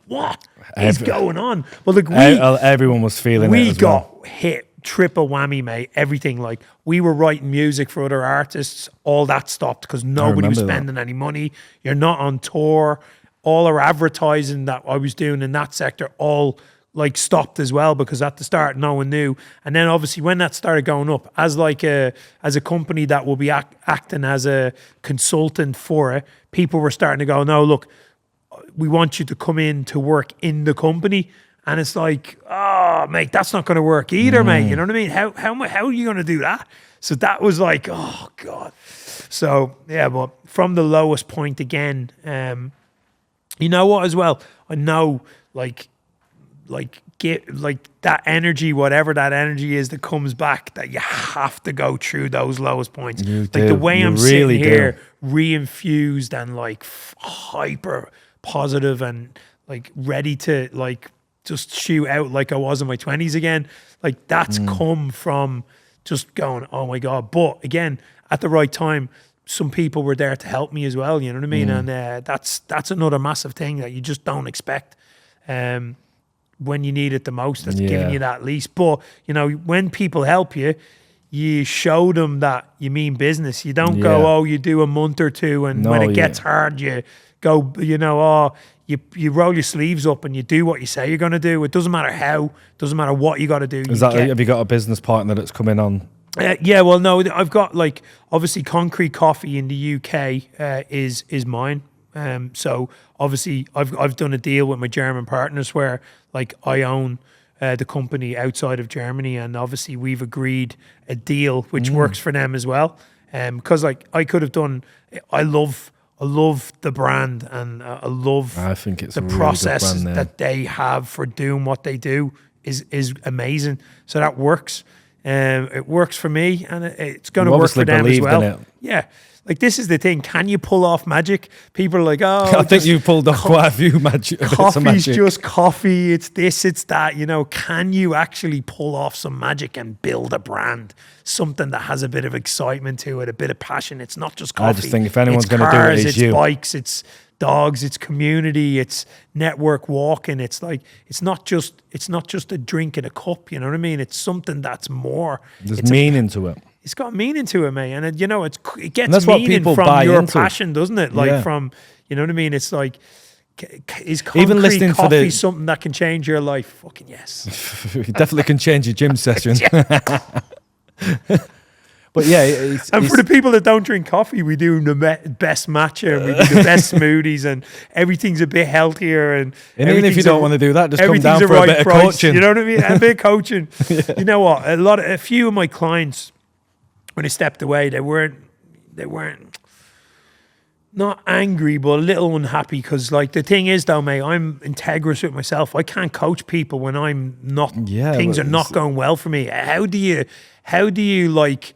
what is going on? Well, like everyone was feeling it. We got hit triple whammy, mate. Everything, like, we were writing music for other artists. All that stopped because nobody was spending any money. You're not on tour. All our advertising that I was doing in that sector all like stopped as well, because at the start no one knew. And then obviously when that started going up, as a company that will be acting as a consultant for it, people were starting to go, no, look, we want you to come in to work in the company. And it's like, oh, mate, that's not going to work either, mate. You know what I mean? How are you going to do that? So that was like, oh God. So yeah, but from the lowest point again, you know what as well? I know get like that energy, whatever that energy is that comes back, that you have to go through those lowest points. The way I'm sitting here, reinfused and like hyper positive and like ready to like just shoot out like I was in my 20s again. Like that's come from just going, oh my God. But again, at the right time, some people were there to help me as well. You know what I mean? And that's another massive thing that you just don't expect when you need it the most. That's giving you that least. But, you know, when people help you, you show them that you mean business. You don't go, oh, you do a month or two, and when it gets hard, you go, you know, oh, you roll your sleeves up and you do what you say you're going to do. It doesn't matter how, doesn't matter what you got to do. Have you got a business partner that's coming on? Yeah, well, no, I've got like, obviously Concrete Coffee in the UK is mine. So obviously I've done a deal with my German partners where like I own the company outside of Germany, and obviously we've agreed a deal which works for them as well. Because like I could have done, I love the brand, and I think it's the really process brand, that they have for doing what they do is amazing. So that works. It works for me, and it's going to work for them as well. Yeah. Like, this is the thing. Can you pull off magic? People are like, oh, I think you pulled off quite a few magic. Coffee's just coffee. It's this, it's that. You know, can you actually pull off some magic and build a brand? Something that has a bit of excitement to it, a bit of passion. It's not just coffee. I just think if anyone's going to do it, it's you. It's bikes, it's dogs, it's community, it's network walking. It's like, it's not just a drink in a cup. You know what I mean? It's something that's more. There's meaning to it. It's got meaning to it, man. And you know, it gets meaning from your passion, doesn't it? Like from, you know what I mean? It's like, is concrete coffee something that can change your life? Fucking yes. It definitely can change your gym session. But yeah, and for the people that don't drink coffee, we do the best matcha, and we do the best smoothies, and everything's a bit healthier. And even if you don't want to do that, just come down for a bit of coaching. You know what I mean? A bit of coaching. You know what? A few of my clients, when they stepped away, they weren't not angry, but a little unhappy, because like the thing is though, mate, I'm integrous with myself. I can't coach people when I'm not. Things are not going well for me. How do you like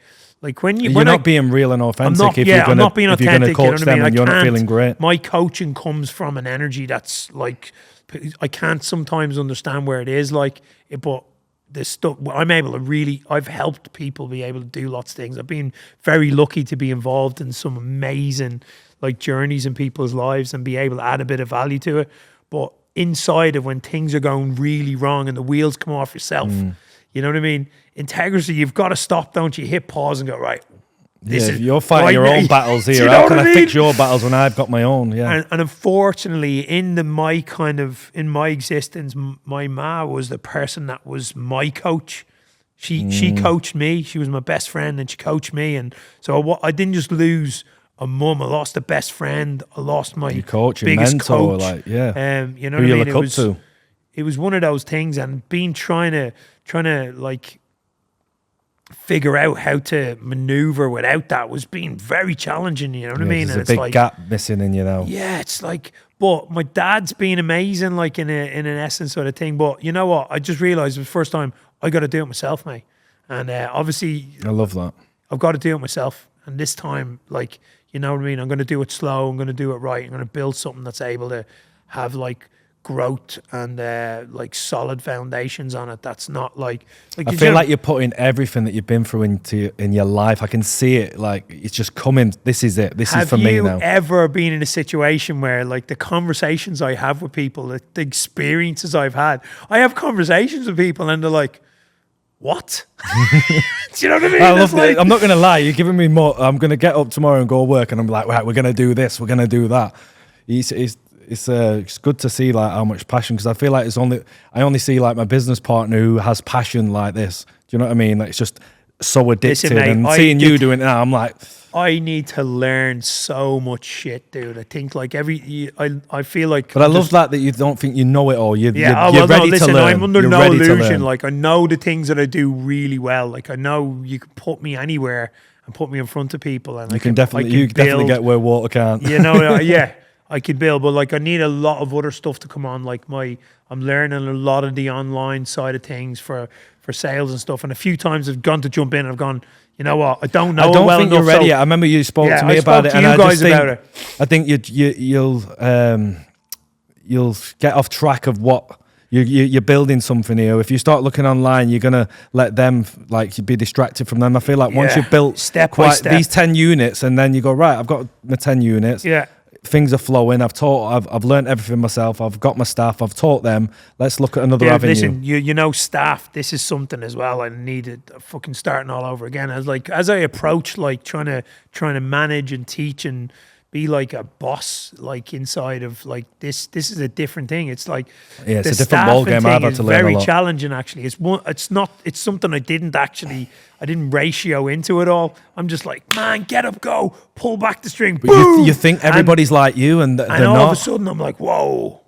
when you're not being real and authentic? I'm not being authentic. Coach them and you're not feeling great. My coaching comes from an energy that's like, I can't sometimes understand where it is like, but this stuff, I'm able to really, I've helped people be able to do lots of things. I've been very lucky to be involved in some amazing like journeys in people's lives and be able to add a bit of value to it. But inside of when things are going really wrong and the wheels come off yourself, you know what I mean? Integrity, you've got to stop, don't you? Hit pause and go, right. You're fighting your own battles here. How can I fix your battles when I've got my own? Yeah. And unfortunately, in my existence, my ma was the person that was my coach. She coached me. She was my best friend, and she coached me. And so I didn't just lose a mum. I lost a best friend. I lost my biggest mentor, coach. You know who what I mean? Look up to. It was one of those things, and trying to like figure out how to maneuver without that was being very challenging, you know what I mean? There's a big gap missing in you now. Yeah, it's like, but my dad's been amazing, like in an essence sort of thing. But you know what? I just realized the first time I got to do it myself, mate. And obviously, I love that. I've got to do it myself. And this time, like, you know what I mean? I'm going to do it slow. I'm going to do it right. I'm going to build something that's able to have like growth and like solid foundations on it. That's not like I feel like you're putting everything that you've been through in your life. I can see it, like it's just coming. This is it. This is for me now. Have you ever been in a situation where like the conversations I have with people, the experiences I've had, I have conversations with people and they're like, what? Do you know what I mean? I love it. I'm not going to lie. You're giving me more. I'm going to get up tomorrow and go work and I'm like, right, we're going to do this. We're going to do that. It's good to see like how much passion, because I feel like I only see like my business partner who has passion like this. Do you know what I mean? Like it's just so addicted. Listen, mate, and seeing you doing it now, I'm like, I need to learn so much shit, dude. I think like I feel like. But I love that you don't think you know it all. You're ready listen, to learn. I'm under no illusion. Like I know the things that I do really well. Like I know you can put me anywhere and put me in front of people, and you can definitely get where water can't. You know, yeah. I could build, but like I need a lot of other stuff to come on. Like I'm learning a lot of the online side of things for sales and stuff. And a few times I've gone to jump in and I've gone, you know what? I don't know. I don't think you're ready yet. I remember you spoke to me about it, and I think you'll you'll get off track of what you're building something here. If you start looking online, you're gonna let them be distracted from them. I feel like once you've built step by step these 10 units, and then you go, right, I've got my 10 units. Yeah. Things are flowing. I've learned everything myself. I've got my staff. I've taught them. Let's look at another avenue. Listen, you know, staff. This is something as well. I needed fucking starting all over again. As I approach like trying to manage and teach and be like a boss, like inside of like this is a different thing. It's like it's a different ball game. I've had to learn a lot. Very challenging actually. It's something I didn't ratio into it all. I'm just like, man, get up, go, pull back the string. But you think everybody's like you, and they're all not. Of a sudden I'm like, whoa.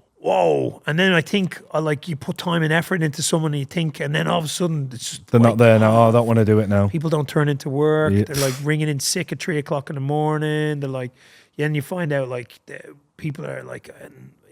And then I think you put time and effort into someone, and you think, and then all of a sudden it's just they're not there now. Oh, I don't want to do it now. People don't turn into work. Yeah. They're like ringing in sick at 3:00 in the morning. They're like, and you find out like people are like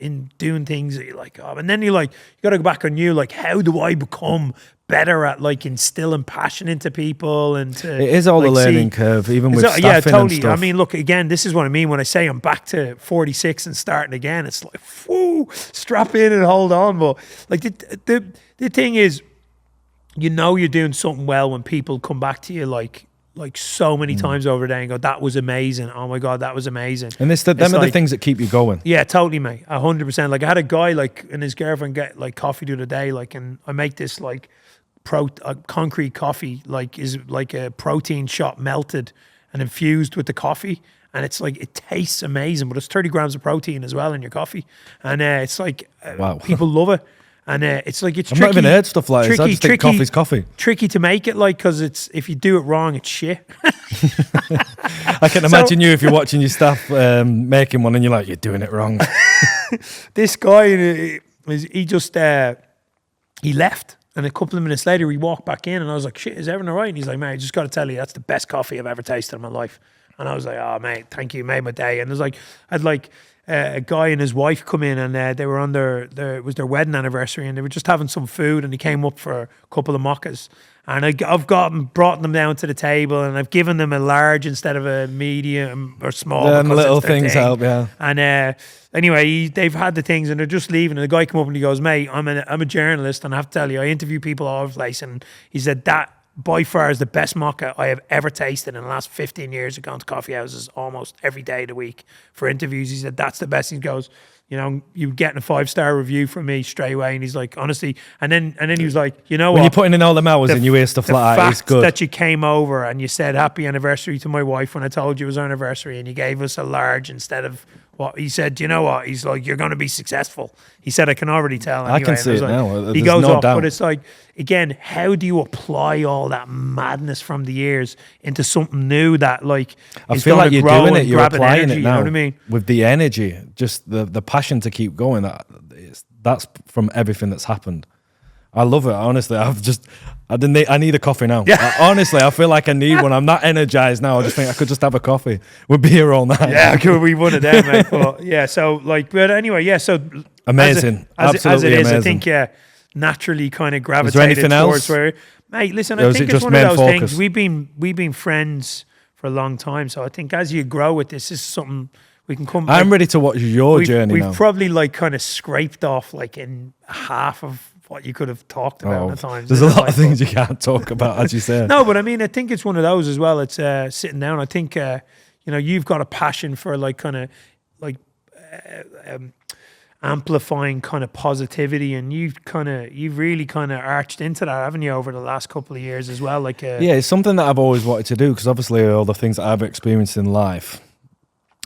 in doing things that you're like, oh, and then you got to go back on you, like, how do I become better at like instilling passion into people? And it is all a learning curve, even with staffing and stuff. I mean, look, again, this is what I mean when I say I'm back to 46 and starting again. It's like, whoo, strap in and hold on. But like the thing is, you know, you're doing something well when people come back to you like so many times over there and go, that was amazing. Oh my God, that was amazing. And them are the things that keep you going. Yeah, totally, mate. 100%. Like I had a guy like and his girlfriend get like coffee the other day, like, and I make this like concrete coffee, like is like a protein shot melted and infused with the coffee. And it's like, it tastes amazing, but it's 30 grams of protein as well in your coffee. And it's like, wow. People love it. And it's like, it's I've tricky. not even heard stuff like this. I just think coffee's coffee. Tricky to make it, like, because it's, if you do it wrong, it's shit. I can imagine you if you're watching your staff making one and you're like, you're doing it wrong. This guy, he just, he left. And a couple of minutes later, he walked back in and I was like, shit, is everything all right? And he's like, mate, I just got to tell you, that's the best coffee I've ever tasted in my life. And I was like, oh, mate, thank you, made my day. And there's like, I'd like a guy and his wife come in and they were on it was their wedding anniversary and they were just having some food and he came up for a couple of mochas. And I've brought them down to the table and I've given them a large instead of a medium or small. Them little things help, yeah. And anyway, they've had the things and they're just leaving. And the guy come up and he goes, mate, I'm a journalist and I have to tell you, I interview people all over the place. And he said, that by far is the best mocha I have ever tasted in the last 15 years. I've gone to coffee houses almost every day of the week for interviews. He said, that's the best. He goes, you know, you getting a 5-star review from me straight away. And he's like, honestly, and then he was like, you know when what? you're putting in all them hours and you hear stuff like that, it's good. That you came over and you said happy anniversary to my wife when I told you it was our anniversary and you gave us a large instead of what he said, you know what? He's like, you're going to be successful. He said, I can already tell. Anyway. I can see it like, now. He goes no off, doubt. but it's like, again, how do you apply all that madness from the years into something new that like I feel like you're doing it, you're applying energy, it now. You know what I mean? With the energy, just the passion to keep going. That's from everything that's happened. I love it. Honestly, I need a coffee now. Yeah. Honestly, I feel like I need one. I'm not energized now. I just think I could just have a coffee. We'd be here all night. Yeah, we won it there, mate. But yeah, so like, but anyway, yeah, so amazing. Absolutely as it is, amazing. I think naturally kind of gravitated is there anything towards else? where, mate, listen, Or I is think it it's just one of main those focus? things. We've been friends for a long time, so I think as you grow with this is something we can come. I'm ready to watch your journey we've now. probably like kind of scraped off like in half of what you could have talked about at times. There's a lot of things you can't talk about, as you said. No, but I mean, I think it's one of those as well. It's sitting down. I think you know, you've got a passion for like kind of like amplifying kind of positivity, and you've really kind of arched into that, haven't you, over the last couple of years as well? Like yeah, it's something that I've always wanted to do because obviously all the things that I've experienced in life,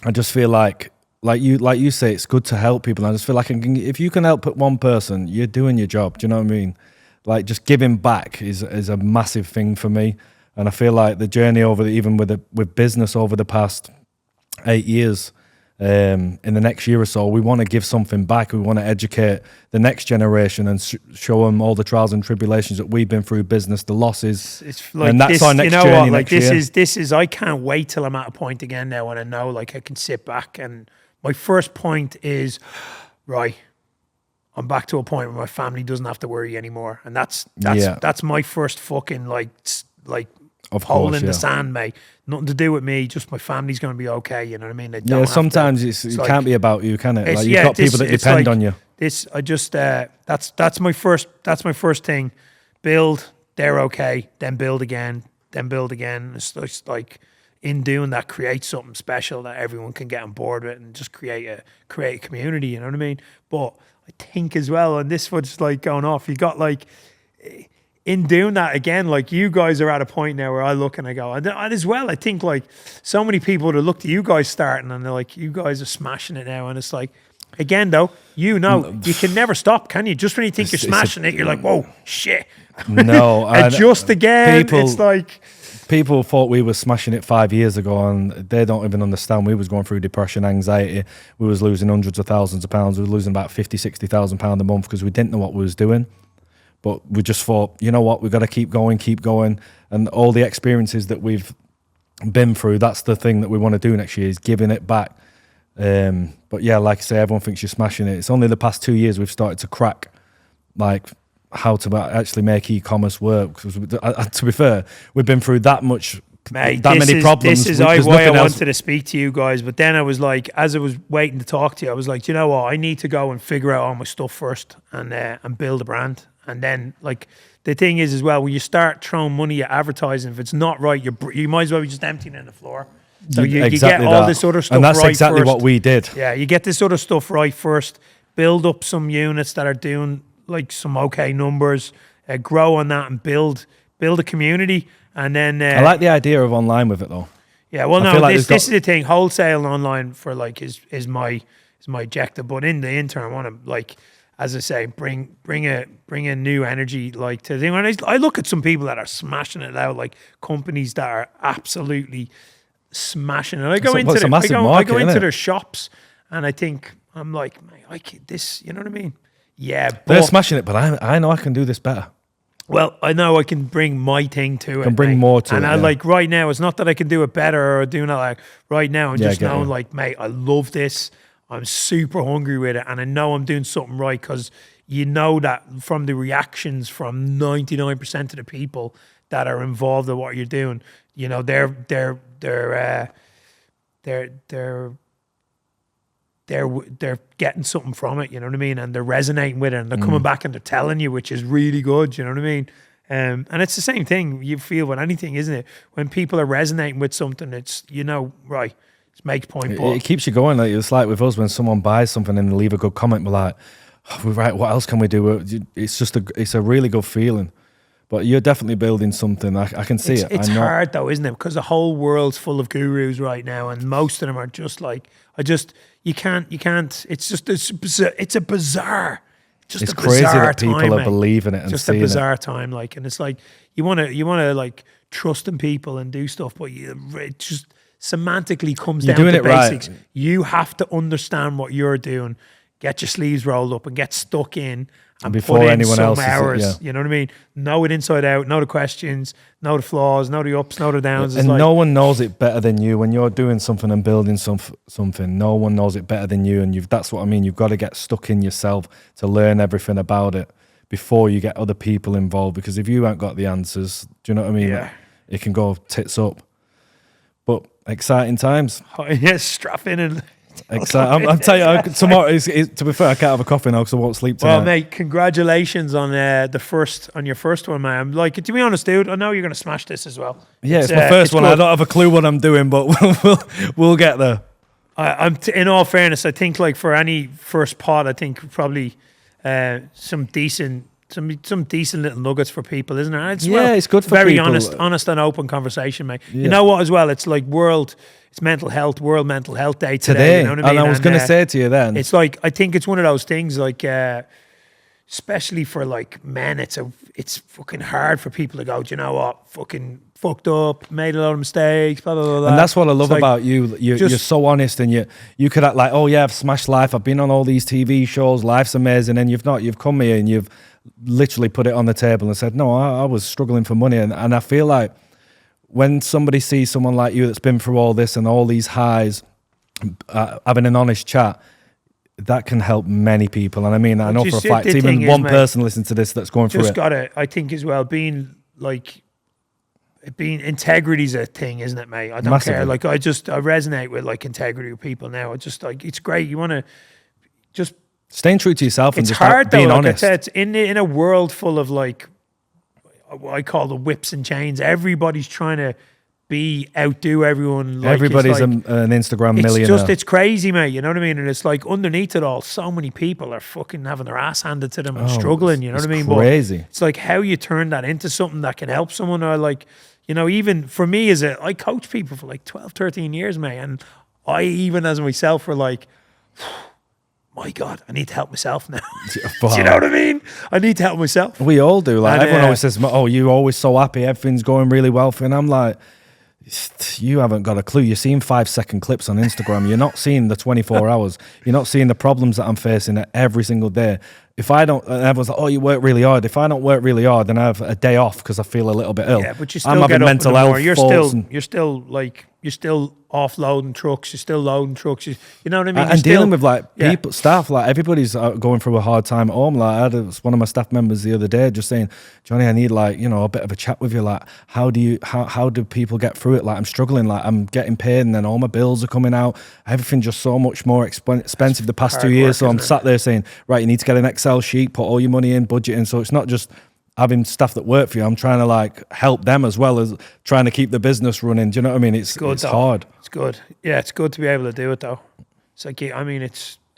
I just feel like you say, it's good to help people. And I just feel like if you can help one person, you're doing your job. Do you know what I mean? Like just giving back is a massive thing for me. And I feel like the journey even with business over the past 8 years, in the next year or so, we want to give something back. We want to educate the next generation and show them all the trials and tribulations that we've been through, business, the losses. It's like and that's this, our next you know journey what? Like next year. this is. I can't wait till I'm at a point again now when I know like I can sit back and my first point is right. I'm back to a point where my family doesn't have to worry anymore, and that's my first fucking like Of hole course, in the yeah. sand, mate. Nothing to do with me. Just my family's going to be okay. You know what I mean? They don't have to- Sometimes it like- can't be about you, can it? It's- Like you've yeah, got people that it's depend like on you. This, I just that's my first thing. Build, they're okay, then build again, then build again. It's just like in doing that, create something special that everyone can get on board with, and just create a community. You know what I mean? But I think as well, and this was like going off. You got like in doing that again, like you guys are at a point now where I look and I go, and as well, I think like so many people would have looked at you guys starting and they're like, you guys are smashing it now, and it's like. Again, though, you can never stop, can you? Just when you think you're smashing it, you're like, whoa, shit. No. Adjust again. It's like... People thought we were smashing it 5 years ago, and they don't even understand. We was going through depression, anxiety. We was losing hundreds of thousands of pounds. We were losing about 50, 60,000 pounds a month because we didn't know what we was doing. But we just thought, you know what, we've got to keep going. And all the experiences that we've been through, that's the thing that we want to do next year, is giving it back. But yeah, like I say, everyone thinks you're smashing it. It's only the past 2 years we've started to crack, like, how to actually make e-commerce work. Because to be fair, we've been through that much, many problems. This is why I wanted to speak to you guys. But then I was like, as I was waiting to talk to you, I was like, you know what? I need to go and figure out all my stuff first and build a brand. And then, like, the thing is as well, when you start throwing money at advertising, if it's not right, you might as well be just emptying it on the floor. So you get all this other stuff right first. And that's exactly what we did. Yeah, you get this other stuff right first, build up some units that are doing like some okay numbers, grow on that and build a community. And then... I like the idea of online with it though. Yeah, well, no, this is the thing. Wholesale and online for like is my objective. But in the interim, I want to, like, as I say, bring a new energy like to the thing. When I look at some people that are smashing it out, like companies that are absolutely smashing it. I go into their shops and I think, I'm like, mate, I can, this, you know what I mean? Yeah, but they're smashing it, but I know I can do this better. Well, I know I can bring my thing to it. Can bring more to it. And I like right now, it's not that I can do it better or doing it like right now. I'm just knowing like, mate, I love this. I'm super hungry with it. And I know I'm doing something right because you know that from the reactions from 99% of the people that are involved in what you're doing, you know, they're getting something from it, you know what I mean? And they're resonating with it and they're coming back and they're telling you, which is really good, you know what I mean? And it's the same thing you feel with anything, isn't it? When people are resonating with something, it's, you know, right, it makes point. It keeps you going. Like, it's like with us, when someone buys something and they leave a good comment, we're like, oh, right, what else can we do? It's just it's a really good feeling. But you're definitely building something. I can see it. It's hard though, isn't it? Because the whole world's full of gurus right now, and most of them are just like, you can't. It's a bizarre. It's crazy that people are believing it and just seeing a bizarre time, like, and it's like you want to like trust in people and do stuff, but it just semantically comes down to basics. Right. You have to understand what you're doing. Get your sleeves rolled up and get stuck in. And before put in anyone some else hours, you know what I mean? Know it inside out, know the questions, know the flaws, know the ups, know the downs. And no one knows it better than you. When you're doing something and building something, no one knows it better than you. And that's what I mean. You've got to get stuck in yourself to learn everything about it before you get other people involved. Because if you ain't got the answers, do you know what I mean? Yeah. It can go tits up. But exciting times. Oh, yeah, strap in and... Exciting. I'm telling you, tomorrow to be fair, I can't have a coffee now because I won't sleep tonight. Well, mate, congratulations on your first one, man. I'm like, to be honest, dude, I know you're going to smash this as well. Yeah, it's my first one. Good. I don't have a clue what I'm doing, but we'll get there. In all fairness, I think like for any first pod, I think probably some decent little nuggets for people, isn't there? It's good for very people. honest and open conversation, mate. Yeah. You know what as well? It's like World Mental Health Day today. You know what I mean? And I was going to say to you then, it's like, I think it's one of those things like, especially for like men, it's fucking hard for people to go, do you know what? Fucking fucked up, made a lot of mistakes, blah, blah, blah, blah. And that's what I love about you. You're so honest, and you could act like, oh yeah, I've smashed life. I've been on all these TV shows. Life's amazing. And you've not. You've come here and you've literally put it on the table and said, no, I was struggling for money. And I feel like when somebody sees someone like you that's been through all this and all these highs, having an honest chat, that can help many people. And I mean, I know for a fact, even one person listening to this that's going through it. Just got to, I think as well, being like, integrity's a thing, isn't it, mate? I don't Massively. care. Like I resonate with like integrity with people now. It's great. You want to just Staying true to yourself and it's just hard being though. Like honest. I said, it's in a world full of like what I call the whips and chains. Everybody's trying to outdo everyone. Like, Everybody's like, an Instagram millionaire. It's crazy, mate. You know what I mean? And it's like underneath it all, so many people are fucking having their ass handed to them and struggling. You know what I mean? Crazy. But it's like how you turn that into something that can help someone, or like, you know, even for me I coach people for like 12, 13 years, mate. And I even as myself were like, my God, I need to help myself now. Do you know what I mean? I need to help myself. We all do. Like And, everyone always says, "Oh, you're always so happy. Everything's going really well for you." And I'm like, you haven't got a clue. You're seeing 5-second clips on Instagram. You're not seeing the 24 hours. You're not seeing the problems that I'm facing every single day. If I don't, and everyone's like, "Oh, you work really hard." If I don't work really hard, then I have a day off because I feel a little bit ill. Yeah, but you still I'm get having up mental in the health morning. faults You're still offloading trucks. You're still loading trucks. You know what I mean? And dealing with like people, staff, like everybody's going through a hard time at home. Like I had one of my staff members the other day just saying, "Johnny, I need like, you know, a bit of a chat with you. Like, how do people get through it? Like, I'm struggling. Like, I'm getting paid, and then all my bills are coming out. Everything's just so much more expensive the past 2 years. So I'm sat there saying, right, you need to get an Excel sheet, put all your money in, budgeting. So it's not just having staff that work for you. I'm trying to like help them as well as trying to keep the business running. Do you know what I mean? It's hard. It's good. Yeah, it's good to be able to do it though. It's like, I mean,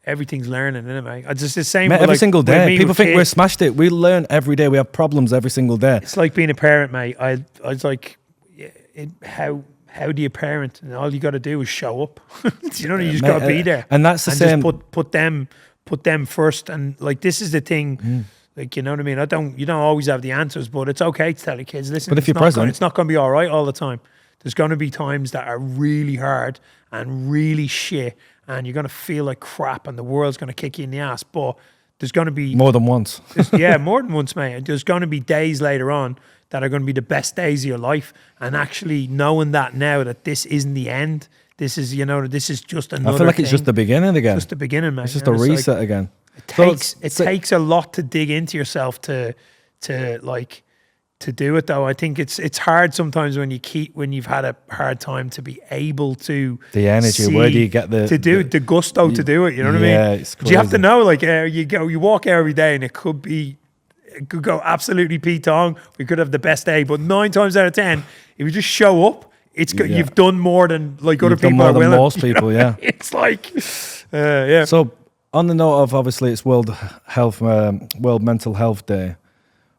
everything's learning, isn't it, mate? It's just the same. Mate, every like, single day. People think kids, we're smashed it. We learn every day. We have problems every single day. It's like being a parent, mate. I was like, how do you parent? And all you got to do is show up. You know, you just got to be there. And that's the same. Just put them first. And like, this is the thing. Like, you know what I mean? You don't always have the answers, but it's okay to tell the kids, listen, but if you're present, it's not going to be all right all the time. There's going to be times that are really hard and really shit, and you're going to feel like crap, and the world's going to kick you in the ass. But there's going to be more than once. More than once, mate. There's going to be days later on that are going to be the best days of your life, and actually knowing that now that this isn't the end. This is, you know, this is just another. I feel like thing. it's just the beginning again. Just the beginning, mate. It's just a reset again. It takes a lot to dig into yourself to do it though. I think it's hard sometimes when you've had a hard time to be able to the energy. Where do you get the gusto to do it? You know what I mean? Yeah, it's crazy. You have to know, like, you walk every day, and it could go absolutely P-tong. We could have the best day, but 9 times out of 10, if you just show up, you've done more than like other people are willing. Most people, yeah. It's like, yeah. So, on the note of obviously it's World Mental Health Day,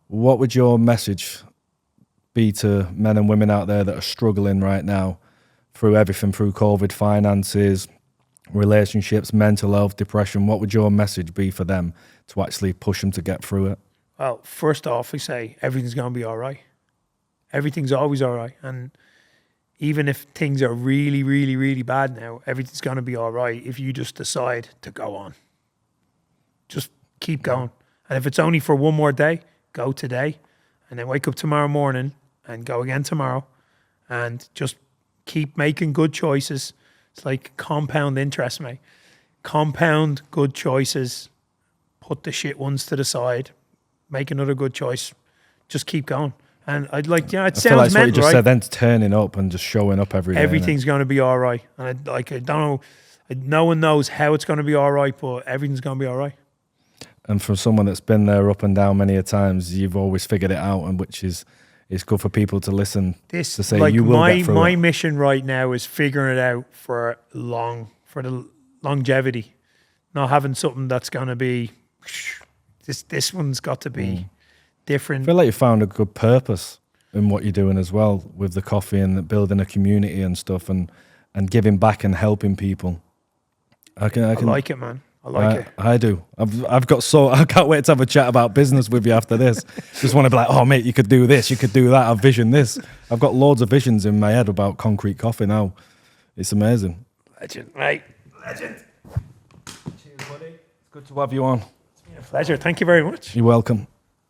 what would your message be to men and women out there that are struggling right now through everything, through COVID, finances, relationships, mental health, depression? What would your message be for them to actually push them to get through it? Well, first off, we say everything's going to be all right. Everything's always all right. And even if things are really, really, really bad now, everything's going to be all right if you just decide to go on. Just keep going. And if it's only for one more day, go today, and then wake up tomorrow morning and go again tomorrow, and just keep making good choices. It's like compound interest, mate. Compound good choices, put the shit ones to the side, make another good choice, just keep going. And I'd like, you know, it sounds that's what you just right? said then, turning up and just showing up every day. Everything's going to be all right. And I don't know, no one knows how it's going to be all right, but everything's going to be all right. And from someone that's been there up and down many a times, you've always figured it out, and which is it's good for people to listen to say like you will get through my it. mission right now is figuring it out for the longevity, not having something that's going to be this one's got to be different. I feel like you found a good purpose in what you're doing as well with the coffee and building a community and stuff, and giving back and helping people. I like it, man. I like it. I do. I can't wait to have a chat about business with you after this. Just want to be like, oh mate, you could do this, you could do that. I've visioned this. I've got loads of visions in my head about concrete coffee now. It's amazing. Legend, mate. Legend. Cheers, buddy. It's good to have you on. It's been a pleasure. Thank you very much. You're welcome.